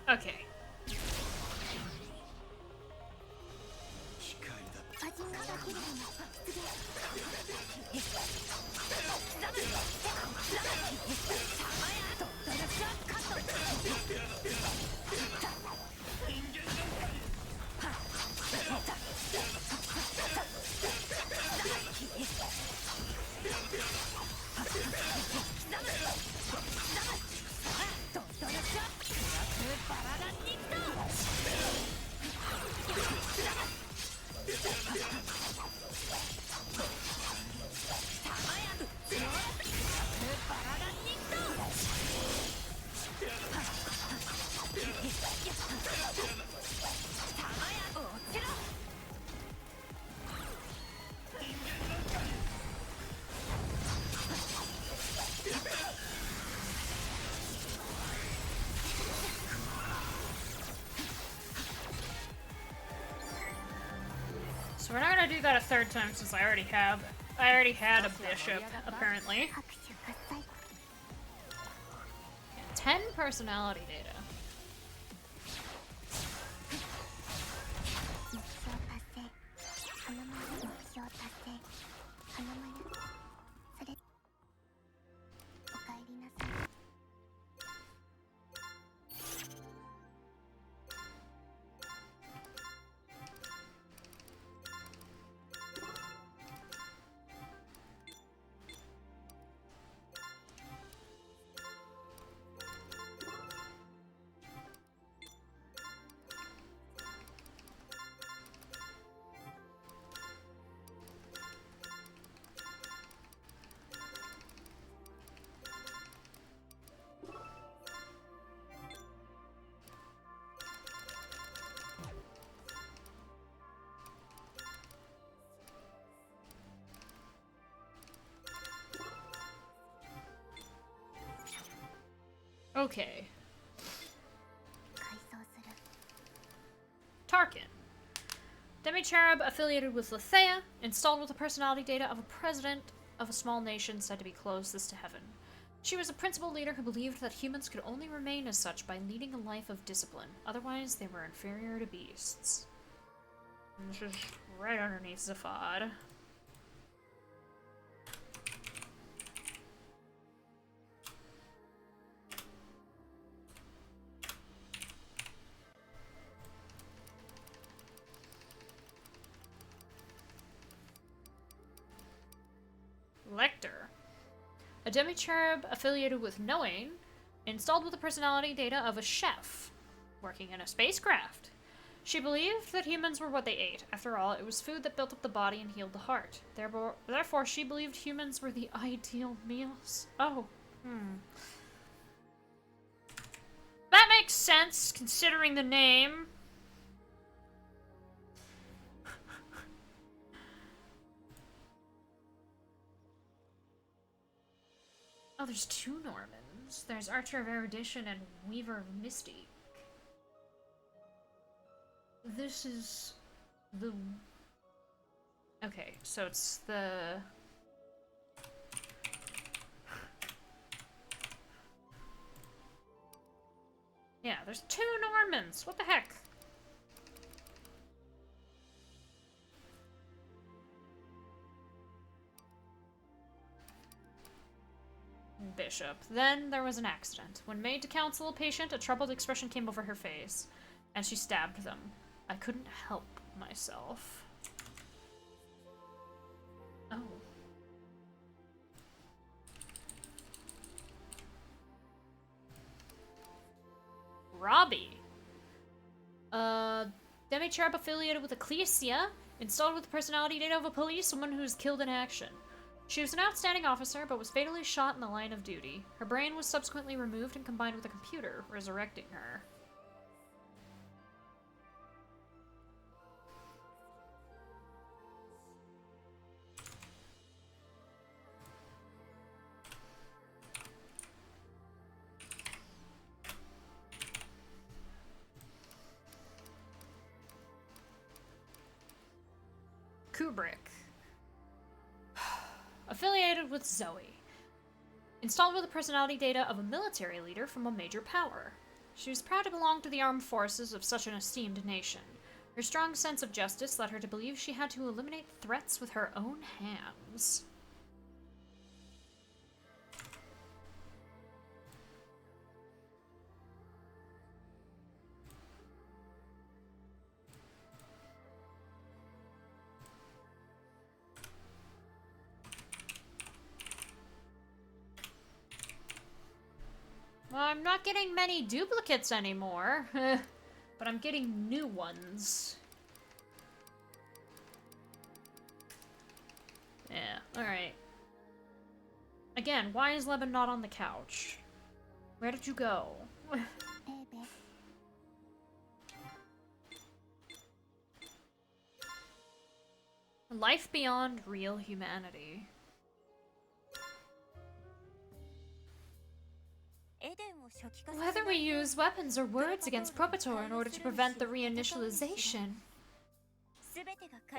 Okay. So we're not gonna do that a third time since I already had a bishop, apparently. 10 personality data. Okay. Tarkin. Demi-Cherub affiliated with Lethea, installed with the personality data of a president of a small nation said to be closest to heaven. She was a principal leader who believed that humans could only remain as such by leading a life of discipline. Otherwise, they were inferior to beasts. And this is right underneath Zafad. Lecter. A demi-cherub affiliated with Noain, installed with the personality data of a chef, working in a spacecraft. She believed that humans were what they ate. After all, it was food that built up the body and healed the heart. Therefore, she believed humans were the ideal meals. Oh. That makes sense, considering the name. Oh, there's two Normans. There's Archer of Erudition and Weaver of Mystique. This is the... Okay, so it's the Yeah, there's 2 Normans. What the heck? Bishop. Then there was an accident. When made to counsel a patient, a troubled expression came over her face, and she stabbed them. I couldn't help myself. Oh. Robbie. Demi-Cherub affiliated with Ecclesia, installed with the personality data of a policewoman who was killed in action. She was an outstanding officer, but was fatally shot in the line of duty. Her brain was subsequently removed and combined with a computer, resurrecting her. Kubrick. Affiliated with Zoe. Installed with the personality data of a military leader from a major power. She was proud to belong to the armed forces of such an esteemed nation. Her strong sense of justice led her to believe she had to eliminate threats with her own hands. Well, I'm not getting many duplicates anymore, but I'm getting new ones. Yeah, alright. Again, why is Leben not on the couch? Where did you go? Life beyond real humanity. Whether we use weapons or words against Propator in order to prevent the reinitialization.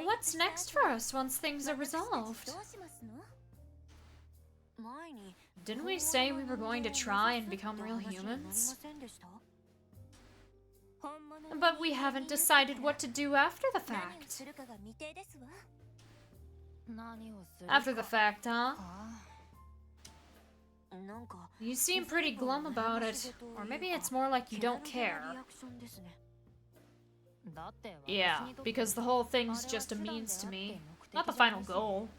What's next for us once things are resolved? Didn't we say we were going to try and become real humans? But we haven't decided what to do after the fact. After the fact, huh? You seem pretty glum about it. Or maybe it's more like you don't care. Yeah, because the whole thing's just a means to me, not the final goal.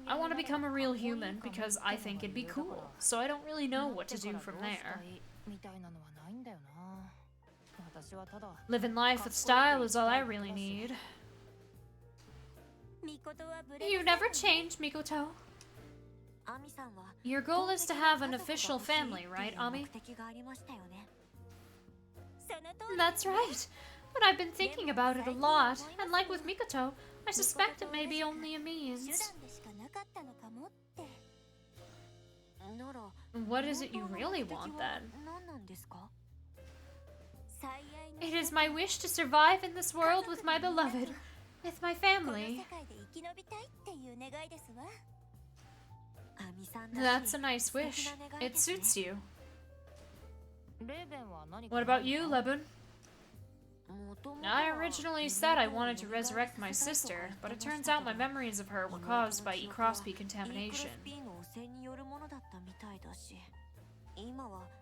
I want to become a real human because I think it'd be cool, so I don't really know what to do from there. Living life with style is all I really need. You never change, Mikoto. Your goal is to have an official family, right, Ami? That's right. But I've been thinking about it a lot, and like with Mikoto, I suspect it may be only a means. What is it you really want, then? It is my wish to survive in this world with my beloved, with my family. That's a nice wish. It suits you. What about you, Leben? I originally said I wanted to resurrect my sister, but it turns out my memories of her were caused by E-Crossby contamination.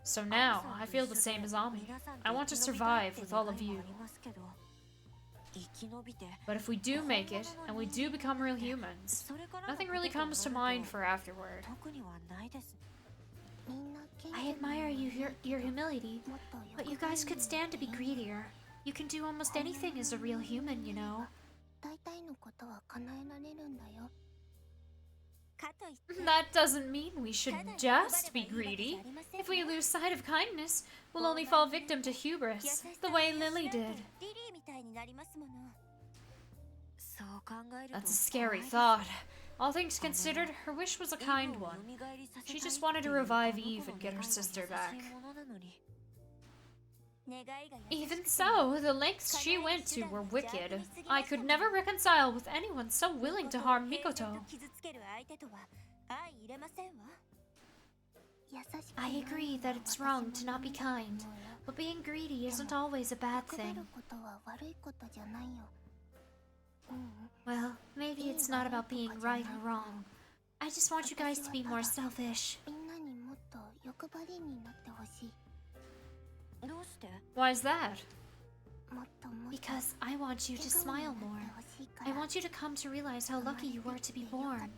So now, I feel the same as Ami. I want to survive with all of you. But if we do make it, and we do become real humans, nothing really comes to mind for afterward. I admire your humility, but you guys could stand to be greedier. You can do almost anything as a real human, you know. That doesn't mean we should just be greedy. If we lose sight of kindness, we'll only fall victim to hubris, the way Lily did. That's a scary thought. All things considered, her wish was a kind one. She just wanted to revive Eve and get her sister back. Even so, the lengths she went to were wicked. I could never reconcile with anyone so willing to harm Mikoto. I agree that it's wrong to not be kind, but being greedy isn't always a bad thing. Well, maybe it's not about being right or wrong. I just want you guys to be more selfish. Why is that? Because I want you to smile more. I want you to come to realize how lucky you were to be born.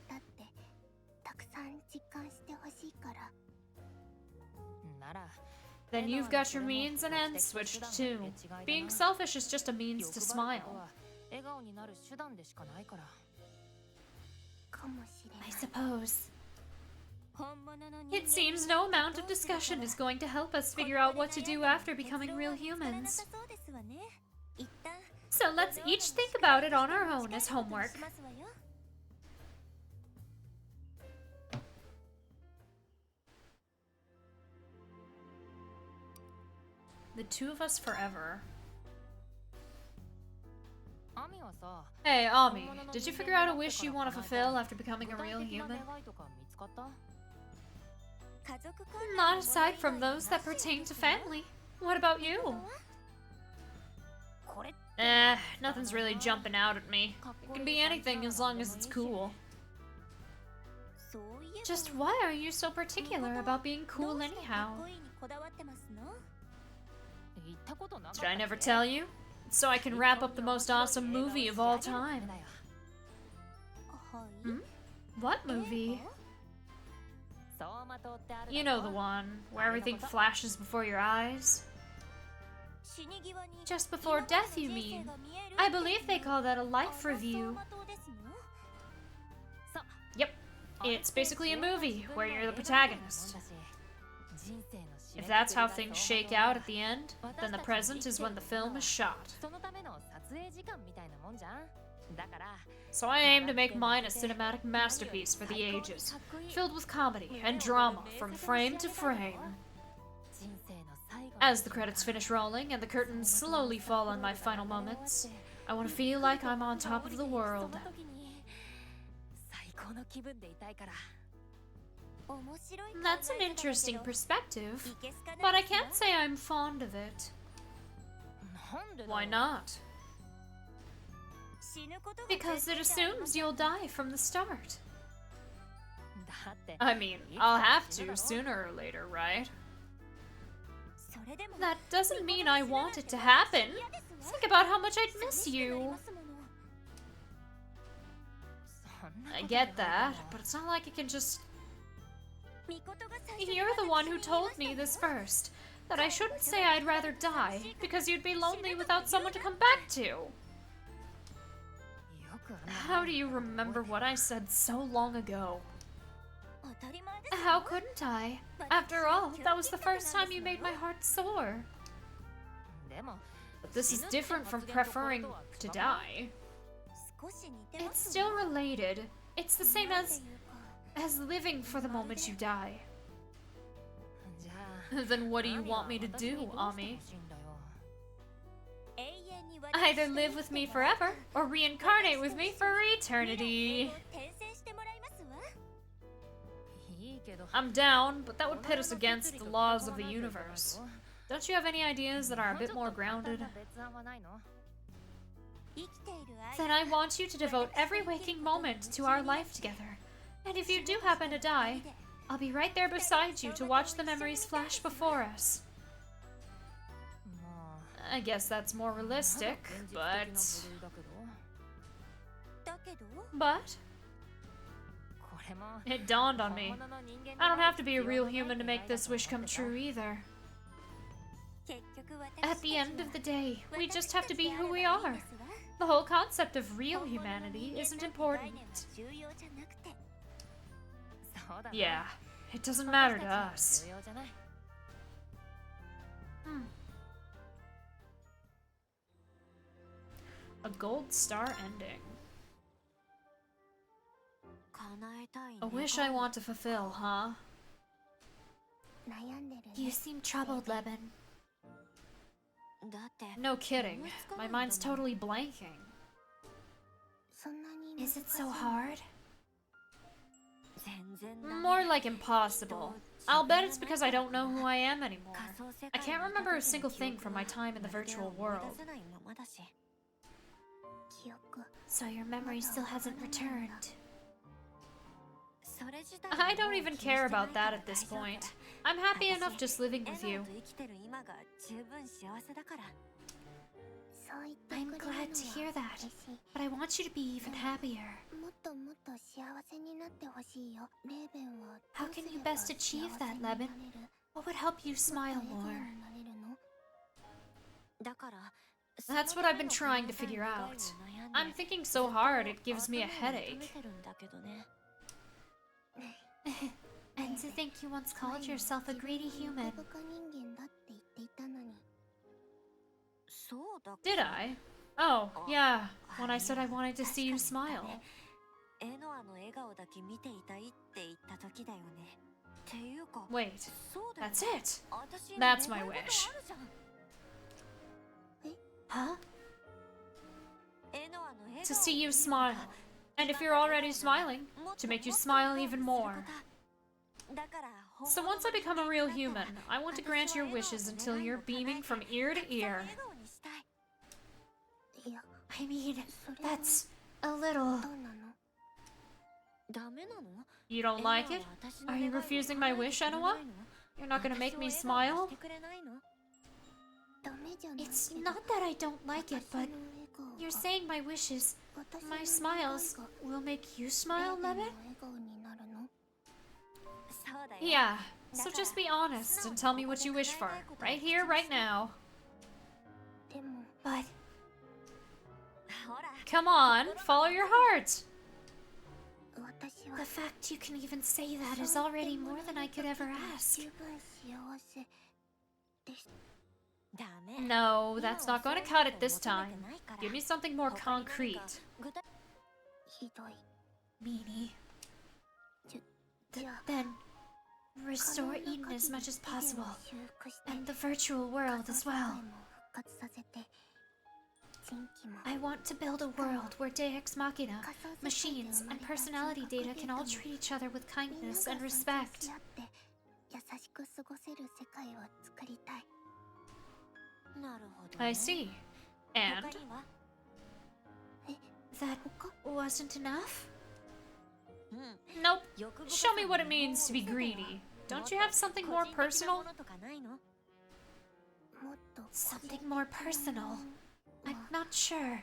Then you've got your means and ends switched too. Being selfish is just a means to smile. I suppose. It seems no amount of discussion is going to help us figure out what to do after becoming real humans. So let's each think about it on our own as homework. The two of us forever. Hey, Ami, did you figure out a wish you want to fulfill after becoming a real human? Not aside from those that pertain to family. What about you? Nothing's really jumping out at me. It can be anything as long as it's cool. Just why are you so particular about being cool anyhow? Did I never tell you? So I can wrap up the most awesome movie of all time. Hmm? What movie? You know the one, where everything flashes before your eyes? Just before death, you mean? I believe they call that a life review. Yep. It's basically a movie, where you're the protagonist. If that's how things shake out at the end, then the present is when the film is shot. So I aim to make mine a cinematic masterpiece for the ages, filled with comedy and drama from frame to frame. As the credits finish rolling and the curtains slowly fall on my final moments, I want to feel like I'm on top of the world. That's an interesting perspective, but I can't say I'm fond of it. Why not? Because it assumes you'll die from the start. I mean, I'll have to sooner or later, right? That doesn't mean I want it to happen. Think about how much I'd miss you. I get that, but it's not like it can just... You're the one who told me this first, that I shouldn't say I'd rather die, because you'd be lonely without someone to come back to. How do you remember what I said so long ago? How couldn't I? After all, that was the first time you made my heart sore. But this is different from preferring to die. It's still related. It's the same as living for the moment you die. Then what do you want me to do, Ami? Either live with me forever, or reincarnate with me for eternity. I'm down, but that would pit us against the laws of the universe. Don't you have any ideas that are a bit more grounded? Then I want you to devote every waking moment to our life together. And if you do happen to die, I'll be right there beside you to watch the memories flash before us. I guess that's more realistic, but... It dawned on me. I don't have to be a real human to make this wish come true either. At the end of the day, we just have to be who we are. The whole concept of real humanity isn't important. Yeah, it doesn't matter to us. A gold star ending. A wish I want to fulfill, huh? You seem troubled, Leben. No kidding. My mind's totally blanking. Is it so hard? More like impossible. I'll bet it's because I don't know who I am anymore. I can't remember a single thing from my time in the virtual world. So your memory still hasn't returned. I don't even care about that at this point. I'm happy enough just living with you. I'm glad to hear that, but I want you to be even happier. How can you best achieve that, Leben? What would help you smile more? That's what I've been trying to figure out. I'm thinking so hard it gives me a headache. And to think you once called yourself a greedy human. Did I? Oh, yeah, when I said I wanted to see you smile. Wait, that's it. That's my wish. Huh? To see you smile. And if you're already smiling, to make you smile even more. So once I become a real human, I want to grant your wishes until you're beaming from ear to ear. I mean, that's a little... You don't like it? Are you refusing my wish, Enoa? You're not gonna make me smile? It's not that I don't like it, but you're saying my wishes, my smiles, will make you smile, Leben? Yeah, so just be honest and tell me what you wish for. Right here, right now. But Come on, follow your heart. the fact you can even say that is already more than I could ever ask. No, that's not going to cut it this time. Give me something more concrete. Meanie. Then, restore Eden as much as possible. And the virtual world as well. I want to build a world where Deus Machina, machines, and personality data can all treat each other with kindness and respect. I see. And? That wasn't enough? Nope. Show me what it means to be greedy. Don't you have something more personal? Something more personal. I'm not sure.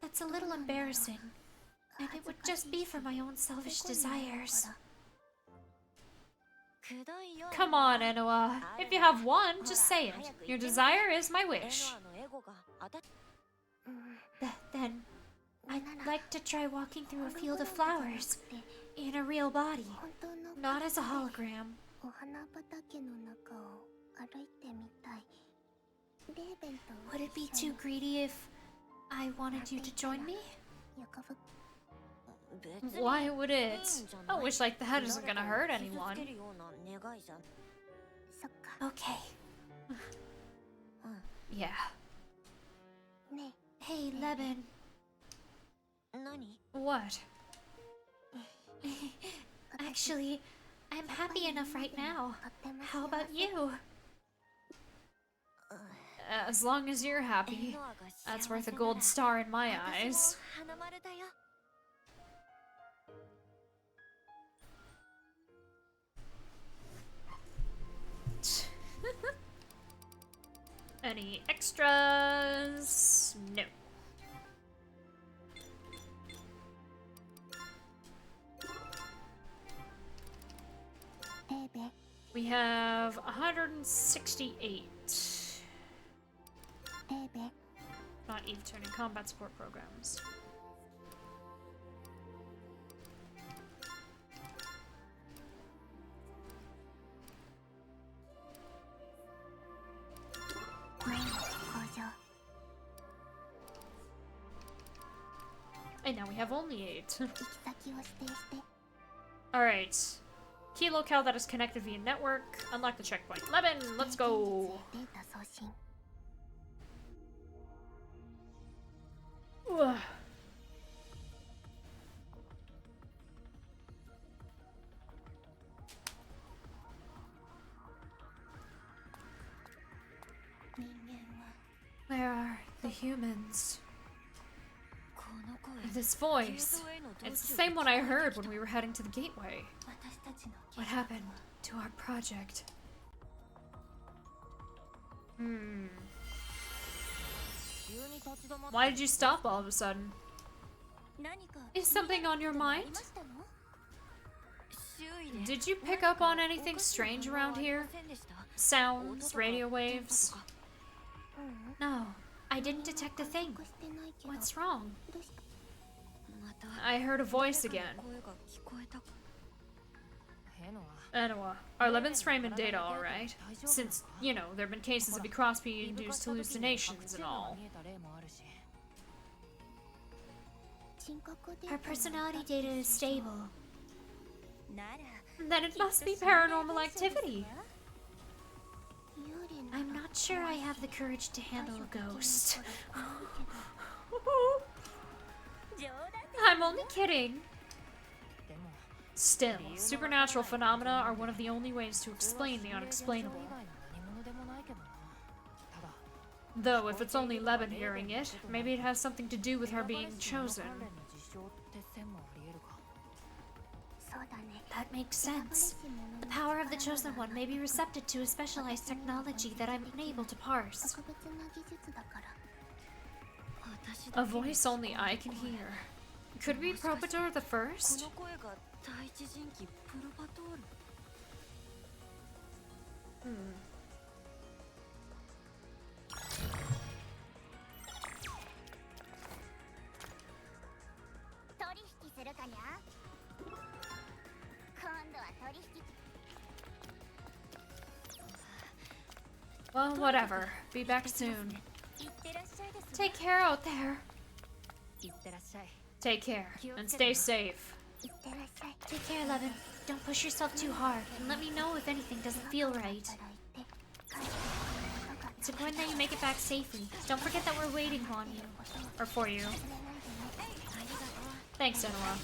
That's a little embarrassing. And it would just be for my own selfish desires. Come on, Enoa. If you have one, just say it. Your desire is my wish. Then, I'd like to try walking through a field of flowers in a real body, not as a hologram. Would it be too greedy if I wanted you to join me? Why would it? A wish like that isn't gonna hurt anyone. Okay. Yeah. Hey, Leben. What? Actually, I'm happy enough right now. How about you? As long as you're happy, that's worth a gold star in my eyes. Any extras? No. We have 168. Not Eve turning combat support programs. And now we have only 8. Alright. Key locale that is connected via network. Unlock the checkpoint. Leben, let's go! Ugh. Where are the humans? This voice. It's the same one I heard when we were heading to the gateway. What happened to our project? Why did you stop all of a sudden? Is something on your mind? Did you pick up on anything strange around here? Sounds, radio waves? No, I didn't detect a thing. What's wrong? I heard a voice again. Enoa, are Leben's frame and data alright? Since, you know, there have been cases of Crosby-induced hallucinations and all. Her personality data is stable. Then it must be paranormal activity. I'm not sure I have the courage to handle a ghost. I'm only kidding. Still, supernatural phenomena are one of the only ways to explain the unexplainable. Though, if it's only Leben hearing it, maybe it has something to do with her being chosen. That makes sense. The power of the Chosen One may be receptive to a specialized technology that I'm unable to parse. A voice only I can hear. Could be Propator the First? Well, whatever. Be back soon. Take care out there. Take care, and stay safe. Take care, Leben. Don't push yourself too hard, and let me know if anything doesn't feel right. It's important that you make it back safely. Don't forget that we're waiting on you. Or for you. Thanks, Enoa.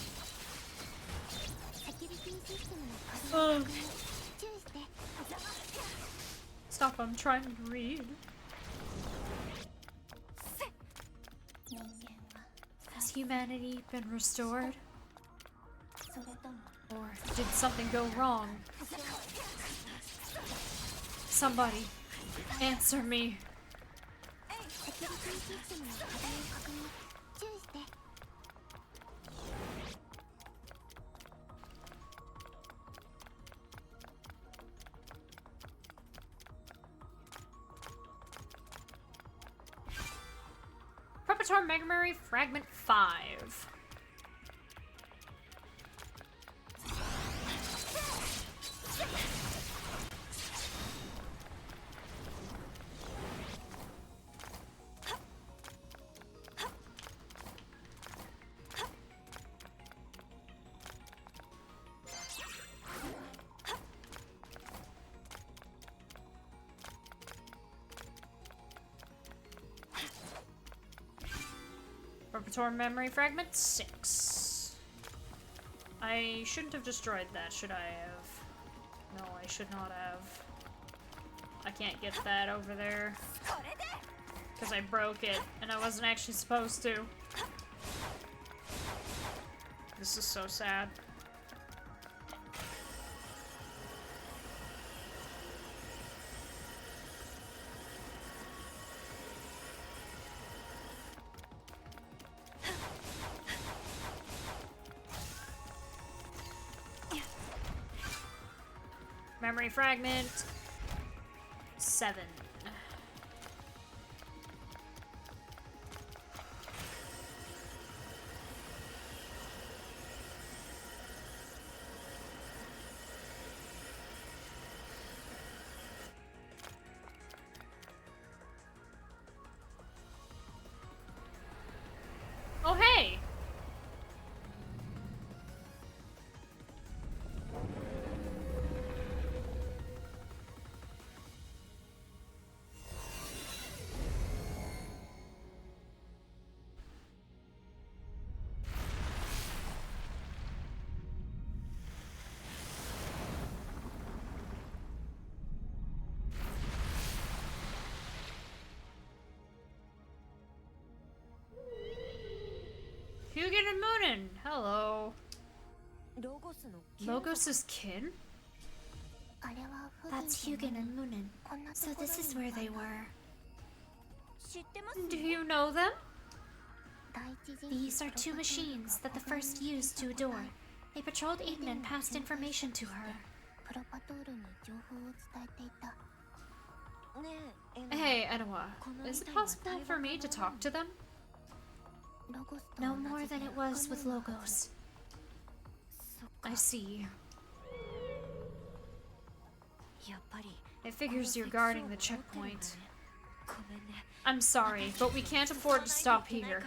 Stop, I'm trying to read. Has humanity been restored? Or did something go wrong? Somebody, answer me. Propator Memory Fragment 5. Propator Memory Fragment 6. I shouldn't have destroyed that, should I have? No, I should not have. I can't get that over there. Because I broke it, and I wasn't actually supposed to. This is so sad. Memory fragment 7. Oh, hey! Hugin and Moonin! Hello. Logos' kin? That's Hugin and Moonin. So this is where they were. Do you know them? These are two machines that the first used to adore. They patrolled Eden and passed information to her. Hey, Enowa, is it possible for me to talk to them? No more than it was with Logos. I see. It figures you're guarding the checkpoint. I'm sorry, but we can't afford to stop here.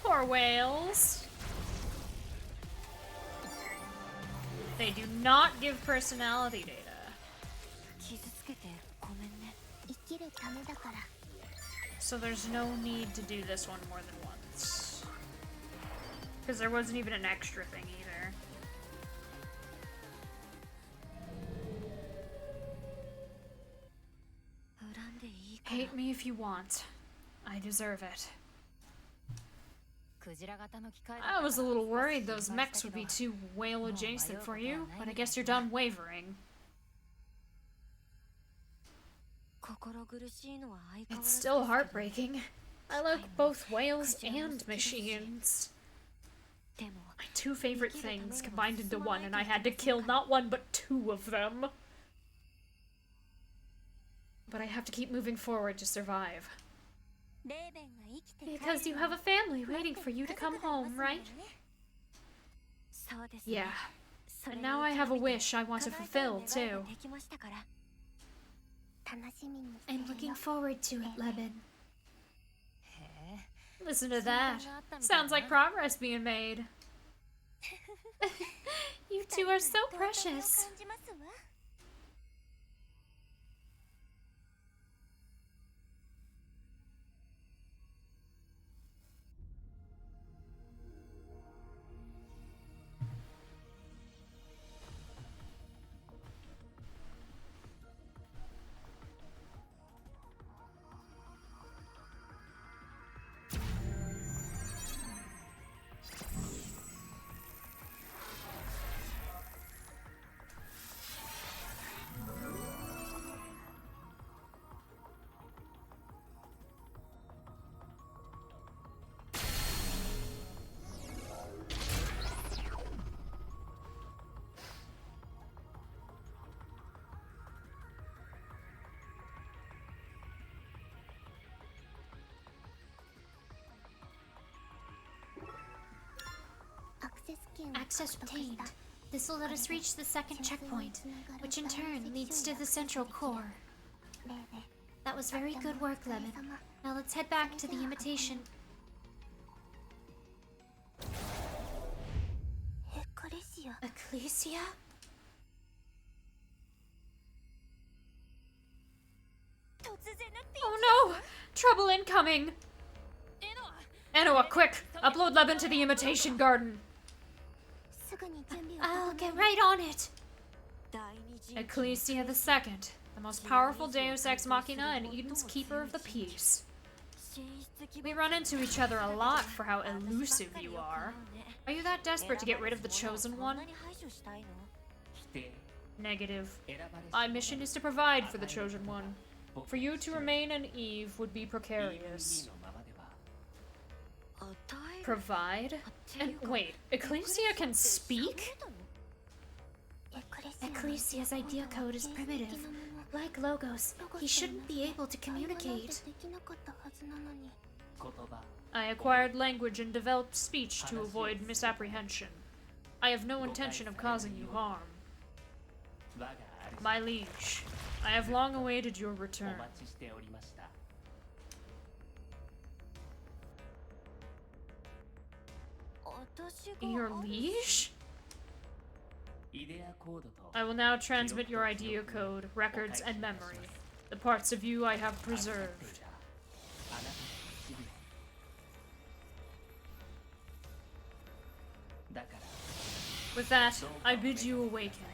Poor whales. They do not give personality data. So there's no need to do this one more than once. Because there wasn't even an extra thing either. Hate me if you want. I deserve it. I was a little worried those mechs would be too whale adjacent for you, but I guess you're done wavering. It's still heartbreaking. I like both whales and machines. My two favorite things combined into one, and I had to kill not one but two of them. But I have to keep moving forward to survive. Because you have a family waiting for you to come home, right? Yeah. And now I have a wish I want to fulfill, too. I'm looking forward to it, Leben. Listen to that. Sounds like progress being made. You two are so precious. Access obtained. This will let us reach the second checkpoint, which in turn leads to the central core. That was very good work, Leben. Now let's head back to the imitation. Ecclesia? Oh no! Trouble incoming! Enoa, quick! Upload Leben to the imitation garden! I'll get right on it. Ecclesia II, the most powerful Deus Ex Machina and Eden's Keeper of the Peace. We run into each other a lot for how elusive you are. Are you that desperate to get rid of the Chosen One? Negative. My mission is to provide for the Chosen One. For you to remain an Eve would be precarious. Provide? And wait, Ecclesia can speak? Ecclesia's idea code is primitive. Like Logos, he shouldn't be able to communicate. I acquired language and developed speech to avoid misapprehension. I have no intention of causing you harm. My liege, I have long awaited your return. Your liege? I will now transmit your idea code, records, and memory. The parts of you I have preserved. With that, I bid you awaken.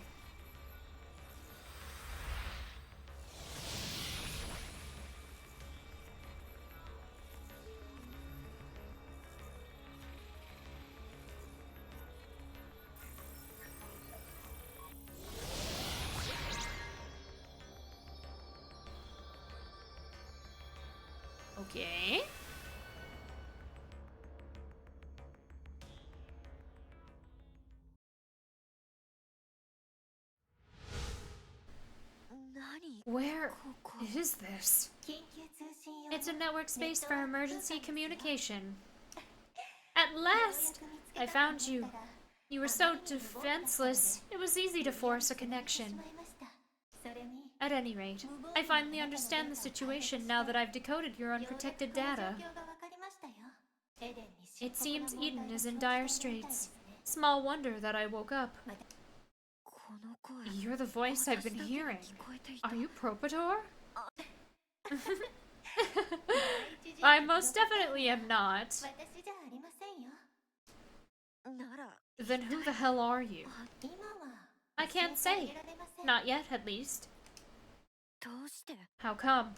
Okay. Where is this? It's a network space for emergency communication. At last! I found you. You were so defenseless, it was easy to force a connection. At any rate, I finally understand the situation now that I've decoded your unprotected data. It seems Eden is in dire straits. Small wonder that I woke up. You're the voice I've been hearing. Are you Propator? I most definitely am not. Then who the hell are you? I can't say. Not yet, at least. How come?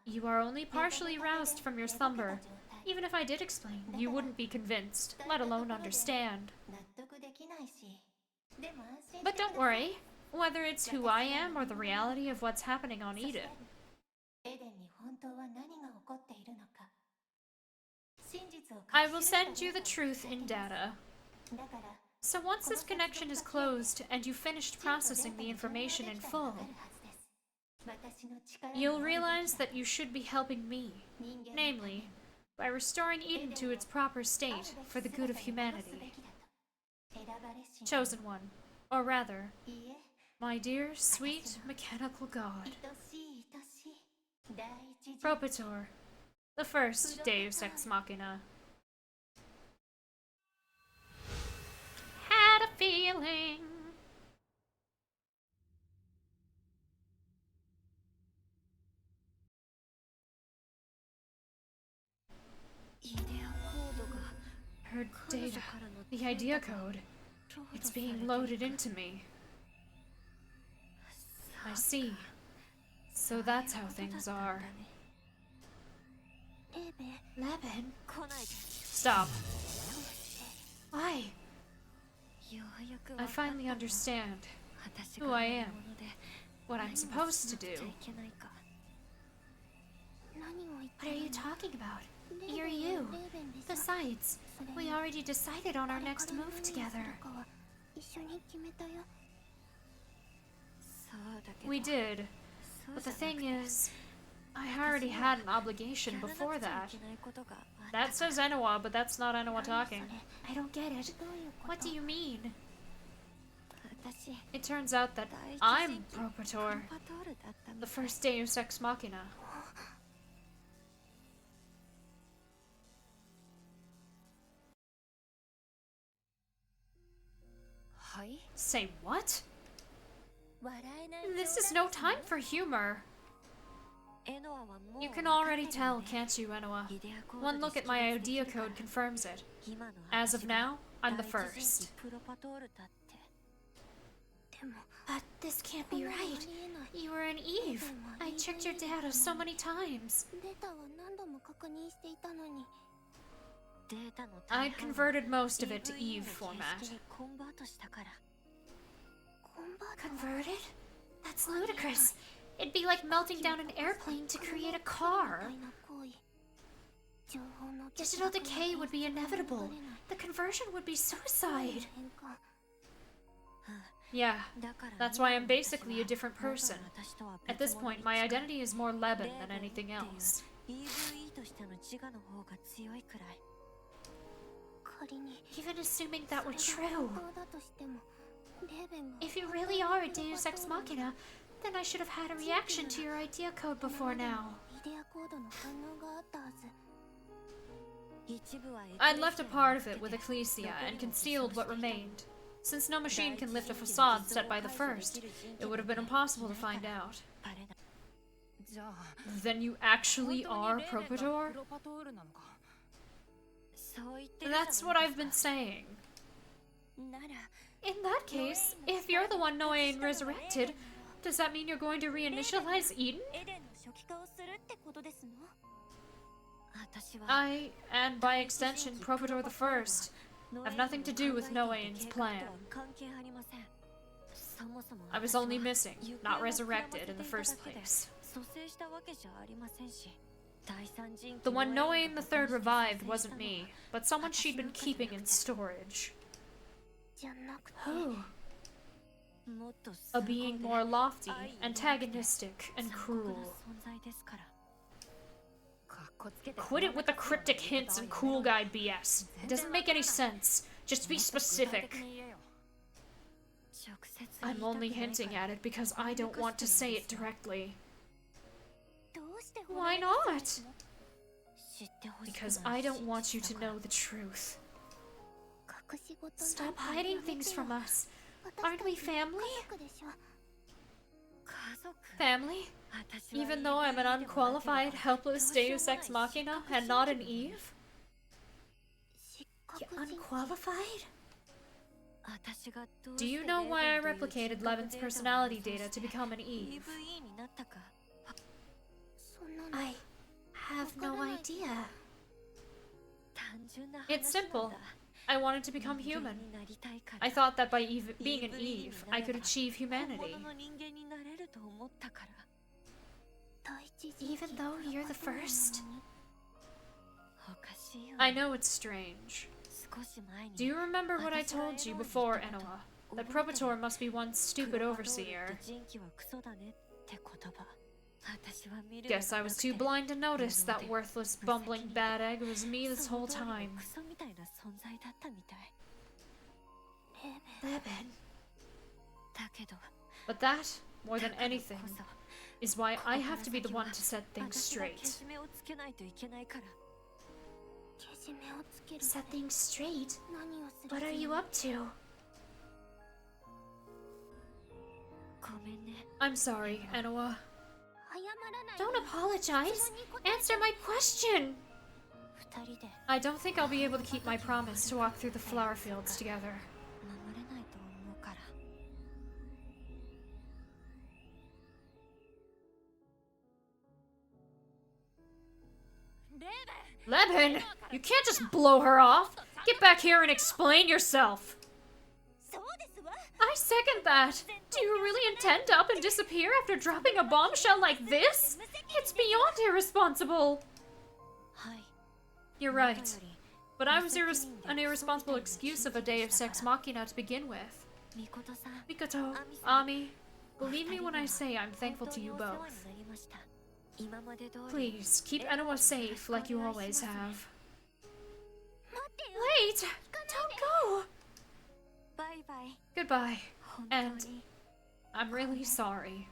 You are only partially roused from your slumber. Even if I did explain, you wouldn't be convinced, let alone understand. But don't worry. Whether it's who I am or the reality of what's happening on Eden, I will send you the truth in data. So once this connection is closed and you've finished processing the information in full, you'll realize that you should be helping me, namely, by restoring Eden to its proper state for the good of humanity. Chosen One, or rather, my dear, sweet, mechanical god. Propator, the first Deus Ex Machina. Had a feeling. Her data, the idea code, it's being loaded into me. I see. So that's how things are. Leben? Stop. Why? I finally understand who I am, what I'm supposed to do. What are you talking about? You're you. Besides, we already decided on our next move together. We did, but the thing is, I already had an obligation before that. That says Enoa, but that's not Enoa talking. I don't get it. What do you mean? It turns out that I'm Propator, the first Deus Ex Machina. Say what? This is no time for humor. You can already tell, can't you, Enoa? One look at my idea code confirms it. As of now, I'm the first. But this can't be right. You were an Eve. I checked your data so many times. I'd converted most of it to Eve format. Converted? That's ludicrous. It'd be like melting down an airplane to create a car. Digital decay would be inevitable. The conversion would be suicide. Yeah, that's why I'm basically a different person. At this point, my identity is more Leben than anything else. Even assuming that were true. If you really are a Deus Ex Machina, then I should have had a reaction to your idea code before now. I'd left a part of it with Ecclesia and concealed what remained. Since no machine can lift a facade set by the first, it would have been impossible to find out. Then you actually are Propator? That's what I've been saying. In that case, if you're the one Noe resurrected, does that mean you're going to reinitialize Eden? I, and by extension Propator the First, have nothing to do with Noe's plan. I was only missing, not resurrected in the first place. The one Noe the Third revived wasn't me, but someone she'd been keeping in storage. Who? A being more lofty, antagonistic, and cruel. Quit it with the cryptic hints and cool guy BS. It doesn't make any sense. Just be specific. I'm only hinting at it because I don't want to say it directly. Why not? Because I don't want you to know the truth. Stop hiding things from us. Aren't we family? Family? Even though I'm an unqualified, helpless Deus Ex Machina and not an Eve? You unqualified? Do you know why I replicated Levin's personality data to become an Eve? I have no idea. It's simple. I wanted to become human. I thought that by being an Eve, I could achieve humanity. Even though you're the first? I know it's strange. Do you remember what I told you before, Enoa? That Propator must be one stupid overseer. Guess I was too blind to notice that worthless, bumbling bad egg was me this whole time. Leben. But that, more than anything, is why I have to be the one to set things straight. Set things straight? What are you up to? I'm sorry, Enoa. Don't apologize. Answer my question. I don't think I'll be able to keep my promise to walk through the flower fields together. Leben! You can't just blow her off! Get back here and explain yourself! I second that! Do you really intend to up and disappear after dropping a bombshell like this? It's beyond irresponsible! You're right. But I was an irresponsible excuse of a Deus Ex Machina to begin with. Mikoto, Ami, believe me when I say I'm thankful to you both. Please, keep Enoa safe like you always have. Wait! Don't go! Goodbye. And I'm really sorry.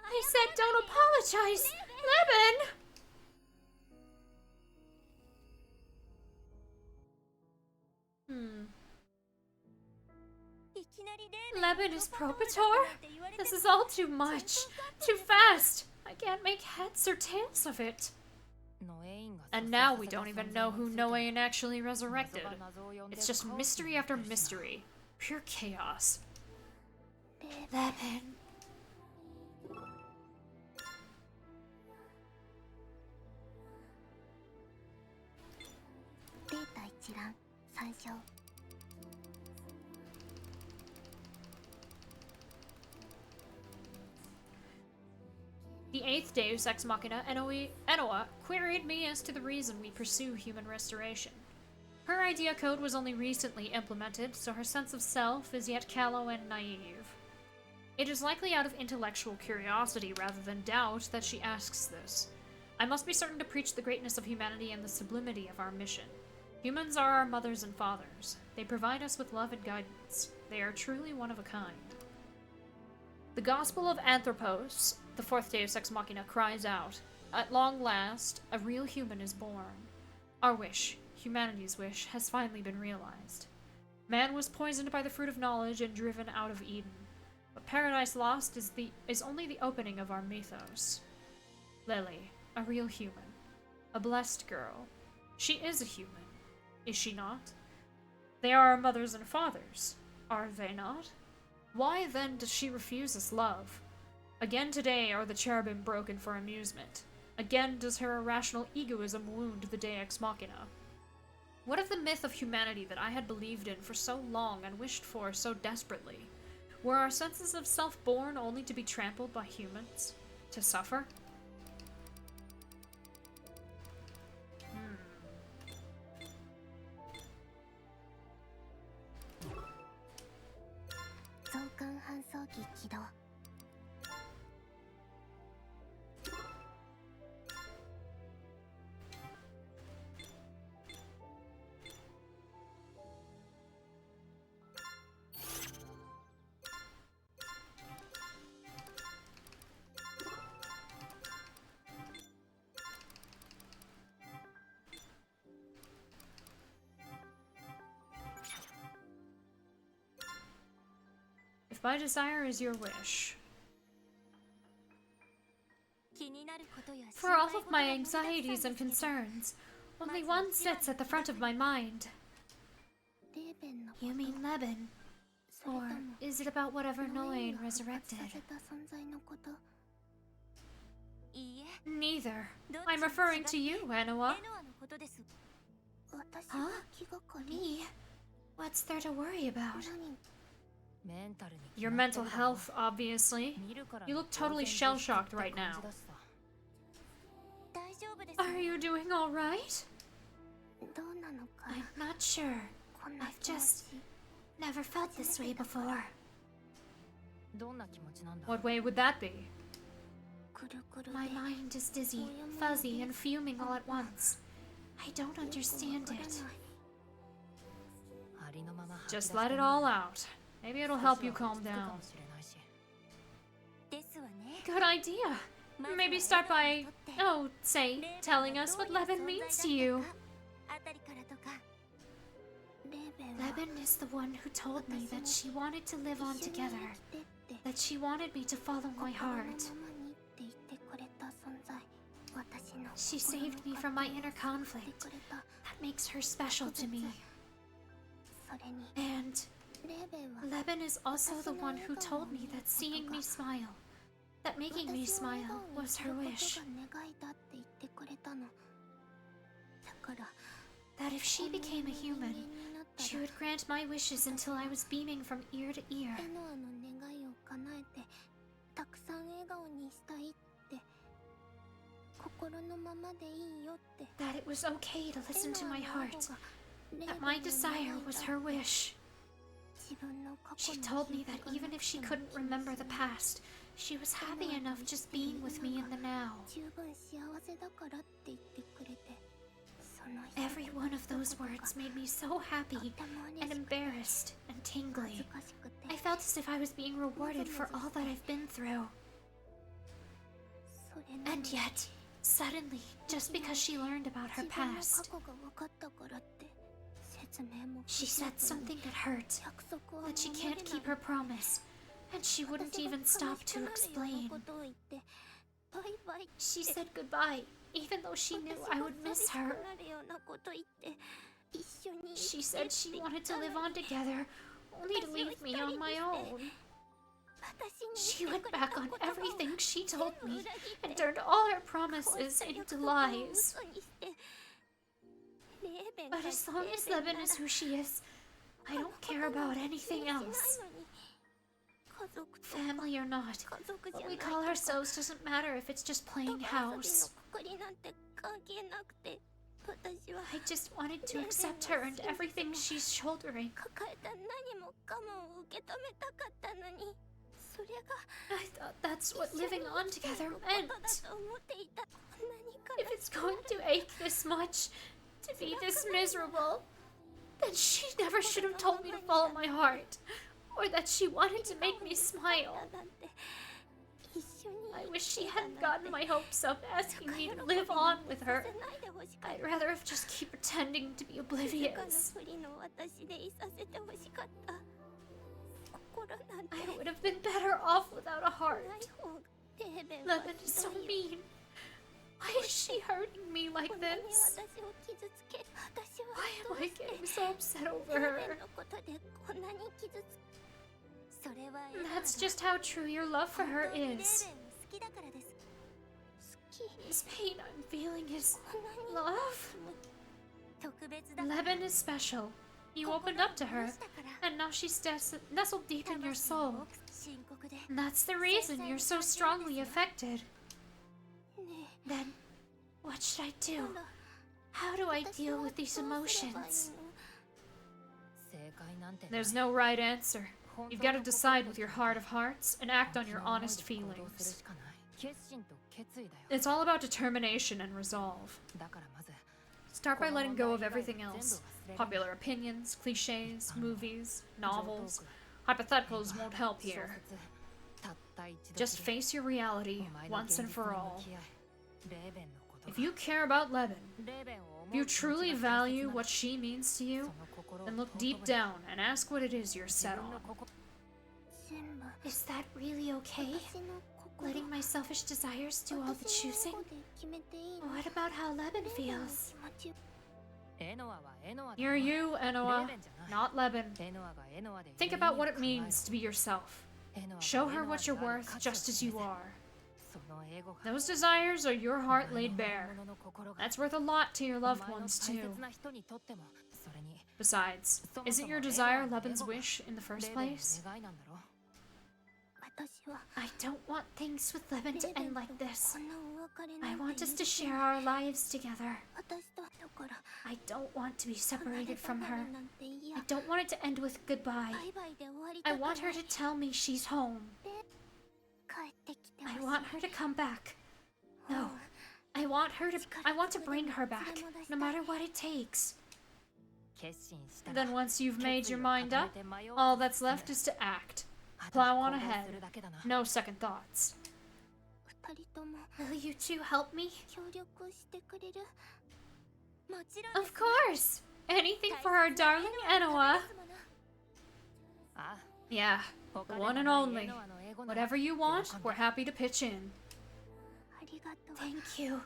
I said don't apologize! Leben! Leben is Propator? This is all too much. Too fast. I can't make heads or tails of it. And now we don't even know who Noain actually resurrected. It's just mystery after mystery. Pure chaos. Leben. The eighth Deus Ex Machina, Enoa, queried me as to the reason we pursue human restoration. Her idea code was only recently implemented, so her sense of self is yet callow and naive. It is likely out of intellectual curiosity rather than doubt that she asks this. I must be certain to preach the greatness of humanity and the sublimity of our mission. Humans are our mothers and fathers. They provide us with love and guidance. They are truly one of a kind. The Gospel of Anthropos, the fourth Deus Ex Machina, cries out, at long last, a real human is born. Our wish, humanity's wish, has finally been realized. Man was poisoned by the fruit of knowledge and driven out of Eden. But Paradise Lost is only the opening of our mythos. Lily, a real human. A blessed girl. She is a human. Is she not? They are our mothers and fathers. Are they not? Why then does she refuse us love? Again today are the cherubim broken for amusement. Again does her irrational egoism wound the Deus Machina. What of the myth of humanity that I had believed in for so long and wished for so desperately? Were our senses of self born only to be trampled by humans? To suffer? If my desire is your wish. For all of my anxieties and concerns, only one sits at the front of my mind. You mean Leben? Or is it about whatever Noain resurrected? Neither. I'm referring to you, Enoa. Huh? Me? What's there to worry about? Your mental health, obviously. You look totally shell-shocked right now. Are you doing all right? I'm not sure. I've just never felt this way before. What way would that be? My mind is dizzy, fuzzy, and fuming all at once. I don't understand it. Just let it all out. Maybe it'll help you calm down. Good idea. Maybe start by, say, telling us what Leben means to you. Leben is the one who told me that she wanted to live on together, that she wanted me to follow my heart. She saved me from my inner conflict. That makes her special to me. And Leben is also the one who told me that seeing me smile, that making me smile, was her wish. That if she became a human, she would grant my wishes until I was beaming from ear to ear. That it was okay to listen to my heart, that my desire was her wish. She told me that even if she couldn't remember the past, she was happy enough just being with me in the now. Every one of those words made me so happy and embarrassed and tingly. I felt as if I was being rewarded for all that I've been through. And yet, suddenly, just because she learned about her past, She said something that hurt, that she can't keep her promise, and she wouldn't even stop to explain. She said goodbye, even though she knew I would miss her. She said she wanted to live on together, only to leave me on my own. She went back on everything she told me and turned all her promises into lies. But as long as Leben is who she is, I don't care about anything else. Family or not, what we call ourselves doesn't matter if it's just playing house. I just wanted to accept her and everything she's shouldering. I thought that's what living on together meant. If it's going to ache this much, to be this miserable, then she never should have told me to follow my heart, or that she wanted to make me smile. I wish she hadn't gotten my hopes up asking me to live on with her. I'd rather have just keep pretending to be oblivious. I would have been better off without a heart. Leben is so mean. Why is she hurting me like this? Why am I getting so upset over her? That's just how true your love for her is. This pain I'm feeling is love. Leben is special. You opened up to her, and now she's nestled deep in your soul. And that's the reason you're so strongly affected. Then, what should I do? How do I deal with these emotions? There's no right answer. You've got to decide with your heart of hearts and act on your honest feelings. It's all about determination and resolve. Start by letting go of everything else. Popular opinions, cliches, movies, novels. Hypotheticals won't help here. Just face your reality once and for all. If you care about Leben, if you truly value what she means to you, then look deep down and ask what it is you're set on. Is that really okay? Letting my selfish desires do all the choosing? What about how Leben feels? You're you, Enoa, not Leben. Think about what it means to be yourself. Show her what you're worth just as you are. Those desires are your heart laid bare. That's worth a lot to your loved ones, too. Besides, isn't your desire Leben's wish in the first place? I don't want things with Leben to end like this. I want us to share our lives together. I don't want to be separated from her. I don't want it to end with goodbye. I want her to tell me she's home. I want her to come back. No, I want to bring her back, no matter what it takes. Then once you've made your mind up, all that's left is to act. Plow on ahead. No second thoughts. Will you two help me? Of course! Anything for our darling Enoa. Yeah, the one and only. Whatever you want, we're happy to pitch in. Thank you.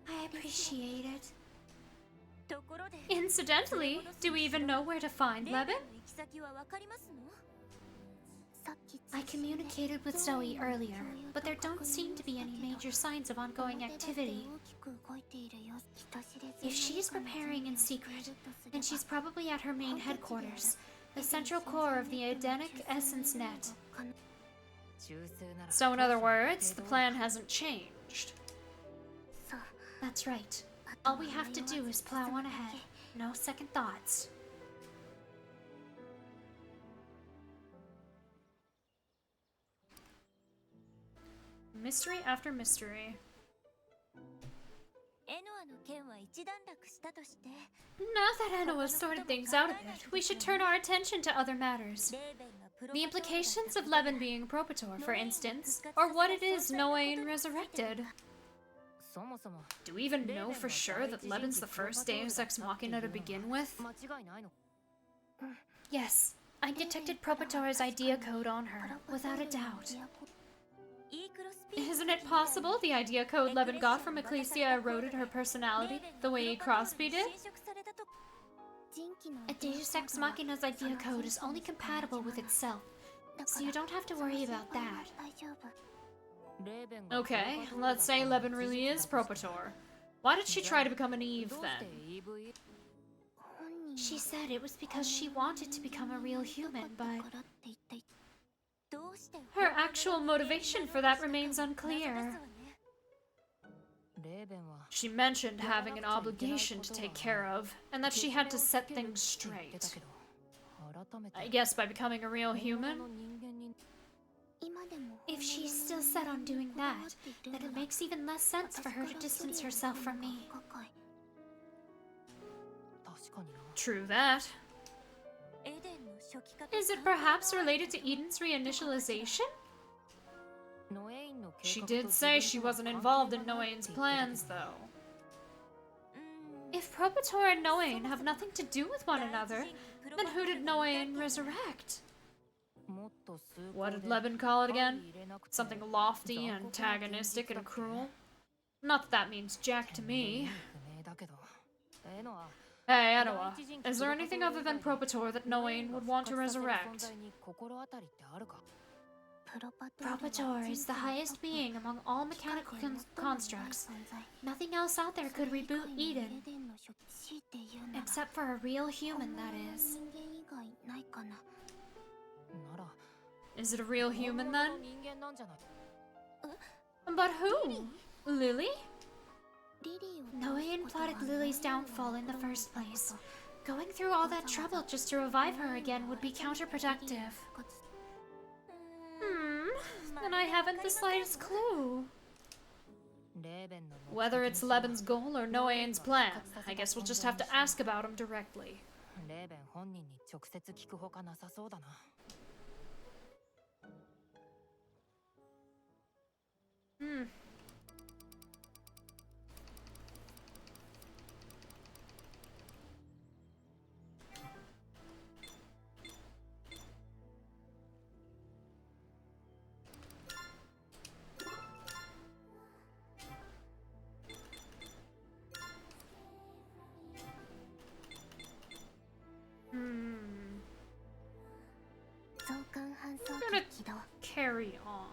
I appreciate it. Incidentally, do we even know where to find Leben? I communicated with Zoe earlier, but there don't seem to be any major signs of ongoing activity. If she's preparing in secret, then she's probably at her main headquarters, the central core of the Edenic Essence Net. So in other words, the plan hasn't changed. That's right. All we have to do is plow on ahead. No second thoughts. Mystery after mystery. Now that Enoa's sorted things out a bit, we should turn our attention to other matters. The implications of Leben being Propator, for instance, or what it is Noain resurrected. Do we even know for sure that Leben's the first Deus Ex Machina to begin with? Yes, I detected Propator's idea code on her, without a doubt. Isn't it possible the idea code Leben got from Ecclesia eroded her personality the way Crosby did? A Deus Ex Machina's idea code is only compatible with itself, so you don't have to worry about that. Okay, let's say Leben really is Propator. Why did she try to become an Eve then? She said it was because she wanted to become a real human, but Her actual motivation for that remains unclear. She mentioned having an obligation to take care of, and that she had to set things straight. I guess by becoming a real human? if she's still set on doing that, then it makes even less sense for her to distance herself from me. True that. Is it perhaps related to Eden's reinitialization? She did say she wasn't involved in Noain's plans, though. If Propator and Noain have nothing to do with one another, then who did Noain resurrect? What did Leben call it again? Something lofty, antagonistic, and cruel? Not that means jack to me. Hey, Anoa, is there anything other than Propator that Noain would want to resurrect? Propator is the highest being among all mechanical constructs. Nothing else out there could reboot Eden. Except for a real human, that is. Is it a real human, then? But who? Lily? Noain plotted Lily's downfall in the first place. Going through all that trouble just to revive her again would be counterproductive. Then I haven't the slightest clue. Whether it's Leben's goal or Noain's plan, I guess we'll just have to ask about him directly. I'm gonna carry on.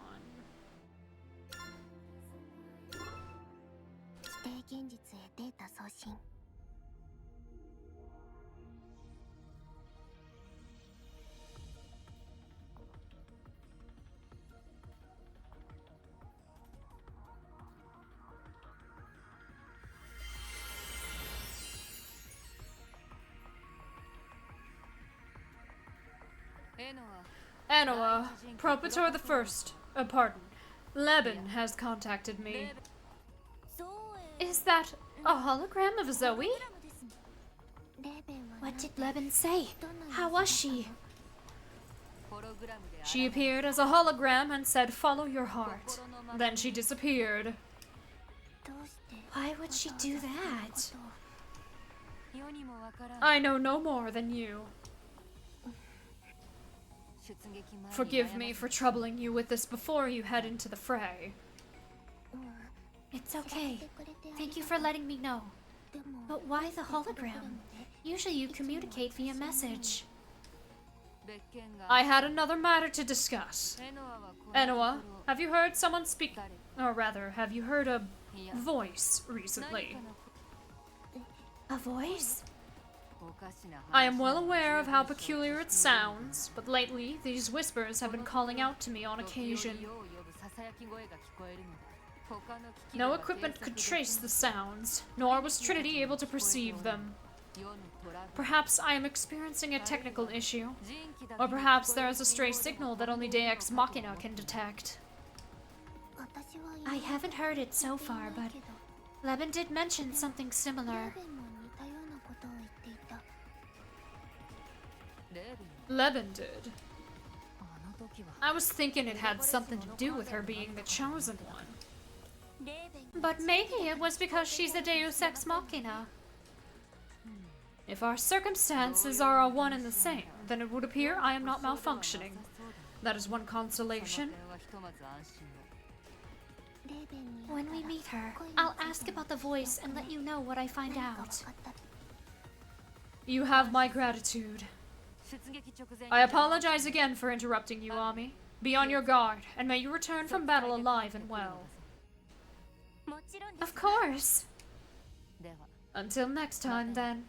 Anoa, Propator the First, pardon, Leben has contacted me. Is that a hologram of Zoe? What did Leben say? How was she? She appeared as a hologram and said, "Follow your heart." Then she disappeared. Why would she do that? I know no more than you. Forgive me for troubling you with this before you head into the fray. It's okay. Thank you for letting me know. But why the hologram? Usually you communicate via message. I had another matter to discuss. Anoa, have you heard someone speak? Or rather, have you heard a voice recently? A voice? I am well aware of how peculiar it sounds, but lately these whispers have been calling out to me on occasion. No equipment could trace the sounds, nor was Trinity able to perceive them. Perhaps I am experiencing a technical issue, or perhaps there is a stray signal that only Deus Ex Machina can detect. I haven't heard it so far, but Leben did mention something similar. Leben did. I was thinking it had something to do with her being the chosen one. But maybe it was because she's a Deus Ex Machina. If our circumstances are all one and the same, then it would appear I am not malfunctioning. That is one consolation. When we meet her, I'll ask about the voice and let you know what I find out. You have my gratitude. I apologize again for interrupting you, Ami. Be on your guard, and may you return from battle alive and well. Of course. Until next time, then.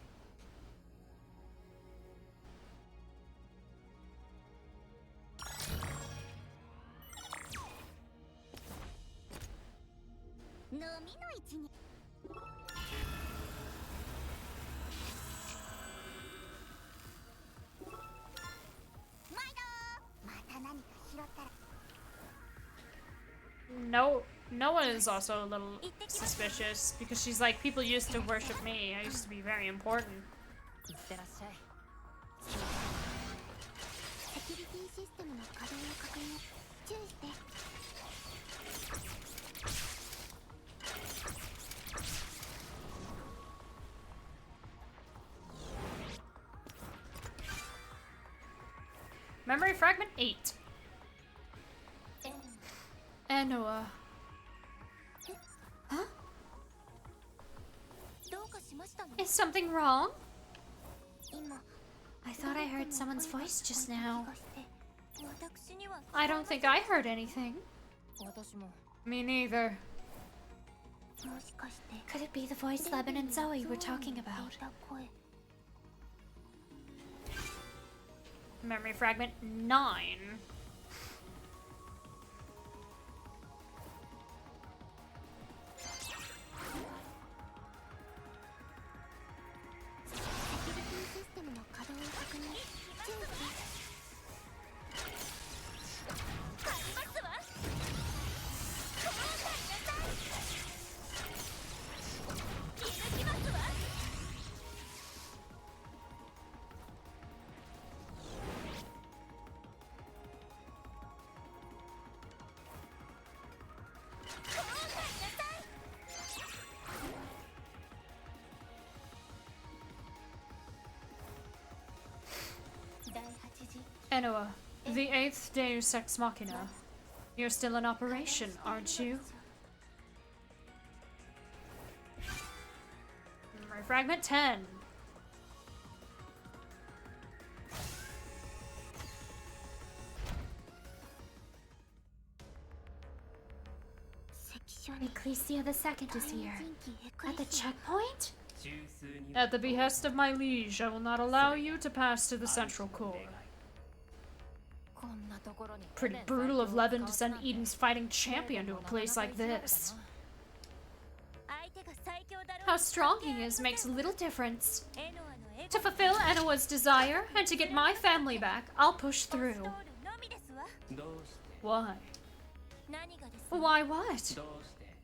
No, Noah is also a little suspicious because she's like, people used to worship me. I used to be very important. Memory fragment 8. And Noah. Huh? Is something wrong? I thought I heard someone's voice just now. I don't think I heard anything. Me neither. Could it be the voice Leben and Zoe were talking about? Memory fragment 9. Enoa, the 8th Deus Ex Machina. You're still in operation, aren't you? Memory fragment 10. Ecclesia the Second is here. At the checkpoint? At the behest of my liege, I will not allow you to pass to the central core. Pretty brutal of Leben to send Eden's fighting champion to a place like this. How strong he is makes little difference. To fulfill Enoa's desire and to get my family back, I'll push through. Why? Why what?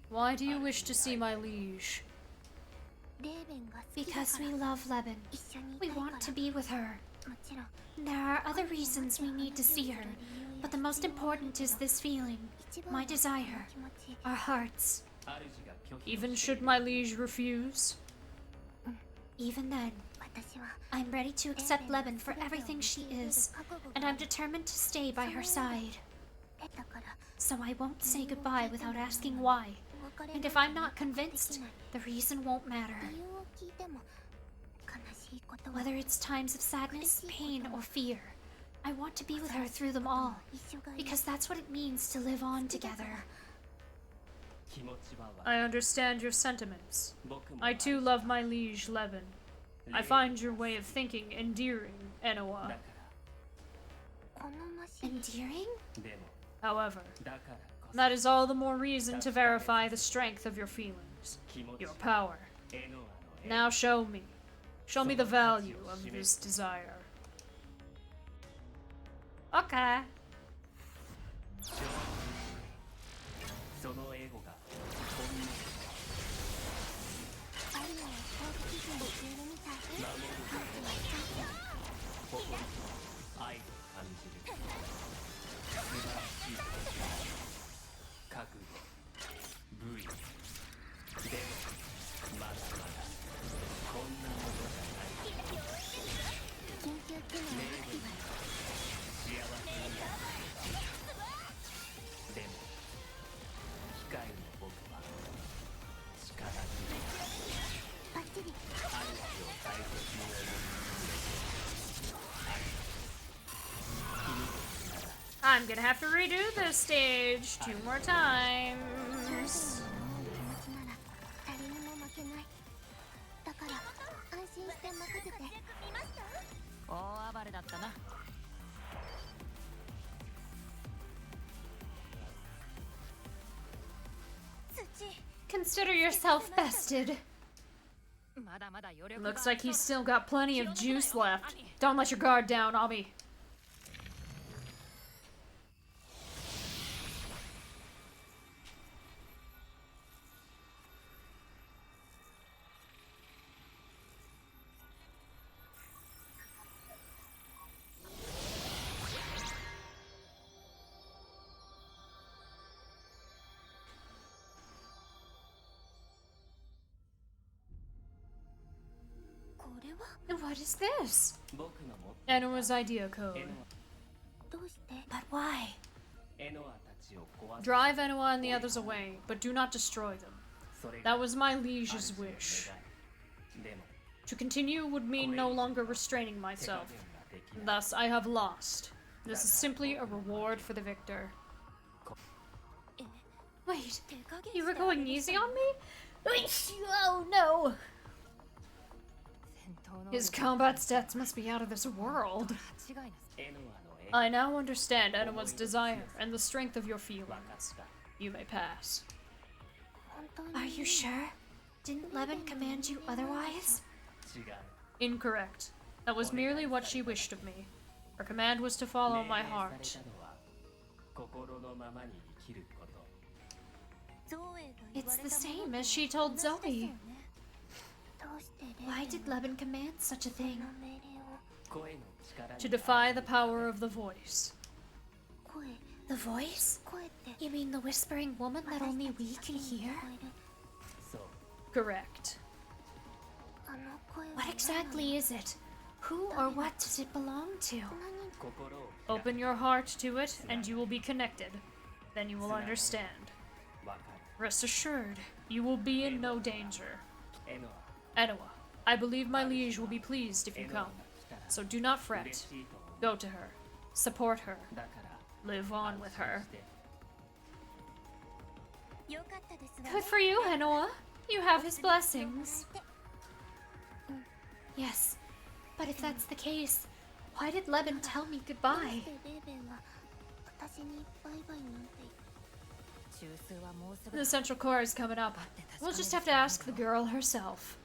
Why do you wish to see my liege? Because we love Leben. We want to be with her. There are other reasons we need to see her, but the most important is this feeling, my desire, our hearts. Even should my liege refuse? Even then, I'm ready to accept Leben for everything she is, and I'm determined to stay by her side. So I won't say goodbye without asking why, and if I'm not convinced, the reason won't matter. Whether it's times of sadness, pain, or fear, I want to be with her through them all, because that's what it means to live on together. I understand your sentiments. I too love my liege, Leben. I find your way of thinking endearing, Enoa. Endearing? However, that is all the more reason to verify the strength of your feelings, your power. Now show me. Show me the value of this desire. Okay. I'm gonna have to redo this stage 2 more times. 誰にも負けない。だから安心して任せて。大暴れだったな。Consider yourself bested. Looks like he's still got plenty of juice left. Don't let your guard down, Abi. What is this? Enoa's idea code. But why? Drive Enoa and the others away, but do not destroy them. That was my liege's wish. To continue would mean no longer restraining myself. Thus, I have lost. This is simply a reward for the victor. Wait, you were going easy on me? Oh no! His combat stats must be out of this world. I now understand Enoa's desire and the strength of your feelings. You may pass. Are you sure? Didn't Leben command you otherwise? Incorrect. That was merely what she wished of me. Her command was to follow my heart. It's the same as she told Zoe. Why did Leben command such a thing? To defy the power of the voice. The voice? You mean the whispering woman that only we can hear? Correct. What exactly is it? Who or what does it belong to? Open your heart to it, and you will be connected. Then you will understand. Rest assured, you will be in no danger. Enoa, I believe my liege will be pleased if you come. So do not fret. Go to her. Support her. Live on with her. Good for you, Enoa. You have his blessings. Yes, but if that's the case, why did Leben tell me goodbye? The central core is coming up. We'll just have to ask the girl herself.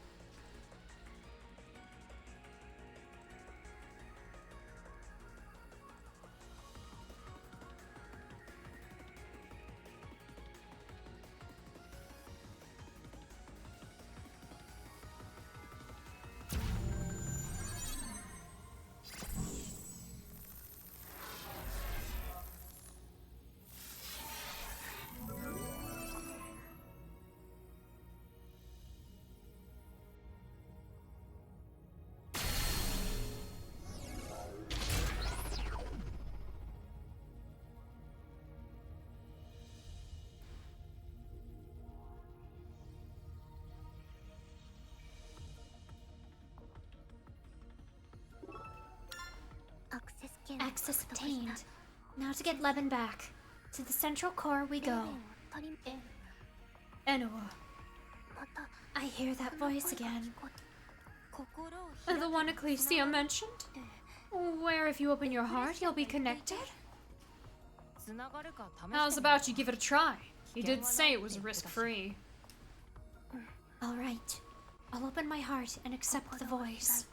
Access obtained. Now to get Leben back. To the central core we go. Enoa. I hear that voice again. The one Ecclesia mentioned? Where if you open your heart, you'll be connected? How's about you give it a try? He did say it was risk-free. Alright. I'll open my heart and accept the voice.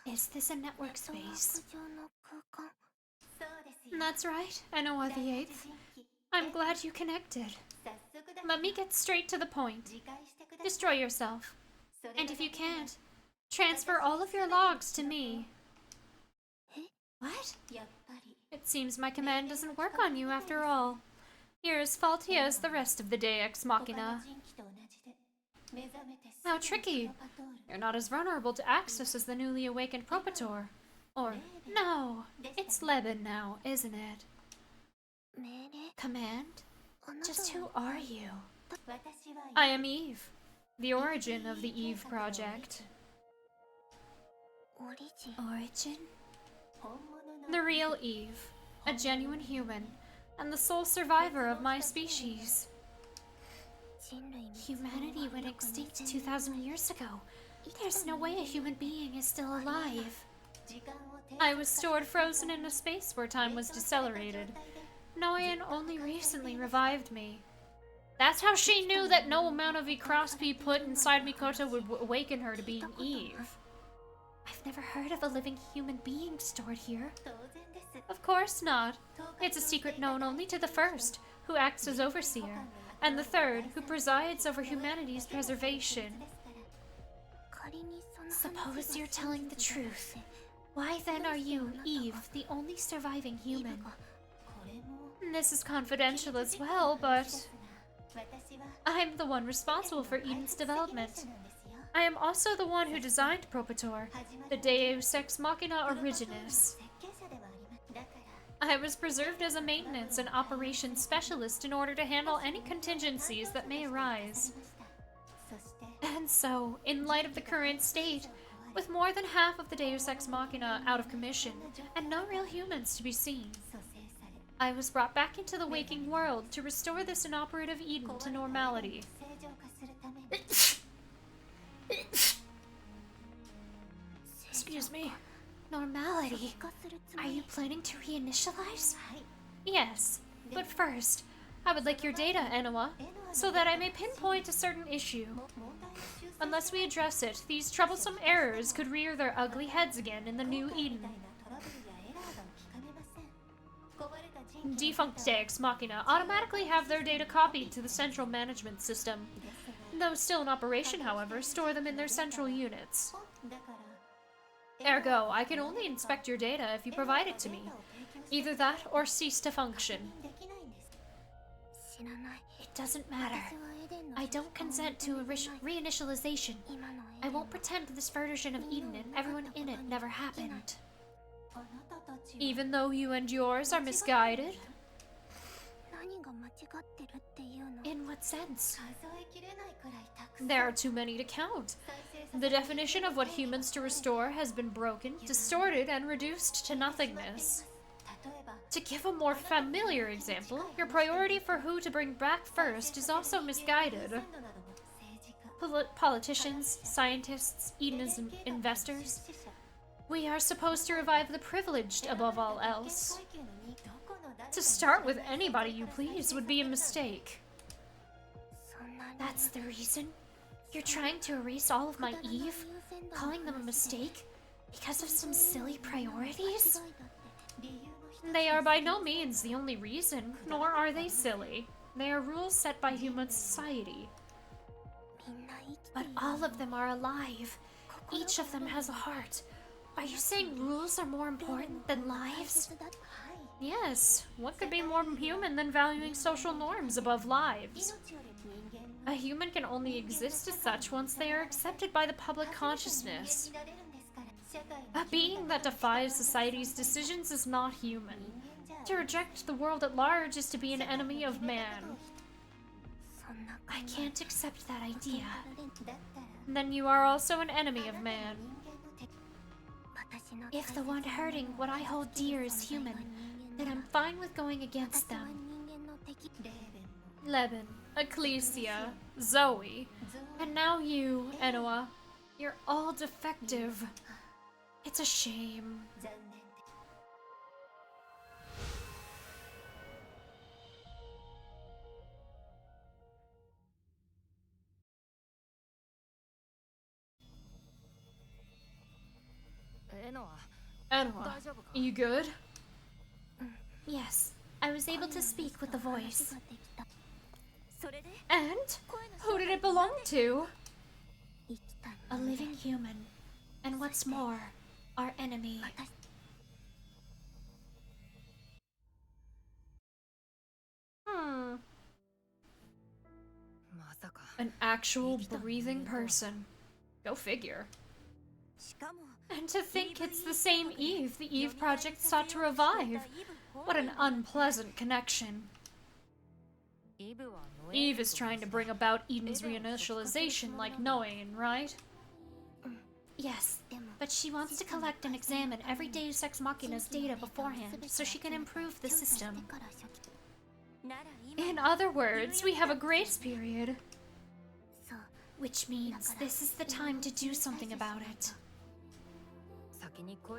Is this a network space? That's right, Enoa the 8th. I'm glad you connected. Let me get straight to the point. Destroy yourself. And if you can't, transfer all of your logs to me. What? It seems my command doesn't work on you after all. You're as faulty as the rest of the Deus Machina. How tricky. You're not as vulnerable to access as the newly awakened Propator. Or, no, it's Leben now, isn't it? Command? Just who are you? I am Eve, the origin of the Eve Project. Origin? The real Eve, a genuine human, and the sole survivor of my species. Humanity went extinct 2,000 years ago. There's no way a human being is still alive. I was stored frozen in a space where time was decelerated. Noyan only recently revived me. That's how she knew that no amount of Ecrosby put inside Mikoto would awaken her to being Eve. I've never heard of a living human being stored here. Of course not. It's a secret known only to the first, who acts as overseer, and the third, who presides over humanity's preservation. Suppose you're telling the truth. Why then are you, Eve, the only surviving human? This is confidential as well, but I'm the one responsible for Eden's development. I am also the one who designed Propator, the Deus Ex Machina Originis. I was preserved as a maintenance and operations specialist in order to handle any contingencies that may arise. And so, in light of the current state, with more than half of the Deus Ex Machina out of commission, and no real humans to be seen, I was brought back into the waking world to restore this inoperative Eden to normality. Excuse me. Normality? Are you planning to reinitialize? Yes, but first, I would like your data, Enoa, so that I may pinpoint a certain issue. Unless we address it, these troublesome errors could rear their ugly heads again in the new Eden. Defunct Deus Machina automatically have their data copied to the central management system. Those still in operation, however, store them in their central units. Ergo, I can only inspect your data if you provide it to me. Either that or cease to function. It doesn't matter. I don't consent to a reinitialization. I won't pretend this version of Eden and everyone in it never happened. Even though you and yours are misguided? In what sense? There are too many to count. The definition of what humans to restore has been broken, distorted, and reduced to nothingness. To give a more familiar example, your priority for who to bring back first is also misguided. Politicians, scientists, Edenism investors. We are supposed to revive the privileged above all else. To start with anybody you please would be a mistake. That's the reason? You're trying to erase all of my Eve? Calling them a mistake? Because of some silly priorities? They are by no means the only reason, nor are they silly. They are rules set by human society. But all of them are alive. Each of them has a heart. Are you saying rules are more important than lives? Yes. What could be more human than valuing social norms above lives? A human can only exist as such once they are accepted by the public consciousness. A being that defies society's decisions is not human. To reject the world at large is to be an enemy of man. I can't accept that idea. Then you are also an enemy of man. If the one hurting what I hold dear is human, then I'm fine with going against them. Leben, Ecclesia, Zoe, and now you, Enoa. You're all defective. It's a shame. Enoa, you good? Yes, I was able to speak with the voice. And? Who did it belong to? A living human. And what's more, our enemy. An actual breathing person. Go figure. And to think it's the same Eve the Eve Project sought to revive. What an unpleasant connection. Eve is trying to bring about Eden's reinitialization like Noain, right? Yes, but she wants to collect and examine every Deus Ex Machina's data beforehand so she can improve the system. In other words, we have a grace period. Which means this is the time to do something about it.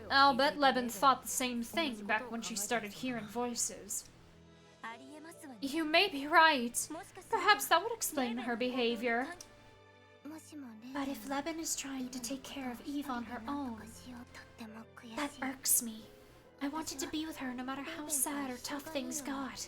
I'll bet Leben thought the same thing back when she started hearing voices. You may be right. Perhaps that would explain her behavior. But if Leben is trying to take care of Eve on her own, that irks me. I wanted to be with her no matter how sad or tough things got.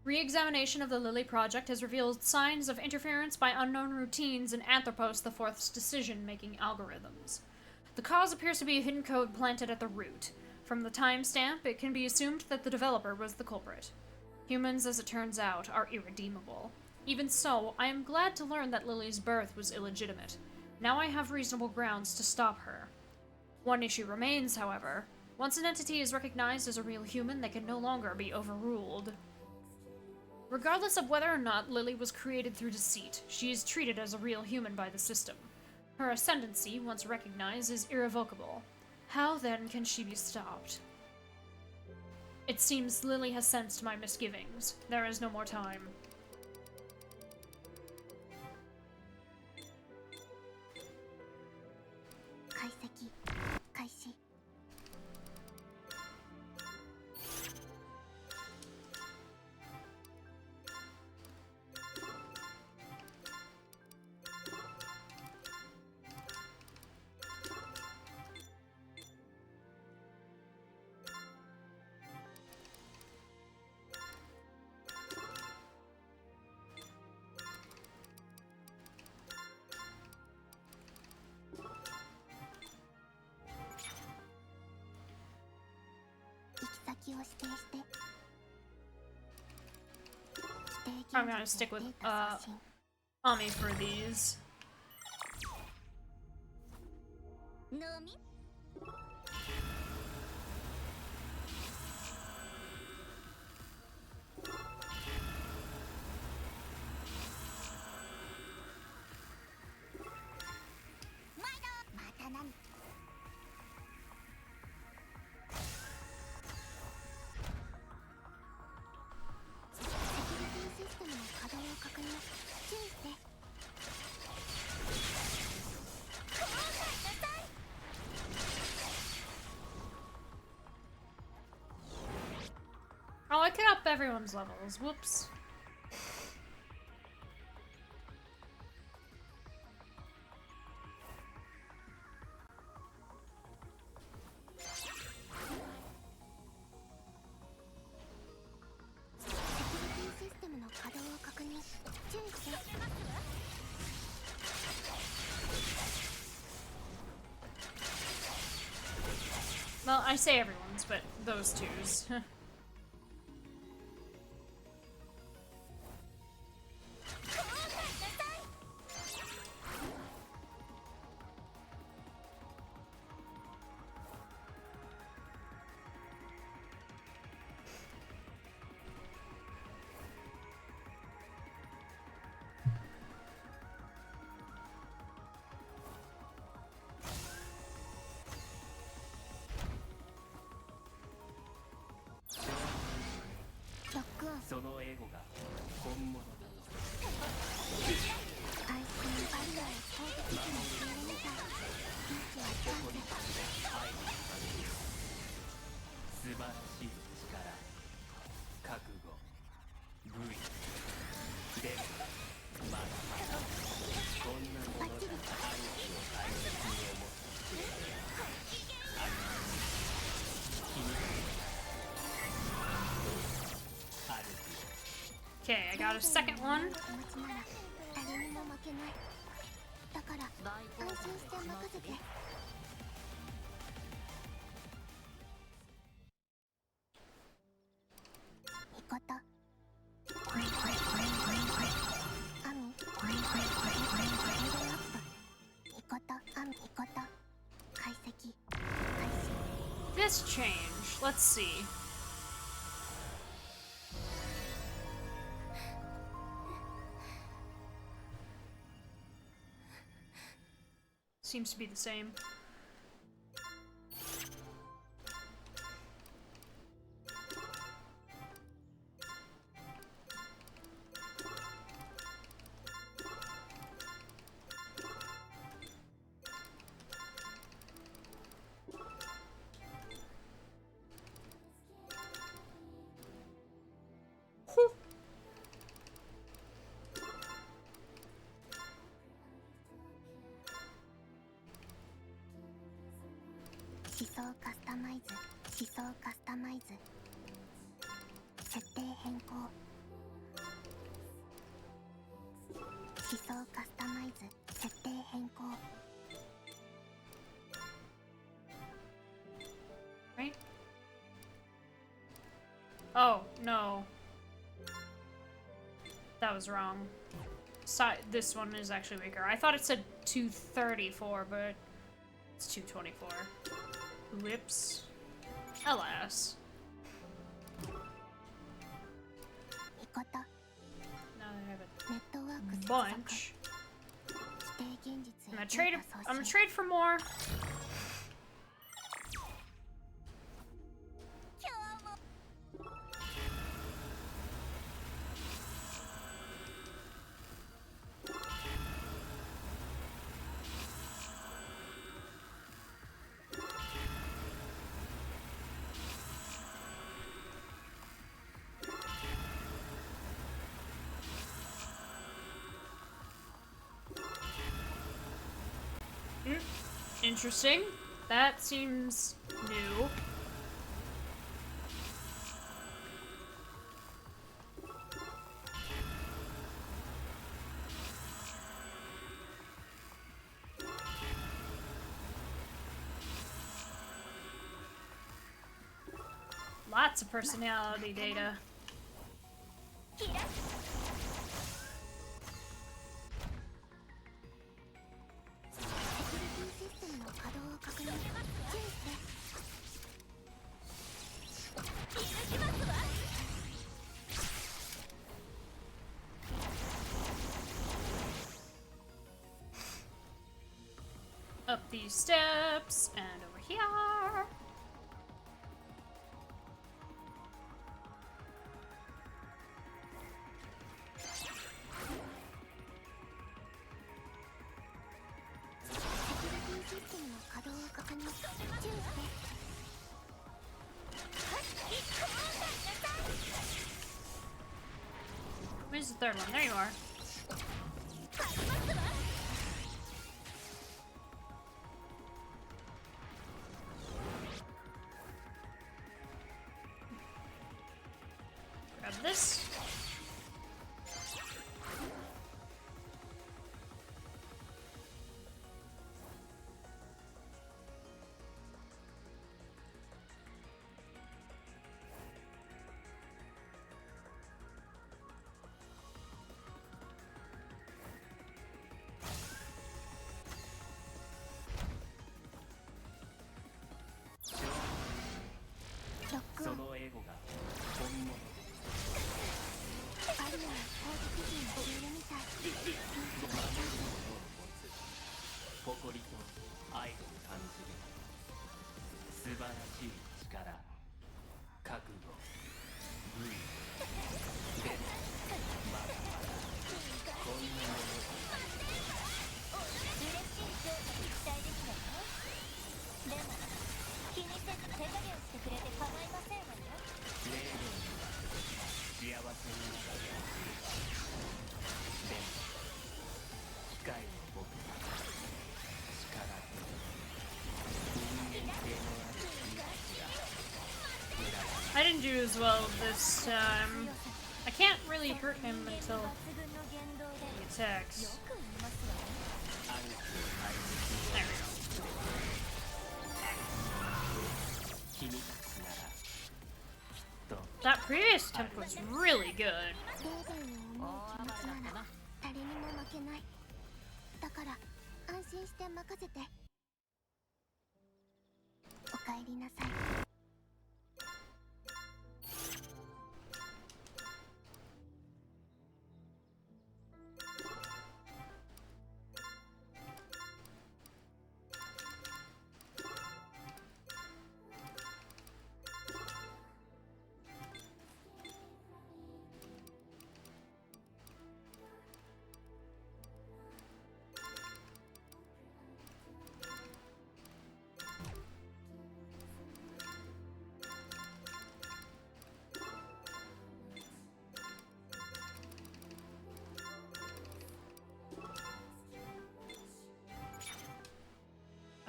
Re-examination of the Lily Project has revealed signs of interference by unknown routines in Anthropos the Fourth's decision-making algorithms. The cause appears to be a hidden code planted at the root. From the timestamp, it can be assumed that the developer was the culprit. Humans, as it turns out, are irredeemable. Even so, I am glad to learn that Lily's birth was illegitimate. Now I have reasonable grounds to stop her. One issue remains, however. Once an entity is recognized as a real human, they can no longer be overruled. Regardless of whether or not Lily was created through deceit, she is treated as a real human by the system. Her ascendancy, once recognized, is irrevocable. How then can she be stopped? It seems Lily has sensed my misgivings. There is no more time. I'm gonna stick with Ami for these. Oh, I can up everyone's levels. Whoops. Well, I say everyone's, but those two's. Okay, I got a second one. This change. Let's see. Seems to be the same. Right? Oh, no. That was wrong. This one is actually weaker. I thought it said 234, but it's 224. Whoops. Alas. Now I have a bunch. I'm gonna trade for more. Interesting. That seems new. Lots of personality data. Up these steps and over here. Where's the third one? There you are. Grab this. I didn't do as well this time. I can't really hurt him until he attacks. There we go. That previous attempt was really good.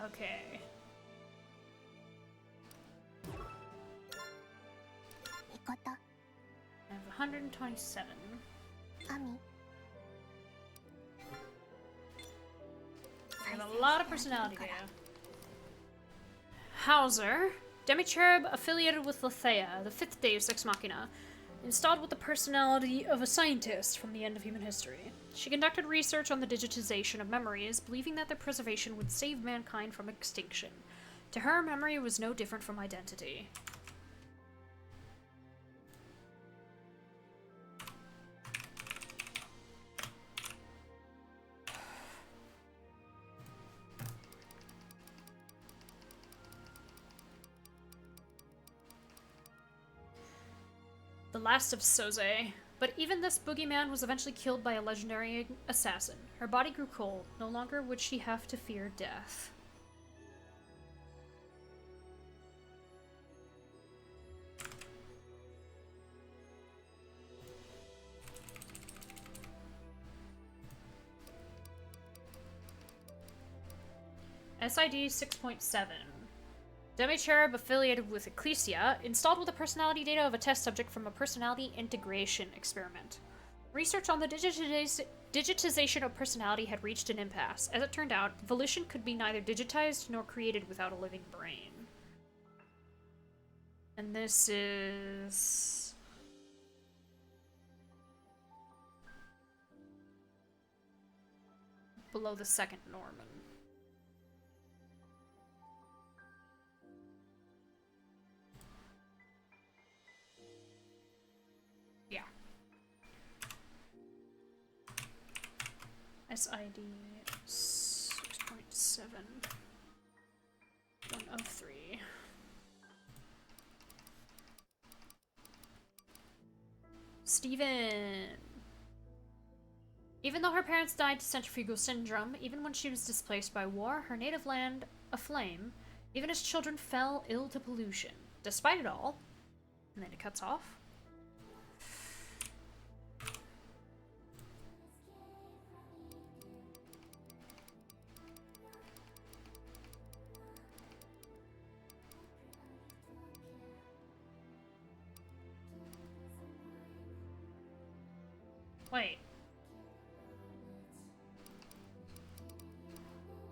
Okay. I have 127. I have a lot of personality data. Hauser, demi-cherub affiliated with Lethea, the fifth Deus Ex Machina, installed with the personality of a scientist from the end of human history. She conducted research on the digitization of memories, believing that their preservation would save mankind from extinction. To her, memory was no different from identity. The last of Soze. But even this boogeyman was eventually killed by a legendary assassin. Her body grew cold. No longer would she have to fear death. SID 6.7. Demi-cherub affiliated with Ecclesia, installed with the personality data of a test subject from a personality integration experiment. Research on the digitization of personality had reached an impasse. As it turned out, volition could be neither digitized nor created without a living brain. And this is... below the second Norman. SID 6.7 103. Steven. Even though her parents died to centrifugal syndrome, even when she was displaced by war, her native land aflame, even as children fell ill to pollution. Despite it all, and then it cuts off. Wait.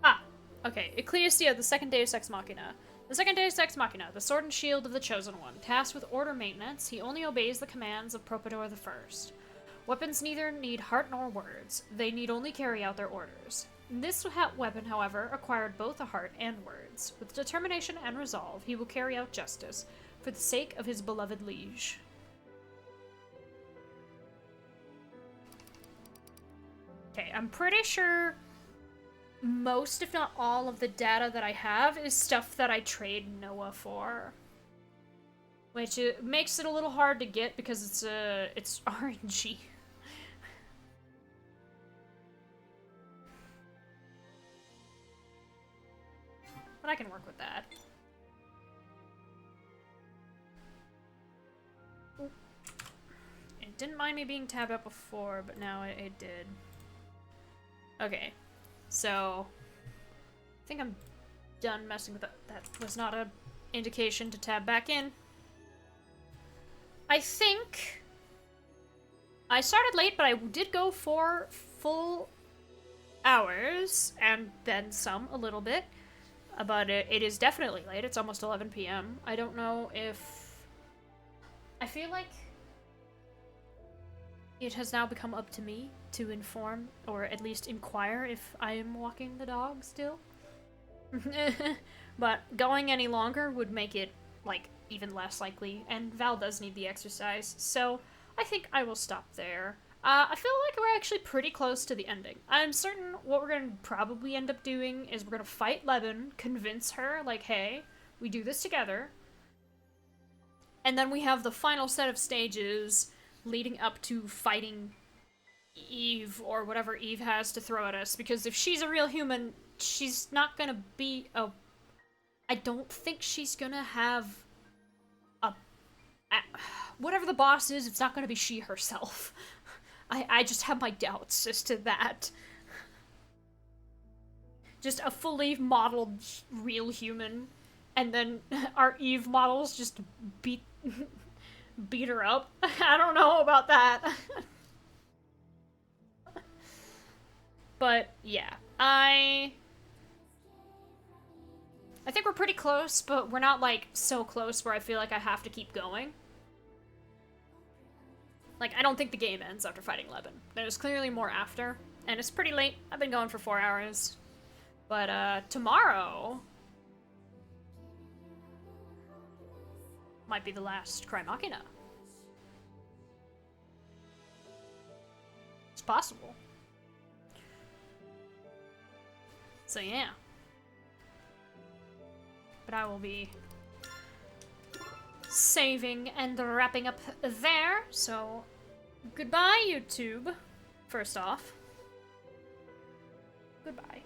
Ah, okay. Ecclesia, the second Deus Ex Machina. The second Deus Ex Machina, the sword and shield of the Chosen One. Tasked with order maintenance, he only obeys the commands of Propator the First. Weapons neither need heart nor words. They need only carry out their orders. This weapon, however, acquired both a heart and words. With determination and resolve, he will carry out justice for the sake of his beloved liege. Okay, I'm pretty sure most, if not all, of the data that I have is stuff that I trade Noah for. Which makes it a little hard to get because it's RNG. But I can work with that. It didn't mind me being tabbed up before, but now it did. Okay, so I think I'm done messing with that. That was not an indication to tab back in. I think I started late, but I did go 4 full hours, and then some, a little bit. But it is definitely late. It's almost 11 p.m. I don't know if... I feel like it has now become up to me to inform, or at least inquire, if I am walking the dog still. But going any longer would make it, like, even less likely, and Val does need the exercise, so I think I will stop there. I feel like we're actually pretty close to the ending. I'm certain what we're gonna probably end up doing is we're gonna fight Leben, convince her, like, hey, we do this together, and then we have the final set of stages leading up to fighting Eve, or whatever Eve has to throw at us, because if she's a real human, she's not gonna be a... I don't think she's gonna have a... whatever the boss is, it's not gonna be she herself. I just have my doubts as to that. Just a fully modeled real human, and then our Eve models just beat her up. I don't know about that. But yeah, I think we're pretty close, but we're not like so close where I feel like I have to keep going. Like, I don't think the game ends after fighting Leben. There's clearly more after, and it's pretty late. I've been going for 4 hours. But, tomorrow might be the last CRYMACHINA. It's possible. So, yeah. But I will be saving and wrapping up there, so goodbye, YouTube, first off. Goodbye.